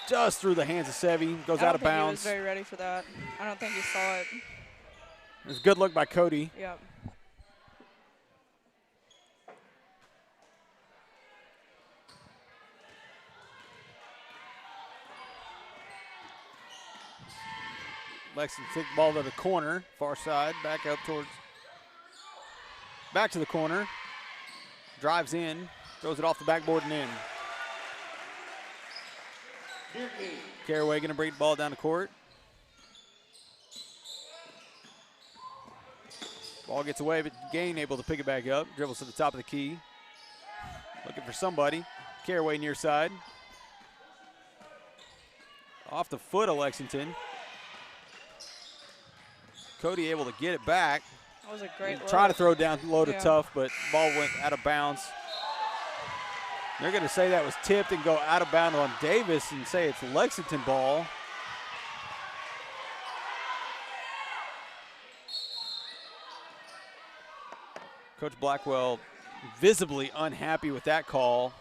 just through the hands of Sevy. Goes out of bounds. He was very ready for that. I don't think he saw it. It was a good look by Cody. Yep. Lexington take the ball to the corner, far side, back up towards, back to the corner. Drives in, throws it off the backboard and in. Caraway going to bring the ball down the court. Ball gets away, but Gain able to pick it back up. Dribbles to the top of the key. Looking for somebody. Caraway near side. Off the foot of Lexington. Cody able to get it back. That was a great look. Try to throw down low to Tough, but ball went out of bounds. They're going to say that was tipped and go out of bounds on Davis and say it's Lexington ball. Coach Blackwell visibly unhappy with that call.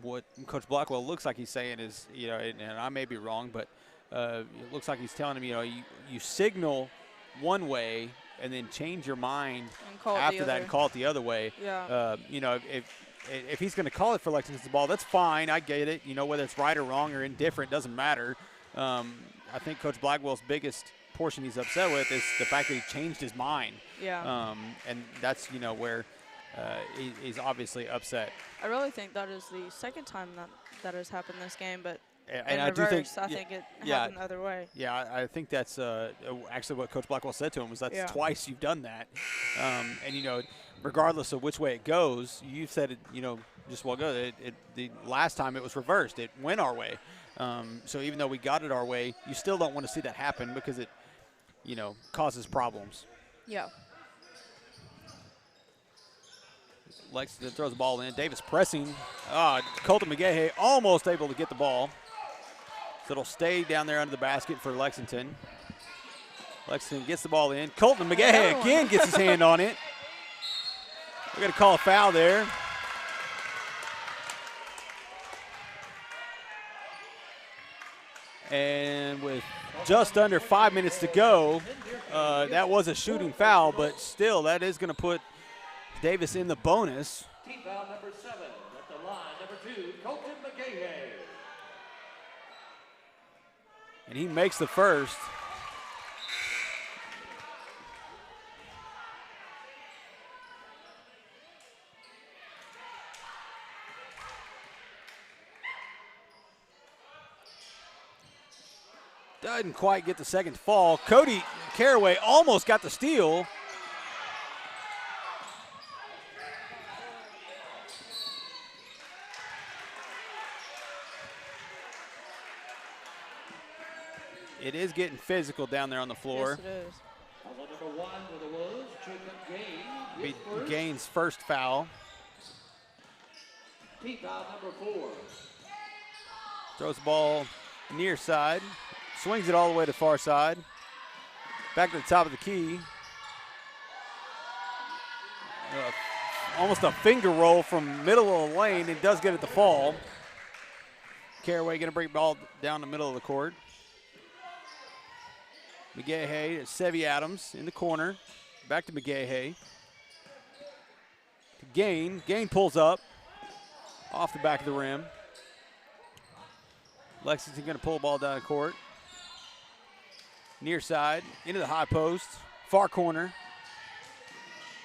What Coach Blackwell looks like he's saying is, you know, and I may be wrong, but it looks like he's telling him, you know, you signal one way and then change your mind after that and call it the other way. Yeah. You know, if he's going to call it for Lexington's ball, that's fine. I get it. You know, whether it's right or wrong or indifferent, doesn't matter. I think Coach Blackwell's biggest portion he's upset with is the fact that he changed his mind. Yeah. And that's, you know, where he's obviously upset. I really think that is the second time that has happened this game, but and in reverse, I think think it happened the other way. Yeah, I think that's actually what Coach Blackwell said to him was that's twice you've done that. And, you know, regardless of which way it goes, you said it, you know, just well ago, the last time it was reversed. It went our way. So even though we got it our way, you still don't want to see that happen because it, you know, causes problems. Yeah. Lexington throws the ball in. Davis pressing. Colton McGahey almost able to get the ball. So it'll stay down there under the basket for Lexington. Lexington gets the ball in. Colton McGahey again gets his hand on it. We're going to call a foul there. And with just under 5 minutes to go, that was a shooting foul, but still that is going to put Davis in the bonus. Team foul number 7 at the line, number 2, Colton McGahey. And he makes the first. Doesn't quite get the second to fall. Cody Caraway almost got the steal. It is getting physical down there on the floor. Yes, it is. Number 1 for the Wolves, Jacob Gaines. Gaines' first foul. Team foul number 4. Throws the ball near side. Swings it all the way to the far side. Back to the top of the key. Almost a finger roll from middle of the lane. It does get it to fall. Caraway going to bring the ball down the middle of the court. McGahey, Sevy Adams in the corner. Back to McGahey. To Gain. Gain pulls up. Off the back of the rim. Lexington going to pull the ball down the court. Near side, into the high post. Far corner.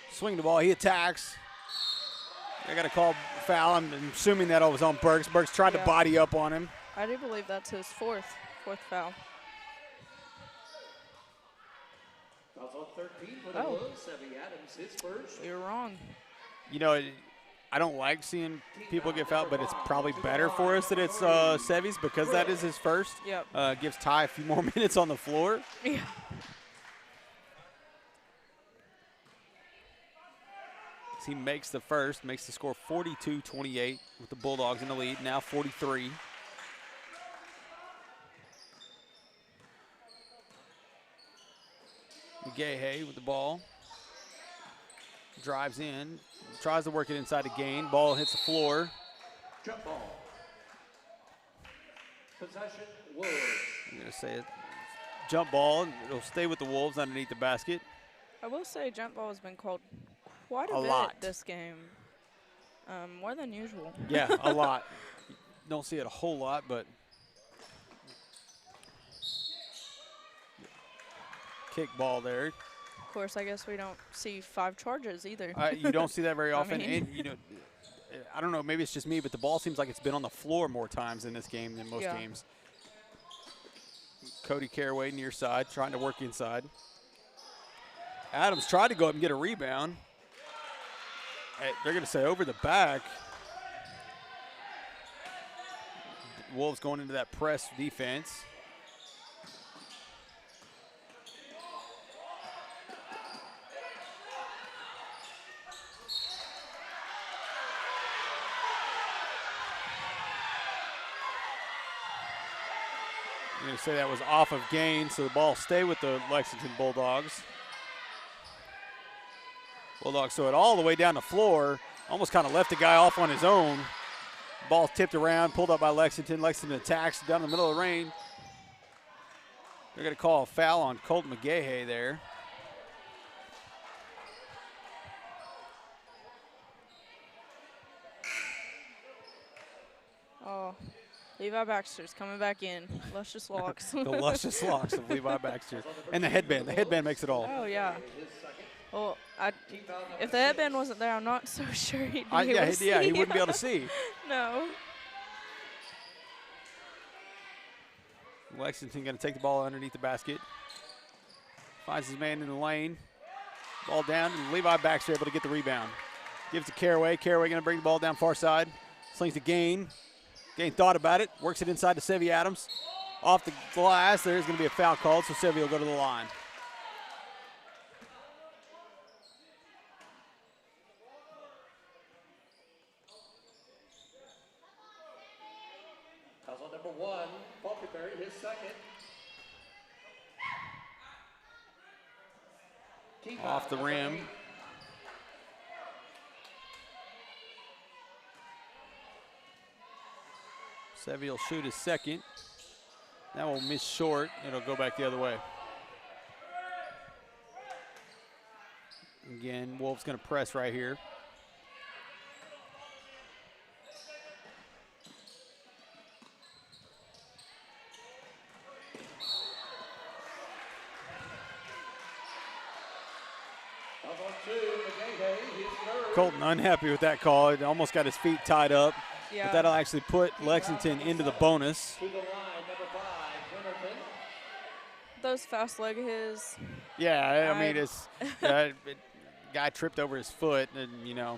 Swing the ball, he attacks. I got a call foul. I'm assuming that was on Burks. Burks tried to body up on him. I do believe that's his fourth foul. Fouls on 13 for the Wolves. Sevy Adams, his first. You're wrong. You know, I don't like seeing people get fouled, but it's probably better for us that it's Sevy's because that is his first. Yep. Gives Ty a few more minutes on the floor. Yeah. He makes the first, makes the score 42-28 with the Bulldogs in the lead, now 43. McGahey with the ball. Drives in, tries to work it inside the Gain. Ball hits the floor. Jump ball. Possession, Wolves. I'm going to say it. Jump ball. It'll stay with the Wolves underneath the basket. I will say jump ball has been called quite a bit lot this game. More than usual. Yeah, a lot. Don't see it a whole lot, but kick ball there. Of course, I guess we don't see 5 charges either. You don't see that very often. I mean. And, you know, I don't know, maybe it's just me, but the ball seems like it's been on the floor more times in this game than most games. Cody Caraway near side, trying to work inside. Adams tried to go up and get a rebound. They're going to say over the back. Wolves going into that press defense. I'm going to say that was off of Gain, so the ball stay with the Lexington Bulldogs. Bulldogs throw it all the way down the floor. Almost kind of left the guy off on his own. Ball tipped around, pulled up by Lexington. Lexington attacks down the middle of the lane. They're going to call a foul on Colton McGahey there. Oh, Levi Baxter's coming back in. Luscious locks. The luscious locks of Levi Baxter. And the headband. The headband makes it all. Oh, yeah. Well, if the headband wasn't there, I'm not so sure he'd be able to see. Yeah, he wouldn't be able to see. No. Lexington going to take the ball underneath the basket. Finds his man in the lane. Ball down, and Levi Baxter able to get the rebound. Gives to Caraway. Caraway going to bring the ball down far side. Slings to Gain. Gain thought about it. Works it inside to Sevy Adams. Off the glass. There's going to be a foul called, so Sevy will go to the line. Foul on number 1, Falkenberry, his second. Off the rim. Sevy will shoot his second. That will miss short. It'll go back the other way. Again, Wolves going to press right here. Colton unhappy with that call. It almost got his feet tied up. Yeah. But that'll actually put Lexington into the bonus. To the line, number 5, Winterton. Those fast leg of his. Yeah, I mean, it's guy tripped over his foot, and you know.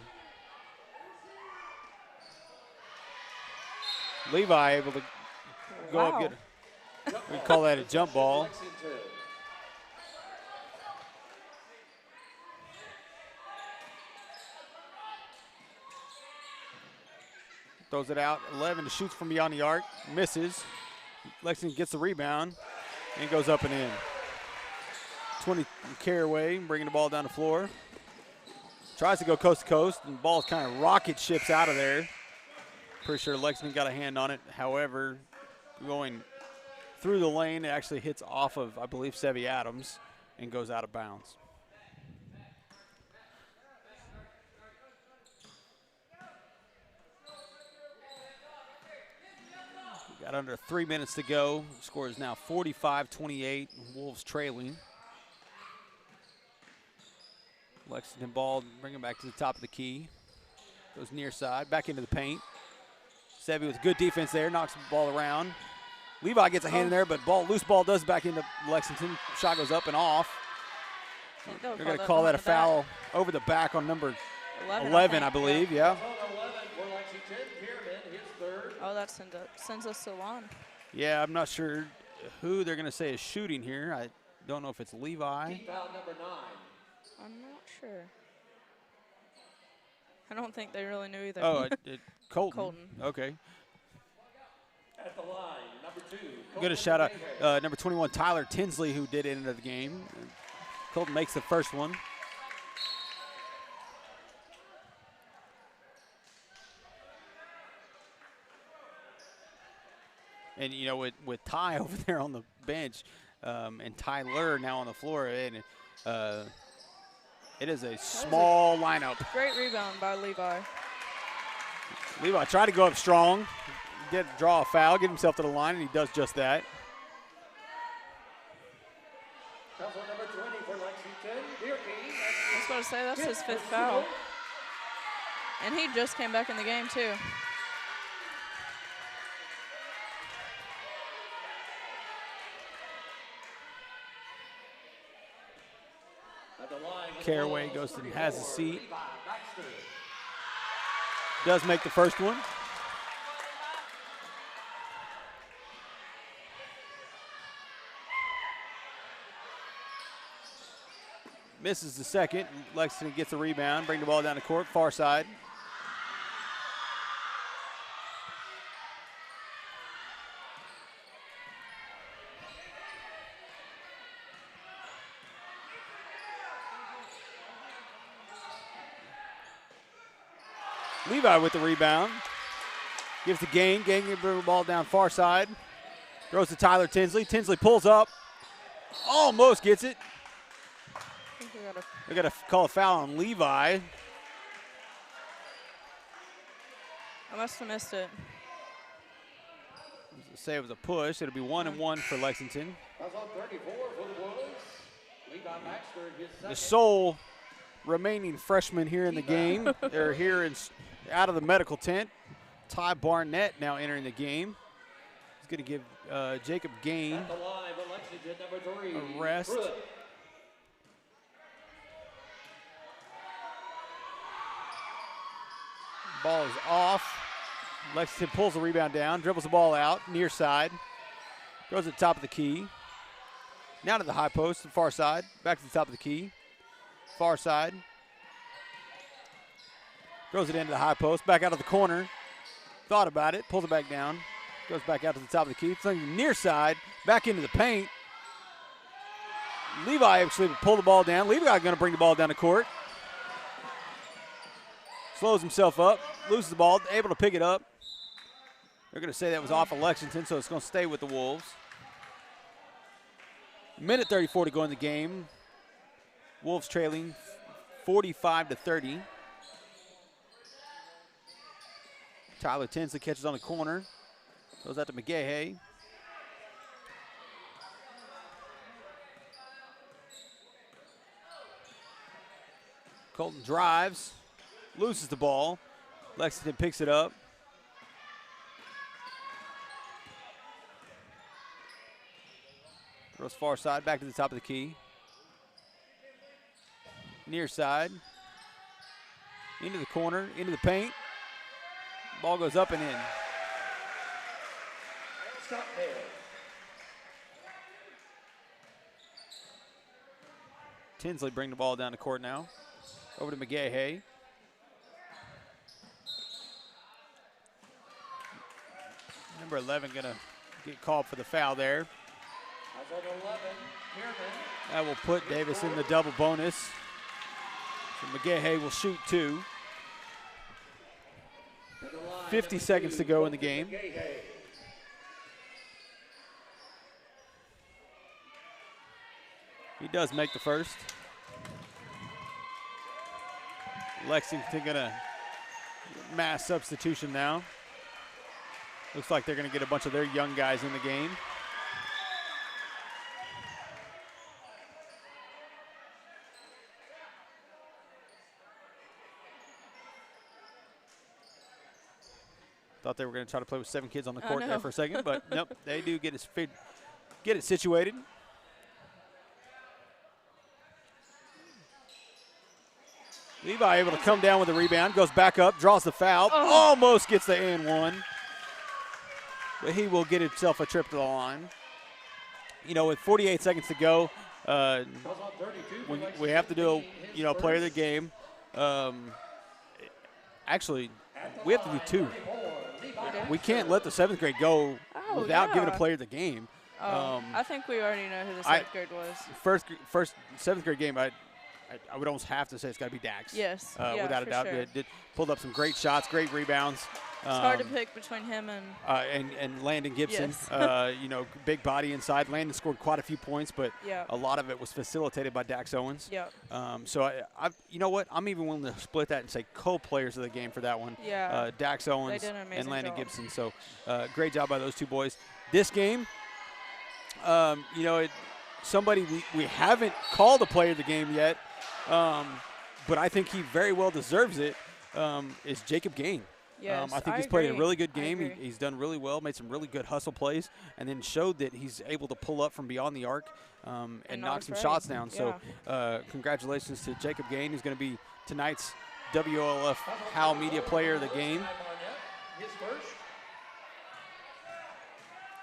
Levi able to go up, get. We call that a jump ball. Throws it out. 11 shoots from beyond the arc. Misses. Lexington gets the rebound and goes up and in. 20 Caraway bringing the ball down the floor. Tries to go coast to coast, and the ball kind of rocket ships out of there. Pretty sure Lexington got a hand on it. However, going through the lane, it actually hits off of, I believe, Sevy Adams and goes out of bounds. Got under 3 minutes to go. Score is now 45-28. Wolves trailing. Lexington ball, bring it back to the top of the key. Goes near side, back into the paint. Sevy with good defense there, knocks the ball around. Levi gets a hand in there, but loose ball does back into Lexington. Shot goes up and off. They're going to call that a foul over the back on number 11, I believe. Yeah. Oh, that sends us to the line. Yeah, I'm not sure who they're going to say is shooting here. I don't know if it's Levi. Foul number 9. I'm not sure. I don't think they really knew either. Oh, Colton. Colton. Okay. At the line, number 2. Good a shout out number 21, Tyler Tinsley, who did enter the game. Colton makes the first one. And, you know, with Ty over there on the bench and Tyler now on the floor, and it is a small lineup. Great rebound by Levi. Levi tried to go up strong, draw a foul, get himself to the line, and he does just that. Foul number 20 for Lexington. I was about to say, that's his 5th foul. And he just came back in the game, too. Caraway goes and has a seat. Does make the first one. Misses the second. Lexington gets a rebound, bring the ball down the court, far side. Levi with the rebound. Gives the Gain. Gain can bring the ball down far side. Throws to Tyler Tinsley. Tinsley pulls up. Almost gets it. We got to call a foul on Levi. I must have missed it. Say it was a push. It'll be 1-1 for Lexington. That's on 34 for the Wolves. Levi Baxter, his second. The sole remaining freshman here in the game, or here out of the medical tent. Ty Barnett now entering the game. He's going to give Jacob Gain at the line for Lexington, number 3. a rest. Pruitt. Ball is off. Lexington pulls the rebound down, dribbles the ball out, near side. Goes to the top of the key. Now to the high post, the far side. Back to the top of the key. Far side. Throws it into the high post, back out of the corner. Thought about it, pulls it back down. Goes back out to the top of the key. Near side, back into the paint. Levi actually pulled the ball down. Levi going to bring the ball down the court. Slows himself up, loses the ball, able to pick it up. They're going to say that was off of Lexington, so it's going to stay with the Wolves. Minute 34 to go in the game. Wolves trailing 45-30. Tyler Tinsley catches on the corner. Goes out to McGahey. Colton drives, loses the ball. Lexington picks it up. Throws far side, back to the top of the key. Near side. Into the corner, into the paint. Ball goes up and in. Stop there. Tinsley bring the ball down the court now. Over to McGahey. Number 11 gonna get called for the foul there. That's on 11, Kiernan. That will put Davis in the double bonus. So McGahey will shoot 2. 50 seconds to go in the game. He does make the first. Lexington gonna mass substitution now. Looks like they're gonna get a bunch of their young guys in the game. Thought they were gonna try to play with 7 kids on the court there for a second, but nope, they do get it situated. Levi able to come down with the rebound, goes back up, draws the foul, almost gets the and one. But he will get himself a trip to the line. You know, with 48 seconds to go, we have to do, player of the game. Actually, we have to do 2. We can't let the 7th grade go without giving a player of the game. I think we already know who the 7th grade was. First 7th grade game, I would almost have to say it's got to be Dax. Yes, without a doubt. Sure. It pulled up some great shots, great rebounds. It's hard to pick between him and Landon Gibson. Yes. Big body inside. Landon scored quite a few points, but a lot of it was facilitated by Dax Owens. Yep. So I you know what? I'm even willing to split that and say co-players of the game for that one. Yeah. Dax Owens They did an amazing and Landon job. Gibson. So great job by those 2 boys. This game, somebody we haven't called a player of the game yet. But I think he very well deserves it, is Jacob Gain. Yes, I think he's played a really good game. He's done really well, made some really good hustle plays, and then showed that he's able to pull up from beyond the arc and knock some shots down. So congratulations to Jacob Gain, who's going to be tonight's WLF Howell Media Player of the Game. His first.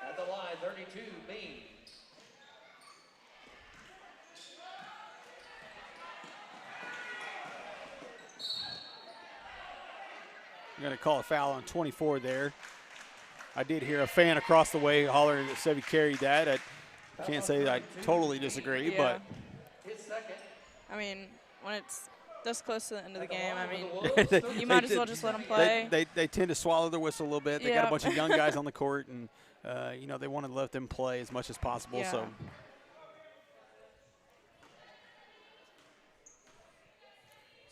At the line, 32, Bean. I'm going to call a foul on 24 there. I did hear a fan across the way hollering that Sevi carried that. I can't say that I totally disagree, but. I mean, when it's this close to the end of the game, I mean, you might as well just let them play. They tend to swallow their whistle a little bit. They got a bunch of young guys on the court, and, they want to let them play as much as possible. Yeah. So.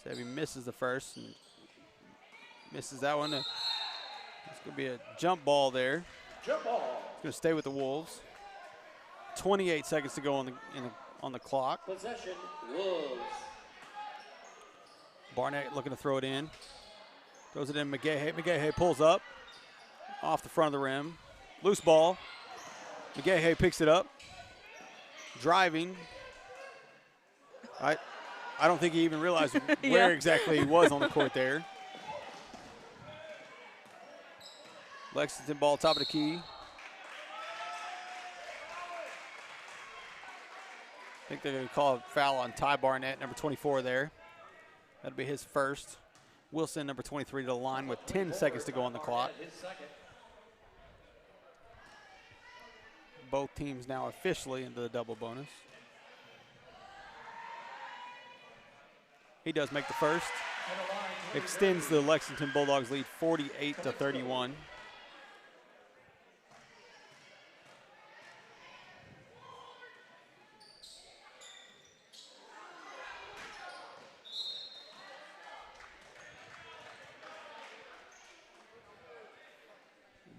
Sevi misses the first. And misses that one. It's going to be a jump ball there. Jump ball. It's going to stay with the Wolves. 28 seconds to go on the clock. Possession, Wolves. Barnett looking to throw it in. Throws it in McGahey. McGahey pulls up off the front of the rim. Loose ball. McGahey picks it up. Driving. I don't think he even realized where exactly he was on the court there. Lexington ball, top of the key. I think they're going to call a foul on Ty Barnett, number 24 there. That'll be his first. Wilson, number 23, to the line with 10 seconds to go on the clock. Both teams now officially into the double bonus. He does make the first. Extends the Lexington Bulldogs lead 48-31.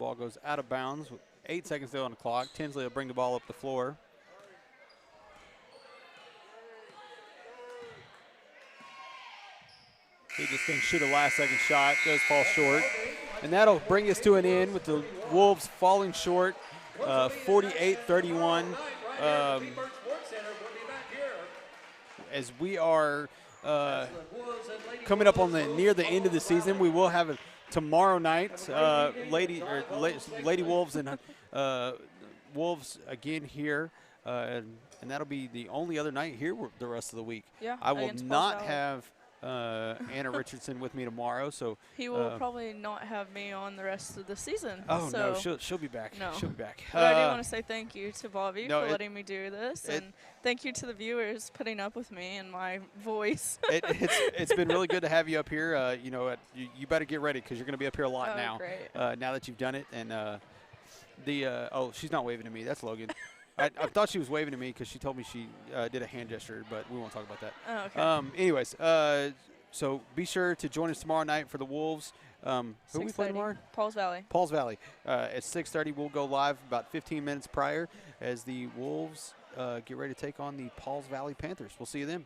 ball goes out of bounds with 8 seconds still on the clock. Tinsley will bring the ball up the floor. He just didn't shoot a last-second shot. Does fall short. And that'll bring us to an end with the Wolves falling short, 48-31. As we are coming up on near the end of the season, we will have tomorrow night, Lady Wolves and Wolves again here, and that'll be the only other night here the rest of the week. Yeah, I will not have Anna Richardson with me tomorrow, so he will probably not have me on the rest of the season. Oh so no, she'll be back. No. She'll be back. But I do want to say thank you to Bobby for letting me do this, and thank you to the viewers putting up with me and my voice. It's been really good to have you up here. You better get ready because you're going to be up here a lot now. Great. Now that you've done it, and she's not waving to me. That's Logan. I thought she was waving to me because she told me she did a hand gesture, but we won't talk about that. Oh, okay. Anyways, so be sure to join us tomorrow night for the Wolves. Who we play tomorrow? Pauls Valley. Pauls Valley. At 6:30, we'll go live about 15 minutes prior as the Wolves get ready to take on the Pauls Valley Panthers. We'll see you then.